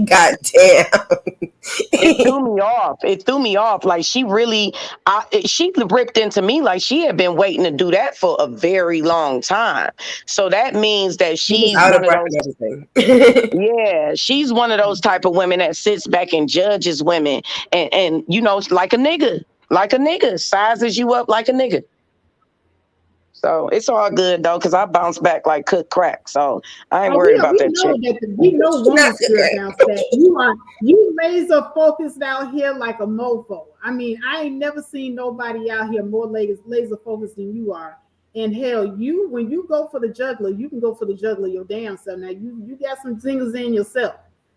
god damn. It threw me off. It threw me off. Like she really, she ripped into me like she had been waiting to do that for a very long time. So that means that He was she's out of one of breath those. and everything. Yeah, she's one of those type of women that sits back and judges women, and like a nigga, sizes you up like a nigga. So it's all good though, because I bounce back like cooked crack. So I ain't Oh, worried about we that know shit. that we know Not woman's spirit bounce back. You laser focused out here like a mofo. I mean, I ain't never seen nobody out here more laser focused than you are. And hell, when you go for the juggler, you can go for the juggler your damn self. Now you got some zingers in yourself,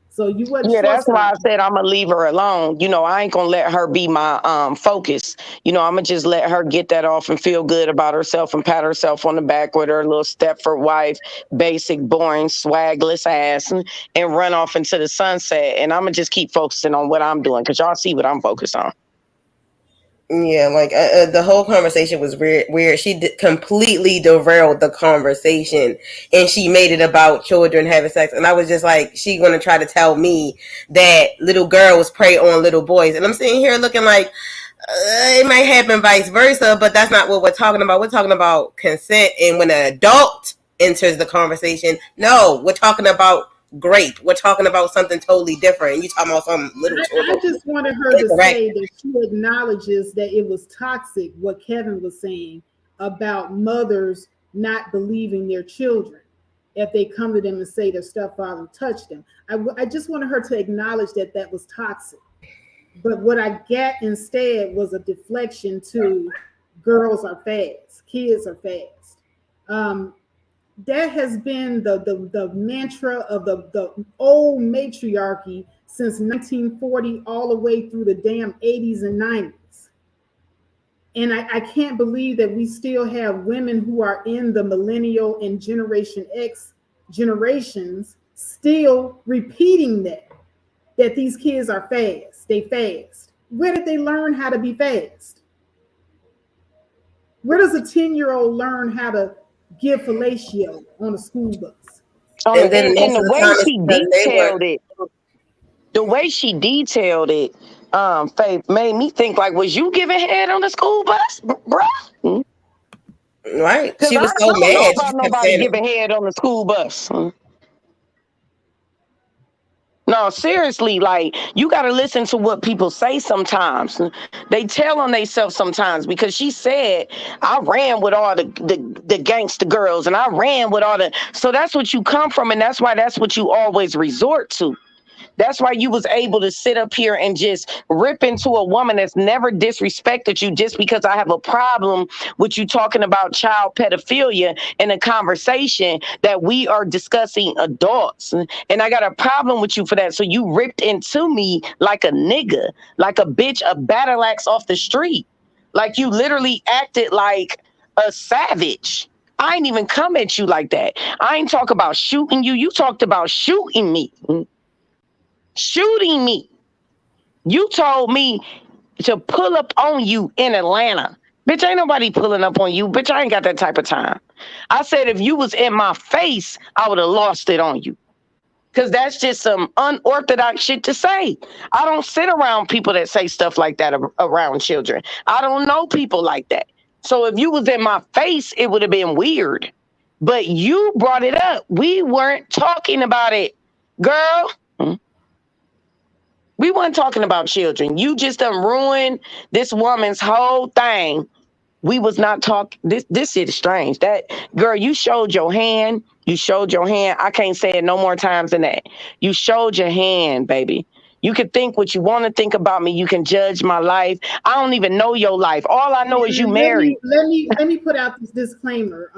so you wasn't Yeah, short that's why I sighted. said I'm gonna leave her alone. I ain't gonna let her be my focus. I'm gonna just let her get that off and feel good about herself and pat herself on the back with her little Stepford wife, basic, boring, swagless ass, and run off into the sunset. And I'm gonna just keep focusing on what I'm doing because y'all see what I'm focused on. Yeah, like the whole conversation was weird. She completely derailed the conversation, and she made it about children having sex. And I was just like, she gonna try to tell me that little girls prey on little boys, and I'm sitting here looking like it might happen vice versa, but that's not what we're talking about. We're talking about consent, and when an adult enters the conversation. No, we're talking about grape. We're talking about something totally different. And you talking about some little children. I just wanted her to say that she acknowledges that it was toxic, what Kevin was saying about mothers not believing their children if they come to them and say their stepfather touched them. I just wanted her to acknowledge that that was toxic. But what I got instead was a deflection to girls are fast, kids are fast. That has been the mantra of the old matriarchy since 1940 all the way through the damn 80s and 90s. And I can't believe that we still have women who are in the millennial and Generation X generations still repeating that these kids are fast. They fast. Where did they learn how to be fast? Where does a 10-year-old learn how to give fellatio on a school bus? And the way she detailed it, Faith, made me think like, was you giving head on the school bus, bruh? Right. She was so mad. I don't know about nobody giving head on the school bus. No, seriously, like, you got to listen to what people say sometimes. They tell on themselves sometimes, because she said, I ran with all the gangster girls and I ran with all the. So that's what you come from. And that's why that's what you always resort to. That's why you was able to sit up here and just rip into a woman that's never disrespected you just because I have a problem with you talking about child pedophilia in a conversation that we are discussing adults. And I got a problem with you for that. So you ripped into me like a nigga, like a bitch, a battle axe off the street. Like you literally acted like a savage. I ain't even come at you like that. I ain't talk about shooting you. You talked about shooting me. Shooting me. You told me to pull up on you in Atlanta. Bitch, ain't nobody pulling up on you. Bitch, I ain't got that type of time. I said if you was in my face, I would have lost it on you. Because that's just some unorthodox shit to say. I don't sit around people that say stuff like that around children. I don't know people like that. So if you was in my face, it would have been weird. But you brought it up. We weren't talking about it, girl. We weren't talking about children. You just done ruined this woman's whole thing. We was not talking. This shit is strange. That girl, you showed your hand. You showed your hand. I can't say it no more times than that. You showed your hand, baby. You can think what you want to think about me. You can judge my life. I don't even know your life. All I know is you married. Let me put out this disclaimer.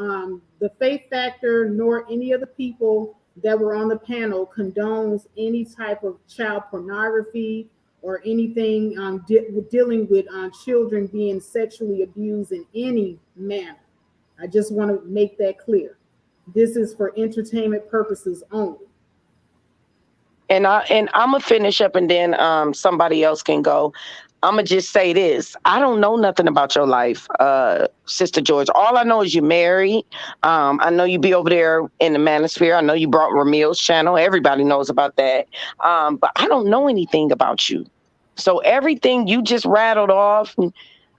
The Faith Factor nor any of the people that were on the panel condones any type of child pornography or anything dealing with children being sexually abused in any manner. I just want to make that clear. This is for entertainment purposes only. And I'm gonna finish up, and then somebody else can go. I'm gonna just say this. I don't know nothing about your life, Sister George. All I know is you're married. I know you be over there in the manosphere. I know you brought Ramil's channel. Everybody knows about that. But I don't know anything about you. So everything you just rattled off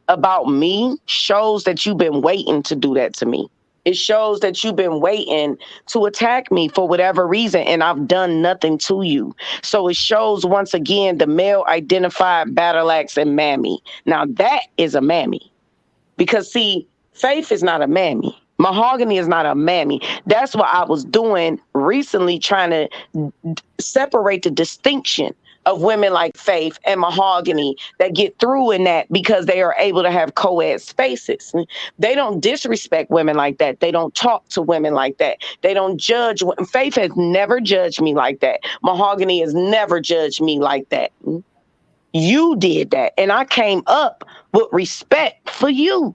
about me shows that you've been waiting to do that to me. It shows that you've been waiting to attack me for whatever reason, and I've done nothing to you. So it shows once again the male identified battle axe and mammy. Now that is a mammy, because see, Faith is not a mammy. Mahogany is not a mammy. That's what I was doing recently, trying to separate the distinction of women like Faith and Mahogany that get through in that because they are able to have co-ed spaces. They don't disrespect women like that. They don't talk to women like that. They don't judge. Faith has never judged me like that. Mahogany has never judged me like that. You did that. And I came up with respect for you.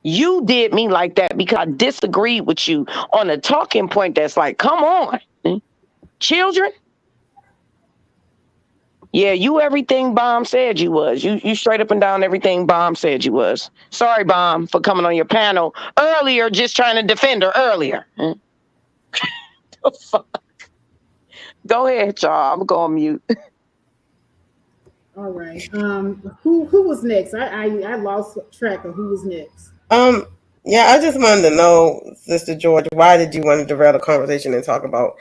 You did me like that because I disagreed with you on a talking point that's like, come on, children. Yeah, you everything Bomb said you was. You straight up and down everything Bomb said you was. Sorry, Bomb, for coming on your panel earlier, just trying to defend her earlier. The fuck? Go ahead, y'all. I'm going to mute. All right. Who was next? I lost track of who was next. Yeah, I just wanted to know, Sister George, why did you want to derail the conversation and talk about,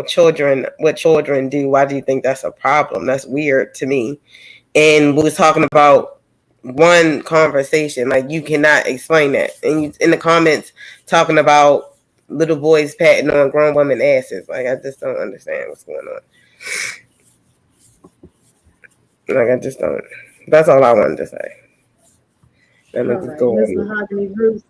children, what children do? Why do you think that's a problem? That's weird to me. And we was talking about one conversation. Like, you cannot explain that. And you in the comments talking about little boys patting on grown women asses. Like, I just don't understand what's going on. Like, I just don't. That's all I wanted to say. All Let me just right, go Miss on. Mahogany Bruce,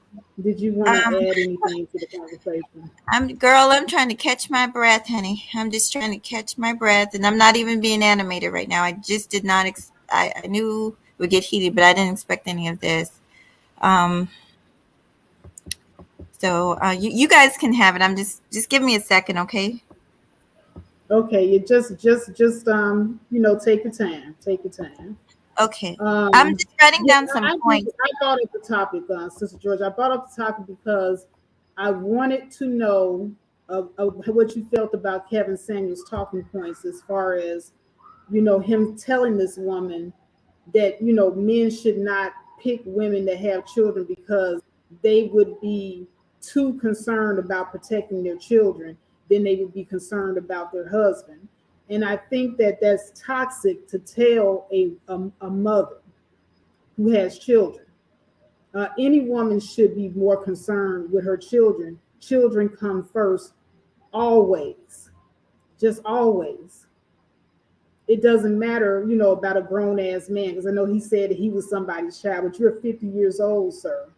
did you want to Um, add anything to the conversation? I'm trying to catch my breath, honey. I'm just trying to catch my breath, and I'm not even being animated right now. I just did not. I knew it would get heated, but I didn't expect any of this. Um, so you guys can have it. I'm just give me a second, okay? Okay, you just take your time. Take your time. Okay. I'm Um, just writing yeah, down some points. I brought up the topic, Sister George. I brought up the topic because I wanted to know what you felt about Kevin Samuels' talking points as far as him telling this woman that men should not pick women that have children because they would be too concerned about protecting their children than they would be concerned about their husband. And I think that that's toxic to tell a mother who has children. Any woman should be more concerned with her children. Children come first, always, just always. It doesn't matter, about a grown ass man, because I know he said that he was somebody's child, but you're 50 years old, sir.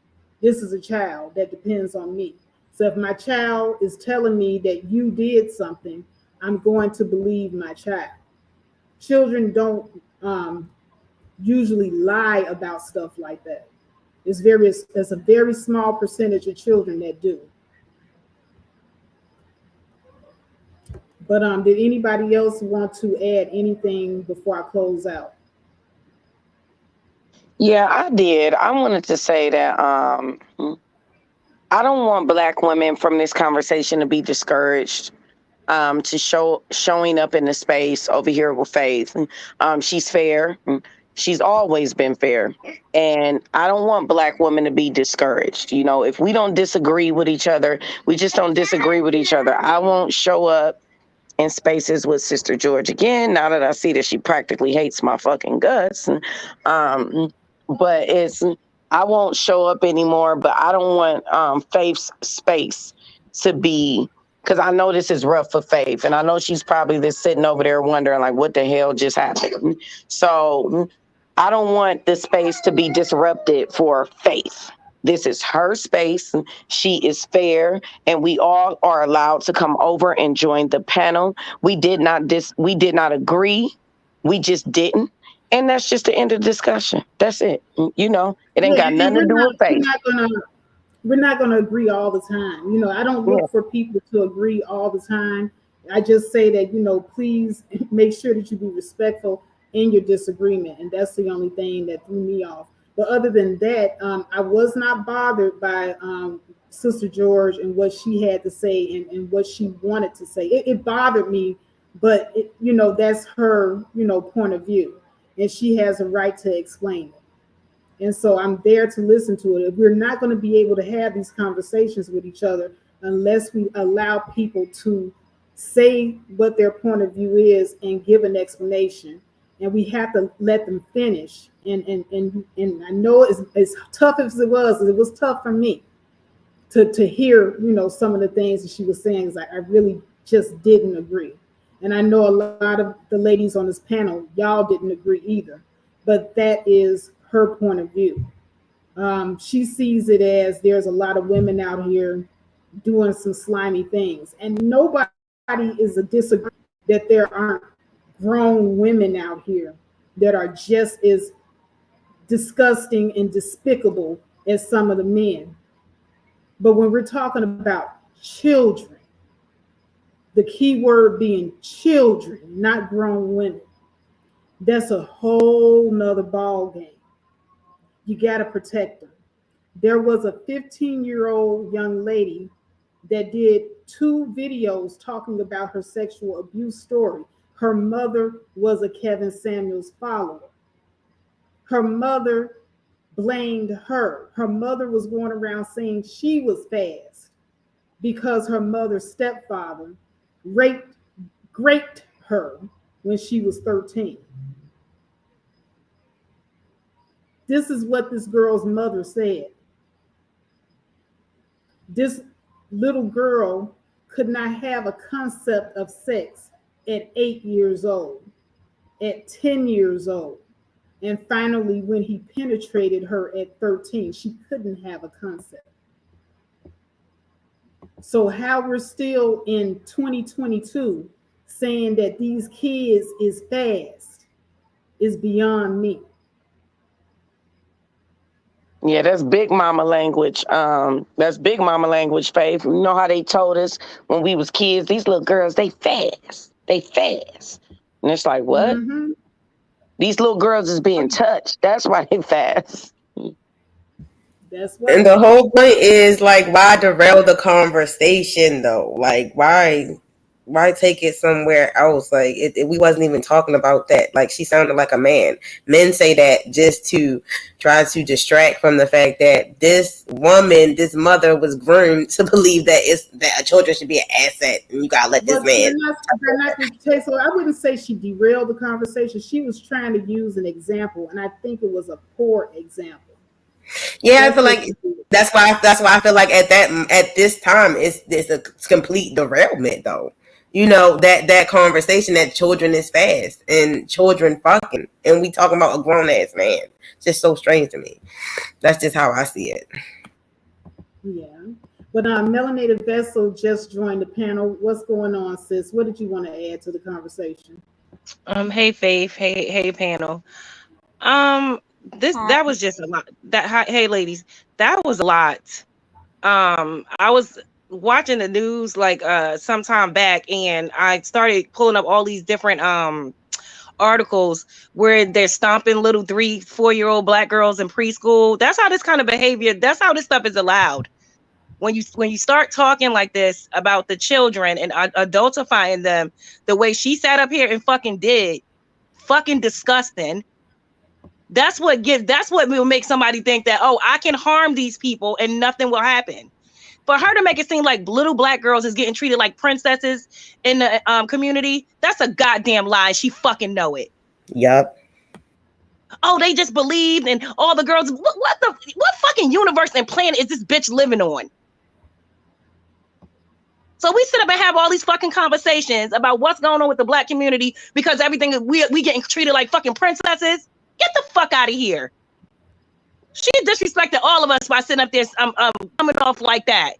This is a child that depends on me. So if my child is telling me that you did something, I'm going to believe my child. Children don't usually lie about stuff like that. There's a very small percentage of children that do. But did anybody else want to add anything before I close out? Yeah, I did. I wanted to say that I don't want black women from this conversation to be discouraged to showing up in the space over here with Faith. She's fair. She's always been fair. And I don't want black women to be discouraged. If we don't disagree with each other, we just don't disagree with each other. I won't show up in spaces with Sister George again, now that I see that she practically hates my fucking guts. But I won't show up anymore, but I don't want Faith's space to be, because I know this is rough for Faith, and I know she's probably just sitting over there wondering, like, what the hell just happened? So I don't want the space to be disrupted for Faith. This is her space. She is fair, and we all are allowed to come over and join the panel. We did not agree. We just didn't. And that's just the end of the discussion. That's it. It ain't Yeah, got and nothing to do with we're faith. not gonna agree all the time. I don't Yeah. look for people to agree all the time. I just say that, please make sure that you be respectful in your disagreement. And that's the only thing that threw me off. But other than that, I was not bothered by Sister George and what she had to say and what she wanted to say. It bothered me, but that's her, point of view. And she has a right to explain it. And so I'm there to listen to it. We're not going to be able to have these conversations with each other unless we allow people to say what their point of view is and give an explanation. And we have to let them finish. And I know as tough as it was tough for me to hear, some of the things that she was saying, because I really just didn't agree. And I know a lot of the ladies on this panel, y'all didn't agree either. But that is her point of view. She sees it as there's a lot of women out here doing some slimy things. And nobody is a disagree that there aren't grown women out here that are just as disgusting and despicable as some of the men. But when we're talking about children, the key word being children, not grown women, that's a whole nother ball game. You got to protect them. There was a 15-year-old young lady that did 2 videos talking about her sexual abuse story. Her mother was a Kevin Samuels follower. Her mother blamed her. Her mother was going around saying she was fast because her mother's stepfather raped her when she was 13. This is what this girl's mother said. This little girl could not have a concept of sex at 8 years old, at 10 years old. And finally, when he penetrated her at 13, she couldn't have a concept. So how we're still in 2022 saying that these kids is fast is beyond me. Yeah, that's big mama language. That's big mama language, Faith. You know how they told us when we was kids, these little girls, they fast. They fast. And it's like, what? Mm-hmm. These little girls is being touched. That's why they fast. That's what. And the whole point is like, why derail the conversation though? Like, why take it somewhere else? Like, we wasn't even talking about that. Like, she sounded like a man. Men say that just to try to distract from the fact that this woman, this mother, was groomed to believe that children should be an asset, and you gotta let this man. They're not the case. So I wouldn't say she derailed the conversation. She was trying to use an example, and I think it was a poor example. Yeah, I feel like that's why I feel like at this time it's a complete derailment though. You know, that conversation that children is fast and children fucking, and we talking about a grown ass man. It's just so strange to me. That's just how I see it. Yeah. But Melanated Vessel just joined the panel. What's going on, sis? What did you want to add to the conversation? Hey Faith, hey panel. That was just a lot. Hey ladies, that was a lot. I was watching the news like some time back, and I started pulling up all these different articles where they're stomping little 3-4-year-old black girls in preschool. That's how this kind of behavior, that's how this stuff is allowed. When you start talking like this about the children and adultifying them the way she sat up here and fucking did, fucking disgusting. That's what will make somebody think that, oh, I can harm these people and nothing will happen. For her to make it seem like little black girls is getting treated like princesses in the community, that's a goddamn lie. She fucking know it. Yup. Oh, they just believed, and all the girls. What fucking universe and planet is this bitch living on? So we sit up and have all these fucking conversations about what's going on with the black community because everything we getting treated like fucking princesses. Get the fuck out of here. She disrespected all of us by sitting up there coming off like that.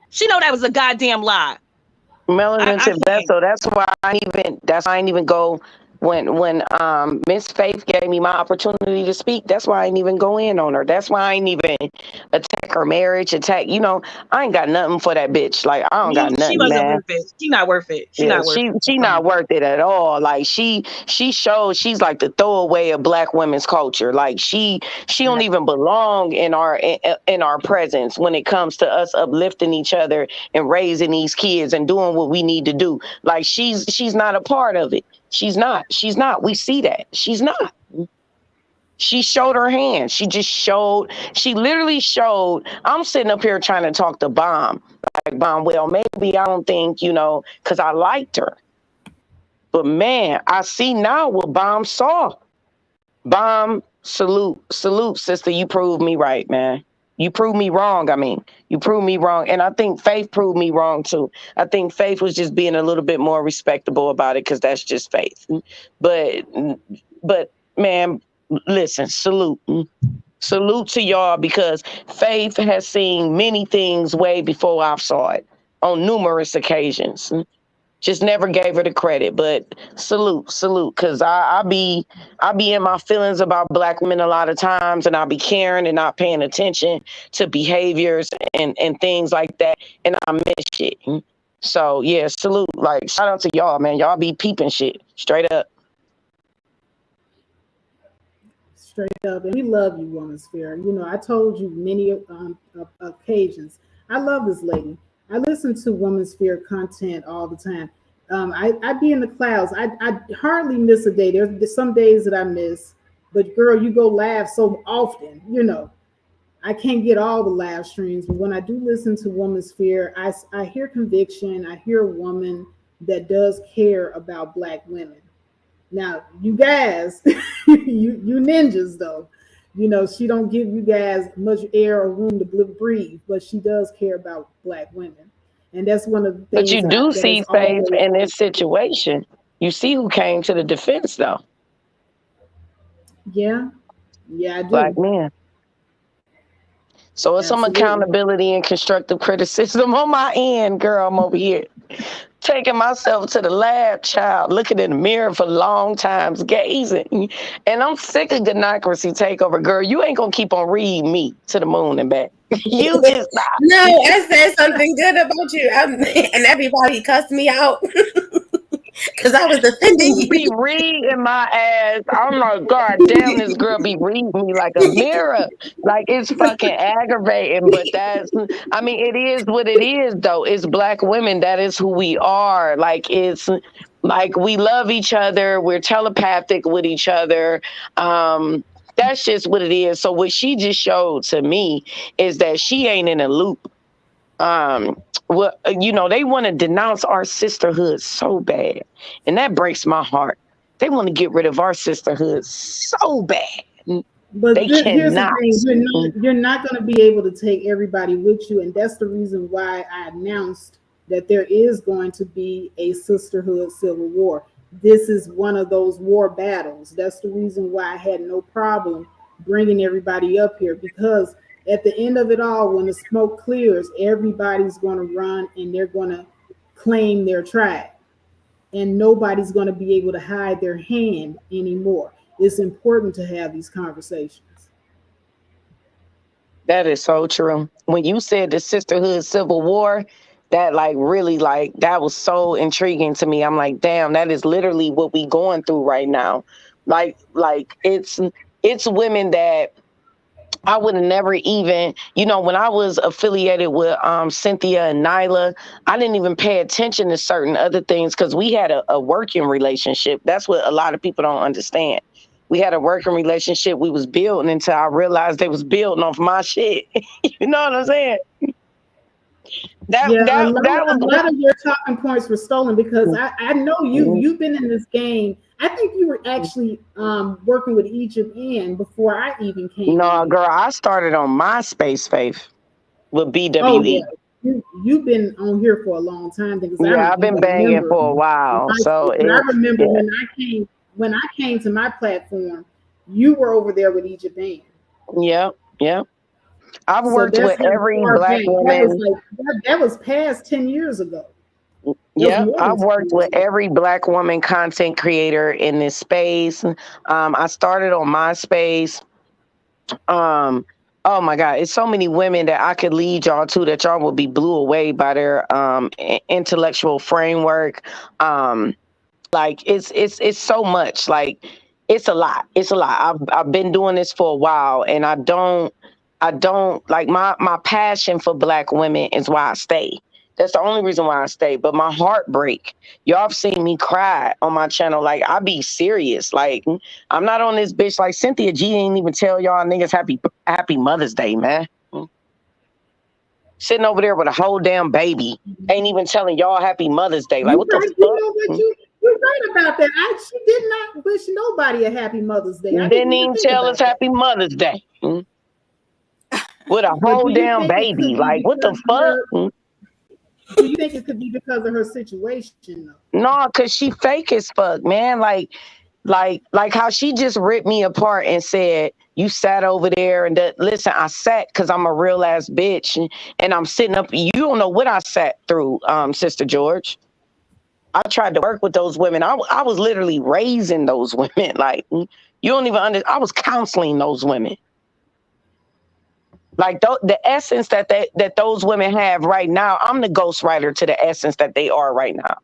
She know that was a goddamn lie. Melanated Vessel. That's why I ain't even go when Miss Faith gave me my opportunity to speak. That's why I ain't even go in on her. That's why I ain't even attack her marriage. You know, I ain't got nothing for that bitch. Like, I don't got nothing, she wasn't man. Worth it. She not worth it. She not worth it at all. Like, she shows she's like the throwaway of black women's culture. Like, she don't even belong in our presence when it comes to us uplifting each other and raising these kids and doing what we need to do. Like, she's not a part of it. She's not. We see that. She's not. She showed her hand. She literally showed. I'm sitting up here trying to talk to Bomb. Like, Bomb, well, maybe I don't think, because I liked her. But man, I see now what Bomb saw. Bomb, salute, sister. You proved me right, man. You proved me wrong. You proved me wrong. And I think Faith proved me wrong too. I think Faith was just being a little bit more respectable about it because that's just Faith. But man, listen, salute. Salute to y'all because Faith has seen many things way before I saw it on numerous occasions. Just never gave her the credit, but salute, because I be in my feelings about black women a lot of times, and I be caring and not paying attention to behaviors and things like that, and I miss shit. So yeah, salute, like shout out to y'all, man. Y'all be peeping shit straight up. Straight up, and we love you, Woman Sphere. You know, I told you many occasions. I love this lady. I listen to Woman Sphere content all the time. I be in the clouds. I hardly miss a day. There's some days that I miss, But girl, you go live so often, I can't get all the live streams, but when I do listen to Woman's Fear, I hear conviction. I hear a woman that does care about Black women. Now, you guys, you ninjas though, she don't give you guys much air or room to breathe, but she does care about Black women, and that's one of the But you things do that see is Faith always. in this situation. You see who came to the defense though. Yeah, yeah, I Black do. men. So it's some Absolutely. accountability and constructive criticism on my end, girl. I'm over here taking myself to the lab, child, looking in the mirror for long times, gazing. And I'm sick of Gynocracy takeover, girl. You ain't gonna keep on reading me to the moon and back. You is not. No, I said something good about you, and everybody cussed me out because I was defending You be you. reading my ass. I'm like, God damn, this girl be reading me like a mirror. Like, it's fucking aggravating. But I mean, it is what it is, though. It's Black women. That is who we are. Like, it's like we love each other. We're telepathic with each other. That's just what it is. So, what she just showed to me is that she ain't in a loop. Well, they want to denounce our sisterhood so bad, and that breaks my heart. They want to get rid of our sisterhood so bad. They But here's the cannot. thing: you're not going to be able to take everybody with you, and that's the reason why I announced that there is going to be a sisterhood civil war. This is one of those war battles. That's the reason why I had no problem bringing everybody up here, because at the end of it all, when the smoke clears, everybody's going to run and they're going to claim their tribe, and nobody's going to be able to hide their hand anymore. It's important to have these conversations. That is so true. When you said the sisterhood civil war, that like really like that was so intriguing to me. I'm like, damn, that is literally what we going through right now. Like it's women that I would have never even, when I was affiliated with Cynthia and Nyla, I didn't even pay attention to certain other things because we had a working relationship. That's what a lot of people don't understand. We had a working relationship we was building until I realized they was building off my shit. You know what I'm saying? That Yeah, that that a was lot of your talking points were stolen, because I know you've been in this game. I think you were actually working with Egypt Ann before I even came in no, here. girl. I started on MySpace, Faith, with Oh BWE. yeah, you've been on here for a long time, because I Yeah, don't I've been even banging remember for a while, so but I it's remember yeah, when I came to my platform, you were over there with Egypt Ann. yeah, yeah. I've So worked that's with how every far Black back. That was woman. like that was past 10 years ago. That was Yep, more I've than 10 worked years with ago. every Black woman content creator in this space. I started on MySpace. Um, oh my God, it's so many women that I could lead y'all to that y'all will be blew away by their intellectual framework. Um, like it's so much. Like it's a lot. It's a lot. I've been doing this for a while, and I don't like my passion for Black women is why I stay. That's the only reason why I stay. But my heartbreak, y'all have seen me cry on my channel. Like I be serious. Like I'm not on this bitch. Like Cynthia G ain't even tell y'all niggas happy Mother's Day, man. Sitting over there with a whole damn baby, ain't even telling y'all happy Mother's Day. Like You what the right, you fuck? know what you're right about that. I she did not wish nobody a happy Mother's Day. I didn't Didn't even even think tell us about that. happy Mother's Day. With a But whole damn baby. Like what the fuck? do you think it could be because of her situation though? No, cause she fake as fuck, man. Like how she just ripped me apart and said, you sat over there and that listen, I sat because I'm a real ass bitch and I'm sitting up. You don't know what I sat through, Sister George. I tried to work with those women. I was literally raising those women. Like you don't even understand. I was counseling those women. Like the essence that those women have right now, I'm the ghostwriter to the essence that they are right now.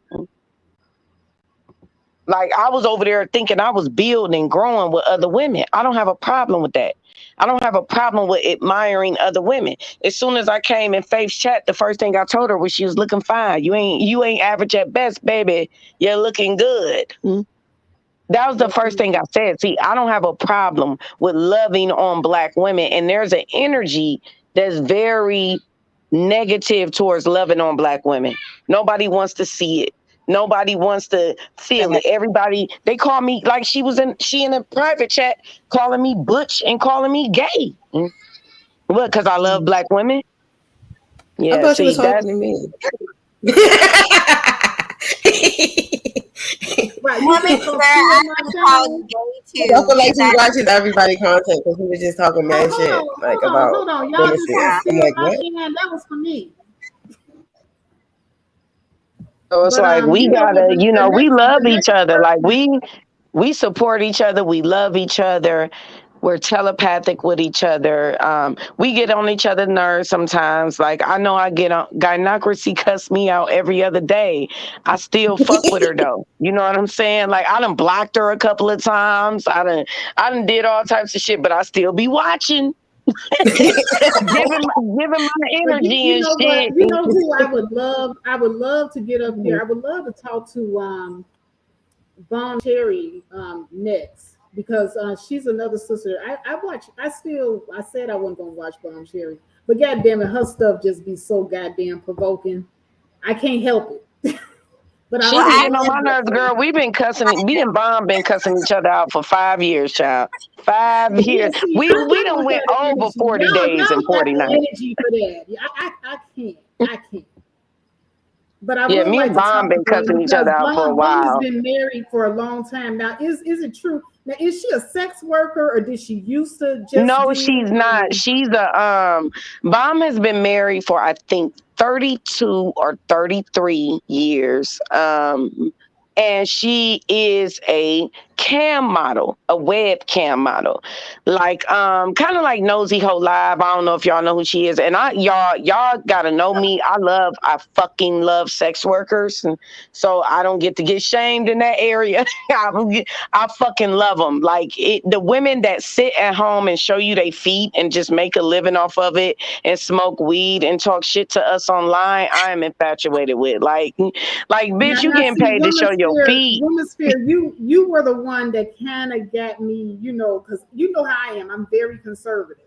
Like I was over there thinking I was building, growing with other women. I don't have a problem with that. I don't have a problem with admiring other women. As soon as I came in Faith's chat, the first thing I told her was she was looking fine. You ain't average at best, baby. You're looking good. That was the first thing I said. See, I don't have a problem with loving on Black women. And there's an energy that's very negative towards loving on Black women. Nobody wants to see it. Nobody wants to feel it. Everybody, they call me, like she in a private chat calling me butch and calling me gay. What, because I love Black women? I Yeah, thought you was see, talking that's to me. Right, you Woman, just sir, gonna steal I'm my gonna call shine? you gay I too. feel like Because she's watching everybody content because he was just talking Oh, mad hold shit on, like hold on, about hold on. Y'all just benefits. gonna yeah. I'm steal like, my what? shine? That was for me. so it's But like we you know what? gotta, The we next, love the each next other. Like person. we support each other. We love each other. We're telepathic with each other. We get on each other's nerves sometimes. Like I know I get on gynocracy cuss me out every other day. I still fuck with her though. You know what I'm saying? Like I done blocked her a couple of times. I done did all types of shit, but I still be watching. Giving my But energy you and know what? shit. You know who I would love? I would love to get up here. I would love to talk to Bon Cherry next because she's another sister. I watch. I said I wasn't gonna watch Bon Cherry, but goddamn it, her stuff just be so goddamn provoking. I can't help it. But I She Well, would be getting on love my to. nerves, girl. Me and Bomb been cussing each other out for 5 years, child. 5 years. Yeah, see, We I done don't went have the over energy. 40 days Y'all and got 40 the nights. energy for that. I can't. I can't. But I Yeah, would me like and to Bomb talk to been Bun cussing each because other out for a Bun has while. been married for a long time now. Is it true? Now is she a sex worker or did she used to just No, do? she's not. She's a Bomb has been married for I think 32 or 33 years. And she is a cam model, a webcam model. Like kind of like Nosy Ho Live. I don't know if y'all know who she is. And y'all gotta know me. I fucking love sex workers. So I don't get to get shamed in that area. I fucking love them. Like the women that sit at home and show you their feet and just make a living off of it and smoke weed and talk shit to us online, I am infatuated with. Like bitch, you Now getting see, paid to show your feet. Women's Sphere, you were the one that kind of got me, because you know how I am. I'm very conservative.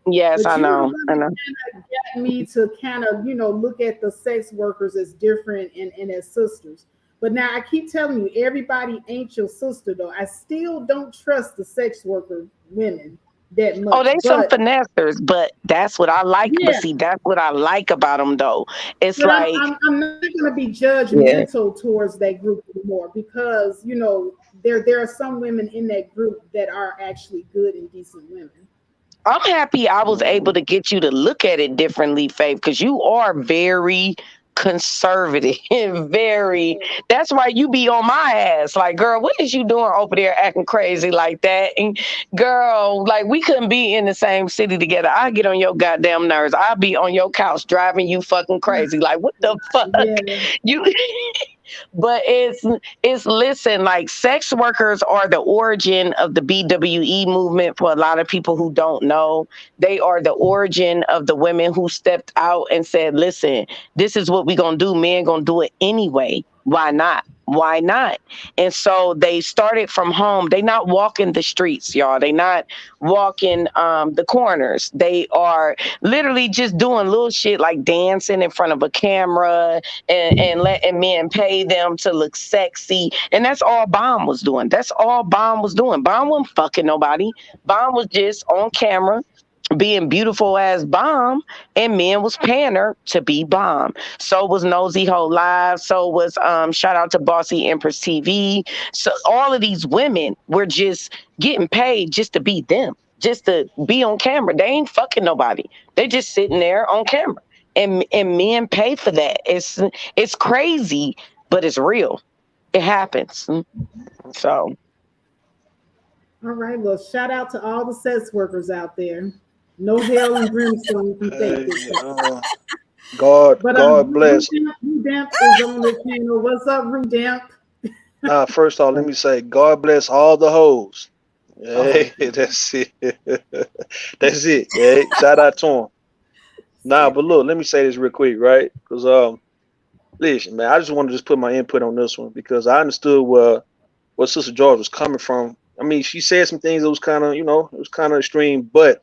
Yes, But I you're the know. one I that know. kind of got me to kind of, look at the sex workers as different and as sisters. But now I keep telling you, everybody ain't your sister though. I still don't trust the sex worker women that Oh, much. they some But finessers, but that's what I like. But yeah, see, that's what I like about them, though. It's but like, I'm not going to be Yeah. judgmental towards that group anymore because there are some women in that group that are actually good and decent women. I'm happy I was able to get you to look at it differently, Faith, because you are very conservative. Very. That's why you be on my ass. Like, girl, what is you doing over there acting crazy like that? And girl, like we couldn't be in the same city together. I get on your goddamn nerves. I'll be on your couch driving you fucking crazy. Like, what the fuck? Yeah. You but it's listen, like sex workers are the origin of the BWE movement for a lot of people who don't know. They are the origin of the women who stepped out and said, listen, this is what we're gonna do. Men gonna do it anyway. Why not? Why not? And so they started from home. They not walking the streets, y'all. They not walking the corners. They are literally just doing little shit like dancing in front of a camera and letting men pay them to look sexy. And that's all Bomb was doing. That's all Bomb was doing. Bomb wasn't fucking nobody. Bomb was just on camera being beautiful as Bomb, and men was paying her to be Bomb. So was Nosy Ho Live. So was shout out to Bossy Empress TV. So all of these women were just getting paid just to be them, just to be on camera. They ain't fucking nobody. They just sitting there on camera. And men pay for that. It's crazy, but it's real. It happens. So All right. Well, shout out to all the sex workers out there. No hell and brimstone can take Hey, this. But God bless. Rudamp is on the channel. What's up, Rudamp? Nah, first off, let me say, God bless all the hoes. Oh, Hey, that's it. That's it. Hey, shout out to them. Nah, but look, let me say this real quick, right? Because listen, man, I just wanted to just put my input on this one because I understood where where Sister George was coming from. I mean, she said some things that was kind of, it was kind of extreme. But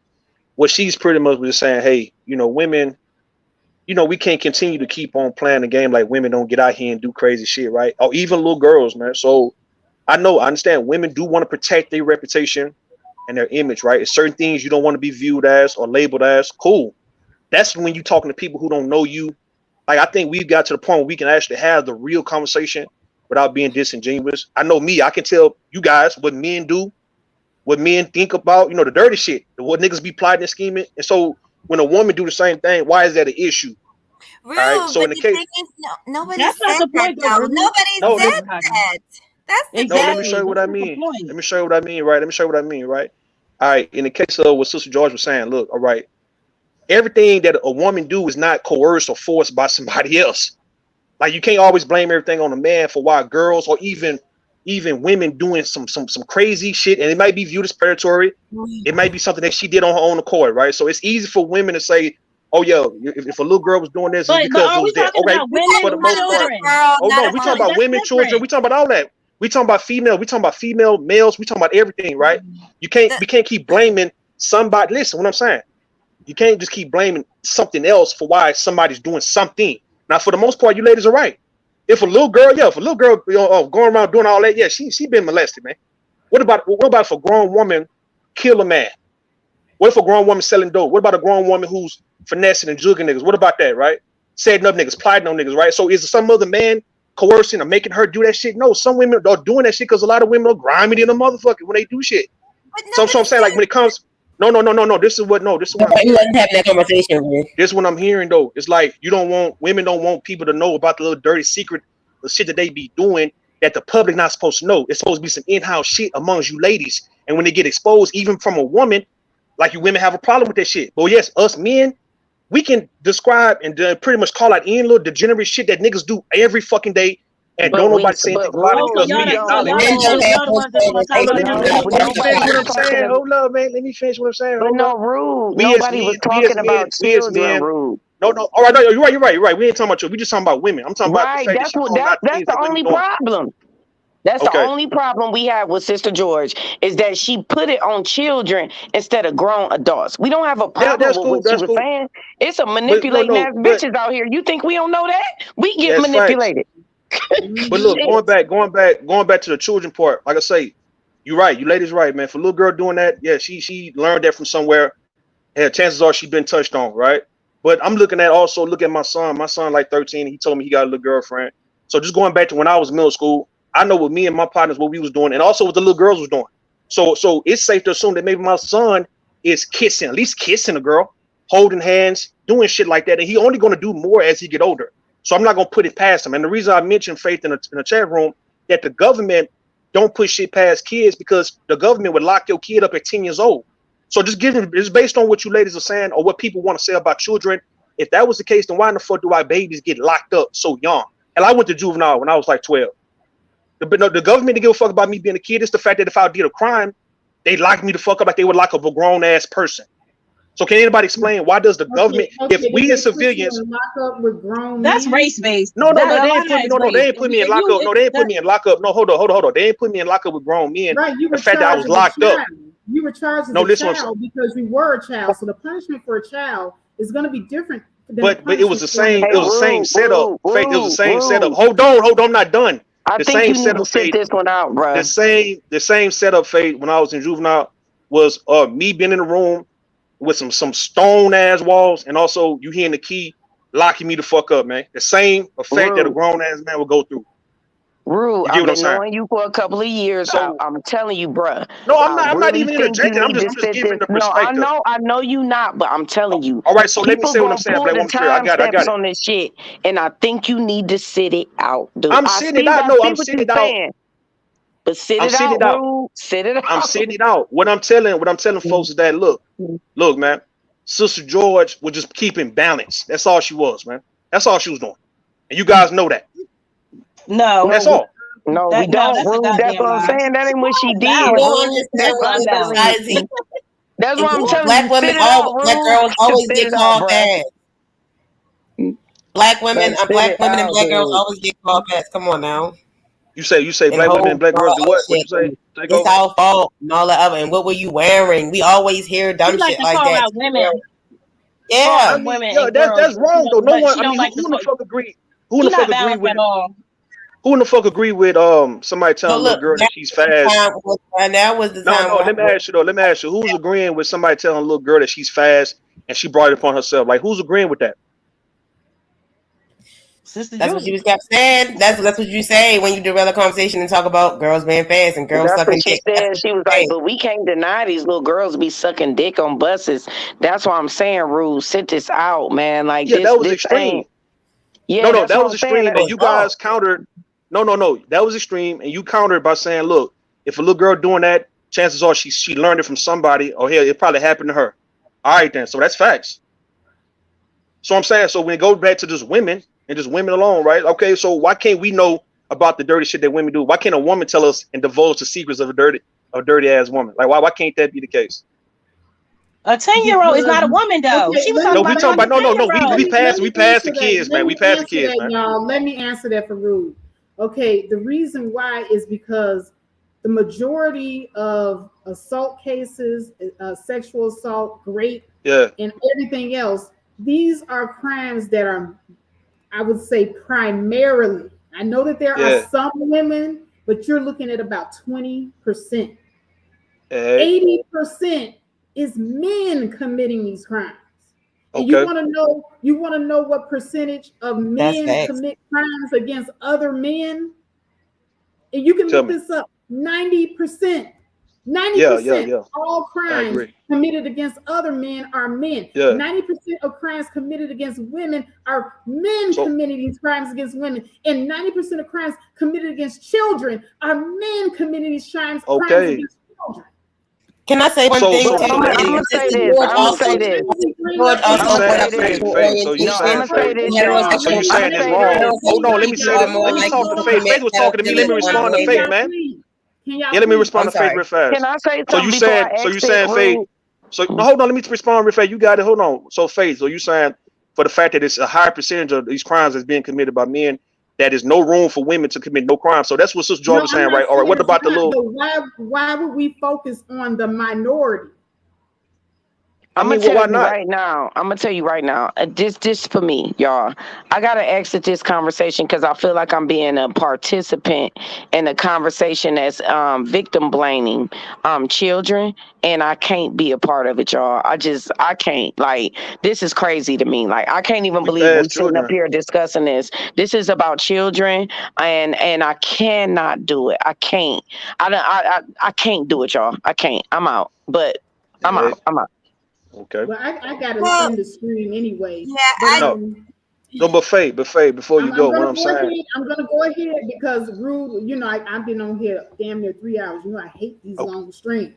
what she's pretty much was just saying, hey, women, we can't continue to keep on playing the game like women don't get out here and do crazy shit, right? Or even little girls, man. So I understand women do want to protect their reputation and their image, right? It's certain things you don't want to be viewed as or labeled as. Cool. That's when you're talking to people who don't know you. Like, I think we've got to the point where we can actually have the real conversation without being disingenuous. I know me, I can tell you guys what men do, what men think about, the dirty shit, what niggas be plotting and scheming. And so when a woman do the same thing, why is that an issue? Rude, all right. So but in the the case, thing is, nobody That's said not the that point, though, though. Ruth. Nobody no, said let, that. That's the no, let me Exactly. show you what That's I not the mean. point. Let me show you what I mean, right? Let me show you what I mean, right? All right. In the case of what Sister George was saying, look, all right, everything that a woman do is not coerced or forced by somebody else. Like, you can't always blame everything on a man for why girls or even women doing some crazy shit, and it might be viewed as predatory. It might be something that she did on her own accord, right? So it's easy for women to say, "Oh, yeah, if a little girl was doing this, it's But because are it we was that." talking Okay, about You women for can't the or most tell a part. little children? girl Oh not no, to we come talking in. about That's women, children. different. We talking about all that. We talking about female. We talking about female males. We talking about everything, right? The, We can't keep blaming somebody. Listen, what I'm saying. You can't just keep blaming something else for why somebody's doing something. Now, for the most part, you ladies are right. If a little girl, going around doing all that, yeah, she been molested, man. What about if a grown woman kill a man? What if a grown woman selling dope? What about a grown woman who's finessing and jugging niggas? What about that, right? Setting up niggas, plotting on niggas, right? So is some other man coercing or making her do that shit? No, some women are doing that shit because a lot of women are grimy in a motherfucker when they do shit. but So nobody I'm saying, like, said. when it comes, no. This is what I'm We hearing. wasn't having that conversation, Ruth. This is what I'm hearing though. It's like women don't want people to know about the little dirty secret, the shit that they be doing that the public not supposed to know. It's supposed to be some in-house shit amongst you ladies. And when they get exposed, even from a woman, like, you women have a problem with that shit. But yes, us men, we can describe and pretty much call out any little degenerate shit that niggas do every fucking day, and don't nobody say anything about it Oh, because we acknowledge it. Men don't have y'all the those ones that want to talk Hold on, about conversations. none of this let me stuff. finish what I'm talking saying. about, Hold up, man. Let me finish what I'm saying. but Hold no, up. Rude. We as Nobody was men, talking about children, men. Rude. No. All right, no, you're right. We ain't talking about you. We just talking about women. I'm talking about the Right. fact that That's she what calling out the that's things the that women only doing. problem. That's the Okay. only problem we have with Sister George is that she put it on children instead of grown adults. We don't have a problem That's with cool. what she That's was cool. saying. It's a But manipulating ass but bitches out here. You think we don't know that? We get that's facts. manipulated. But Mhm. look, Shit. going back to the children part. Like I say, you're right. You ladies right, man. For a little girl doing that, yeah, she learned that from somewhere. And chances are she been touched on, right? But I'm looking at look at my son. My son like 13. He told me he got a little girlfriend. So just going back to when I was in middle school, I know what me and my partners what we was doing, and also what the little girls was doing. So it's safe to assume that maybe my son is kissing, at least kissing a girl, holding hands, doing shit like that, and he only going to do more as he get older. So I'm not going to put it past him. And the reason I mentioned Faith in the chat room that the government don't put shit past kids because the government would lock your kid up at 10 years old. So just giving it's based on what you ladies are saying or what people want to say about children. If that was the case, then why in the fuck do our babies get locked up so young? And I went to juvenile when I was like 12. The government didn't give a fuck about me being a kid. It's the fact that if I did a crime, they locked me the fuck up like they would lock up a grown ass person. So can anybody explain why does the government, if Did we they as put you civilians, in lockup with grown That's men? race based. no, That they a lot ain't of put that me, is they race. ain't put me in If you lockup. if No, they ain't put that me in lockup. No, hold on. They ain't put me in lockup with grown men. Right, you The were fact that I was charged as a locked up. child. You were charged as No, a listen what I'm saying. child because you were a child. So the punishment for a child is going to be different than the But it was punishment the for an same, Hey, it was the adult. same rude, setup, rude, Faith. It was the rude, same setup. rude. Hold on, I'm not done. I The think same you need to setup, sit Faith. this one out, bruh. The same setup, Faith, when I was in juvenile was me being in the room with some stone ass walls, and also you hearing the key locking me the fuck up, man. The same effect that a Rude. grown ass man would go through. Rude. You get I've what I'm been saying? knowing you for a couple of years. So I'm telling you, bruh. no, I'm I not. I'm not really even think you interjecting. need to I'm just sit giving this. the No, perspective. I know you not, but I'm telling you, All right, so let me people say what I'm gonna saying, pull Black the Woman Trail. I time got steps it. on this shit, and I think you need to sit it out, dude. I'm sitting it out. I No, see I'm what sitting you're it out. saying, but sit I'm it sitting out, it out. rude. Sit it I'm out. sitting it out. What I'm telling folks is that look, man, Sister George was just keeping balance. That's all she was, man. That's all she was doing. And you guys know that. no, That's No, all. we don't, that's a rude. That's goddamn what I'm lie. saying. That ain't what she You did, don't rude. understand That's what what I'm I'm telling you. emphasizing. That's what I'm telling you. Black women, Sit it out, black rude. girls always Sit get it out, called bruh. bad. Black women, Like, sit black it women and out, black girls dude. always get called bad. Come on now. You say and black women and whole black girls do what? What shit. you say? Take It's over. our fault and all that other. And what were you wearing? We always hear She dumb like shit to like call that. out women, I Yeah. mean, women yeah, and girls, that's wrong though. No but one. she I don't mean, like to who in the call. fuck agree? Who in She the fuck not agree balanced with? at all. Who in the fuck agree with somebody telling But a little look, girl that she's fast? that was the No, time no. where Let me ask you though. Let me ask you. Who's agreeing with somebody telling a little girl that she's fast and she brought it upon herself? Like, who's agreeing with that? Sister that's what Joy. you was kept saying. That's what you say when you derail a conversation and talk about girls being fast and girls That's what sucking she dick. That's said. what She you was like, say. but we can't deny these little girls be sucking dick on buses. That's why I'm saying, Rue, sit this out, man. Like Yeah, this that was this extreme. ain't No, yeah, no, that's that what was I'm saying. extreme, and you Oh, guys countered. No, no, no, that was extreme, and you countered by saying, "Look, if a little girl doing that, chances are she learned it from somebody, or hell, it probably happened to her." All right, then. So that's facts. So I'm saying, so when it goes back to just women and just women alone, right? Okay, so why can't we know about the dirty shit that women do? Why can't a woman tell us and divulge the secrets of a dirty ass woman? Like, why can't that be the case? A 10-year-old is Because not a woman though. okay, She was No, talking we about talking about no, no, no. 10-year-old. We let me passed answer the that. kids, Let man. We me passed the answer kids, that, man. y'all. Let me answer that for Rude. Okay, the reason why is because the majority of assault cases, sexual assault, rape, Yeah, and everything else, these are crimes that are, I would say, primarily. I know that there are yeah. some women, but you're looking at about 20%. Hey, 80% is men committing these crimes. And okay. you want to know what percentage of that's men facts. commit crimes against other men? And you can Tell look me. this up. 90%. Yeah, yeah, 90% yeah. all I crimes agree. committed against other men are men. Yeah. 90% of crimes committed against women are men So committing these crimes against women. And 90% of crimes committed against children are men committing these crimes okay. against children. Can I say one thing But too? So let I'm me. gonna say Sister this. George I'm gonna also say this. George So you also brought saying say up this. Faith, sexual Faith. So you No, I'm orientation. saying gonna say Faith. this, y'all. So you Heterosexual I'm saying gonna it's say this. wrong? Hold on. Let me say are this. more Let me likely talk to to Faith. commit Faith was talking to me. Let me pedophilia on respond to Can Faith, women. y'all man. please? Can y'all Yeah, let me please? respond I'm to Faith sorry. real Can fast. I say So you something before saying, I so you exit, saying Faith. Rue? So no, hold on. Let me respond real fast. You got it. Hold on. So Faith. So you saying for the fact that it's a higher percentage of these crimes that's being committed by men, that is no room for women to commit no crime. So that's what Sister George No, was I'm saying, not right? All right. saying What it's about the not, little? but why would we focus on the minority? I I'm gonna mean, well, tell why you not? right now. I'm gonna tell you right now. This for me, y'all. I gotta exit this conversation because I feel like I'm being a participant in a conversation that's victim blaming children, and I can't be a part of it, y'all. I can't. Like this is crazy to me. Like I can't even We believe we passed sitting up children. here discussing this. This is about children, and I cannot do it. I can't. I can't do it, y'all. I can't. I'm out. But I'm Yeah. out. I'm out. Okay. Well, I gotta Well, end the stream anyway. yeah, But No. No, but Faith, before you I'm go, what gonna I'm go ahead. saying. I'm gonna go ahead because Rude, I've been on here damn near 3 hours. I hate these Okay. long streams.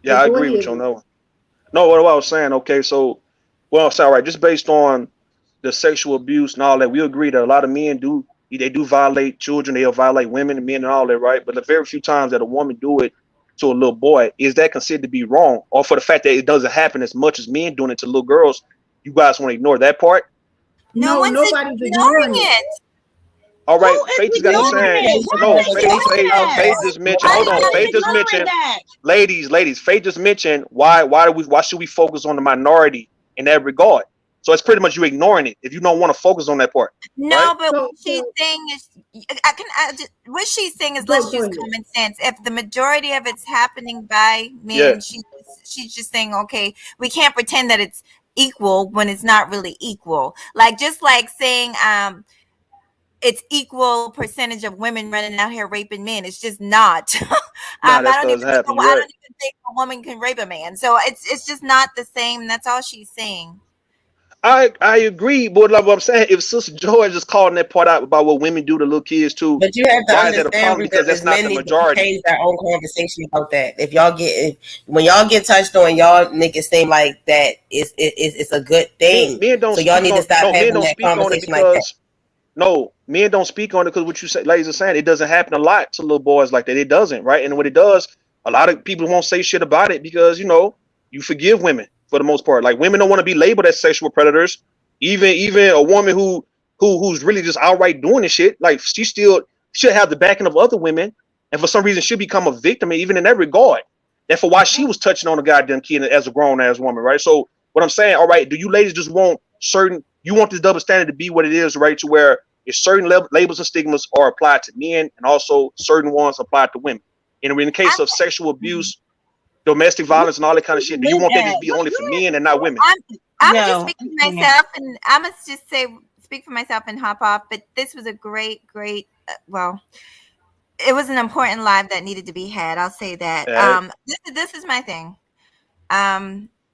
Yeah, But I go agree with ahead, you on Rude. that one. No, what I was saying, okay, so well, I'm sorry, right, just based on the sexual abuse and all that, we agree that a lot of men they do violate children, they'll violate women and men and all that, right? But the very few times that a woman do it to a little boy, is that considered to be wrong? Or for the fact that it doesn't happen as much as men doing it to little girls, you guys want to ignore that part? no No, one's nobody's ignoring ignoring it. it. All Who right, is Faith just got to ignoring saying, it? Change the Why no, are they Faith, doing conversation. Faith, that? Faith just mentioned, hold on, Everybody's Faith just ignoring mentioned, that. ladies, Faith just mentioned why should we focus on the minority in that regard? So it's pretty much you ignoring it if you don't want to focus on that part, right? No, but what she's So saying is, what she's saying is, let's go use ahead. common sense. If the majority of it's happening by Yeah, men, she's just saying, okay, we can't pretend that it's equal when it's not really equal. Like just like saying, it's equal percentage of women running out here raping men. It's just not. nah, I that don't even doesn't think happen. You're I right. don't even think a woman can rape a man. So it's just not the same. That's all she's saying. I agree, but like what I'm saying, if Sister George is calling that part out about what women do to little kids too, But you have to why is that a understand, problem? Ruth, Because that that's as not men the need to majority. change their own conversation about that. When y'all get touched on, y'all make it seem like that it's a good Men thing. men don't So y'all speak need to on stop no men having don't that speak on it conversation like that. because no men don't speak on it because what you say, ladies are saying, it doesn't happen a lot to little boys like that. It doesn't, right? And when it does, a lot of people won't say shit about it because you forgive women for the most part. Like women don't want to be labeled as sexual predators. Even a woman who's really just outright doing this shit, like she still she'll have the backing of other women, and for some reason she'll become a victim, even in that regard. And for why she was touching on a goddamn kid as a grown ass woman, right? So what I'm saying, all right, do you ladies just want you want this double standard to be what it is, right? To where if certain labels and stigmas are applied to men and also certain ones applied to women. And in the case of sexual abuse, domestic violence, and all that kind of shit, do you want that to be only for men and not women? I'm just speaking for myself, and I must just speak for myself and hop off. But this was a great, well, it was an important live that needed to be had. I'll say that. Right. This is my thing.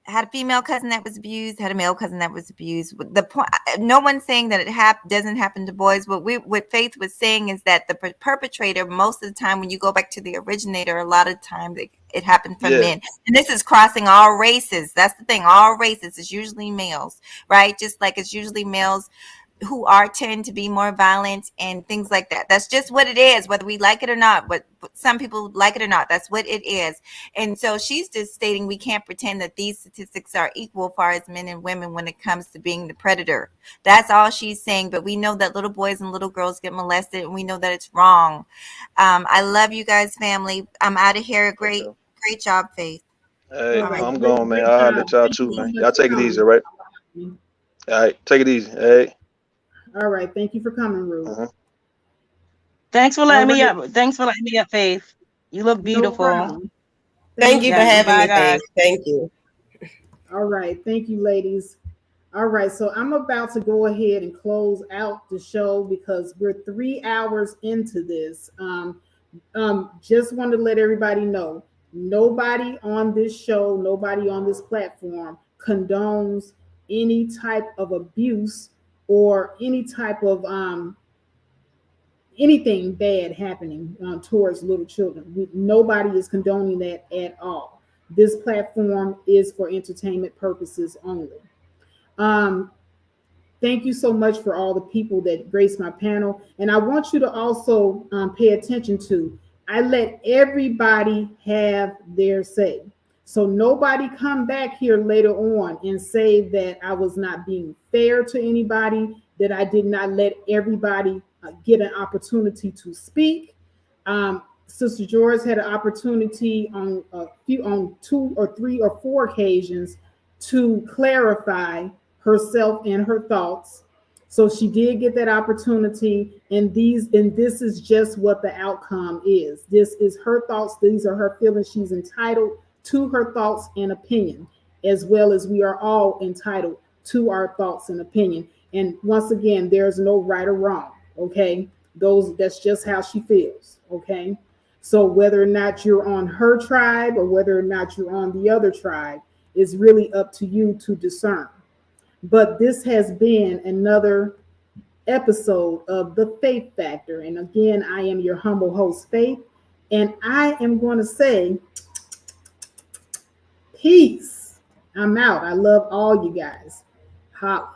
Had a female cousin that was abused, had a male cousin that was abused. The point, no one's saying that it doesn't happen to boys. What Faith was saying is that the perpetrator, most of the time, when you go back to the originator, a lot of times it happened from men. And this is crossing all races. That's the thing. All races. It's usually males, right? Just like it's usually males who tend to be more violent and things like that. That's just what it is, whether we like it or not. But some people like it or not. That's what it is. And so she's just stating we can't pretend that these statistics are equal as far as men and women when it comes to being the predator. That's all she's saying. But we know that little boys and little girls get molested, and we know that it's wrong. I love you guys, family. I'm out of here. Great job, Faith. Hey, I'm going, man. I'll let y'all too, man. Y'all take it easy, right? All right, take it easy. Hey. All right, thank you for coming, Ruth. Thanks for letting me up. Thanks for letting me up, Faith. You look beautiful. No Thank you for having me, Faith. Thank you. All right, thank you, ladies. All right, so I'm about to go ahead and close out the show because we're 3 hours into this. Just wanted to let everybody know, nobody on this show, nobody on this platform condones any type of abuse or any type of anything bad happening towards little children. Nobody is condoning that at all. This platform is for entertainment purposes only. Thank you so much for all the people that grace my panel. And I want you to also pay attention to, I let everybody have their say. So nobody come back here later on and say that I was not being fair to anybody, that I did not let everybody get an opportunity to speak. Sister George had an opportunity on 2 or 3 or 4 occasions to clarify herself and her thoughts. So she did get that opportunity, and this is just what the outcome is. This is her thoughts. These are her feelings. She's entitled to her thoughts and opinion, as well as we are all entitled to our thoughts and opinion. And once again, there's no right or wrong. Okay, that's just how she feels. Okay, so whether or not you're on her tribe or whether or not you're on the other tribe is really up to you to discern. But this has been another episode of The Faith Factor. And again, I am your humble host, Faith. And I am going to say, peace. I'm out. I love all you guys. Holla.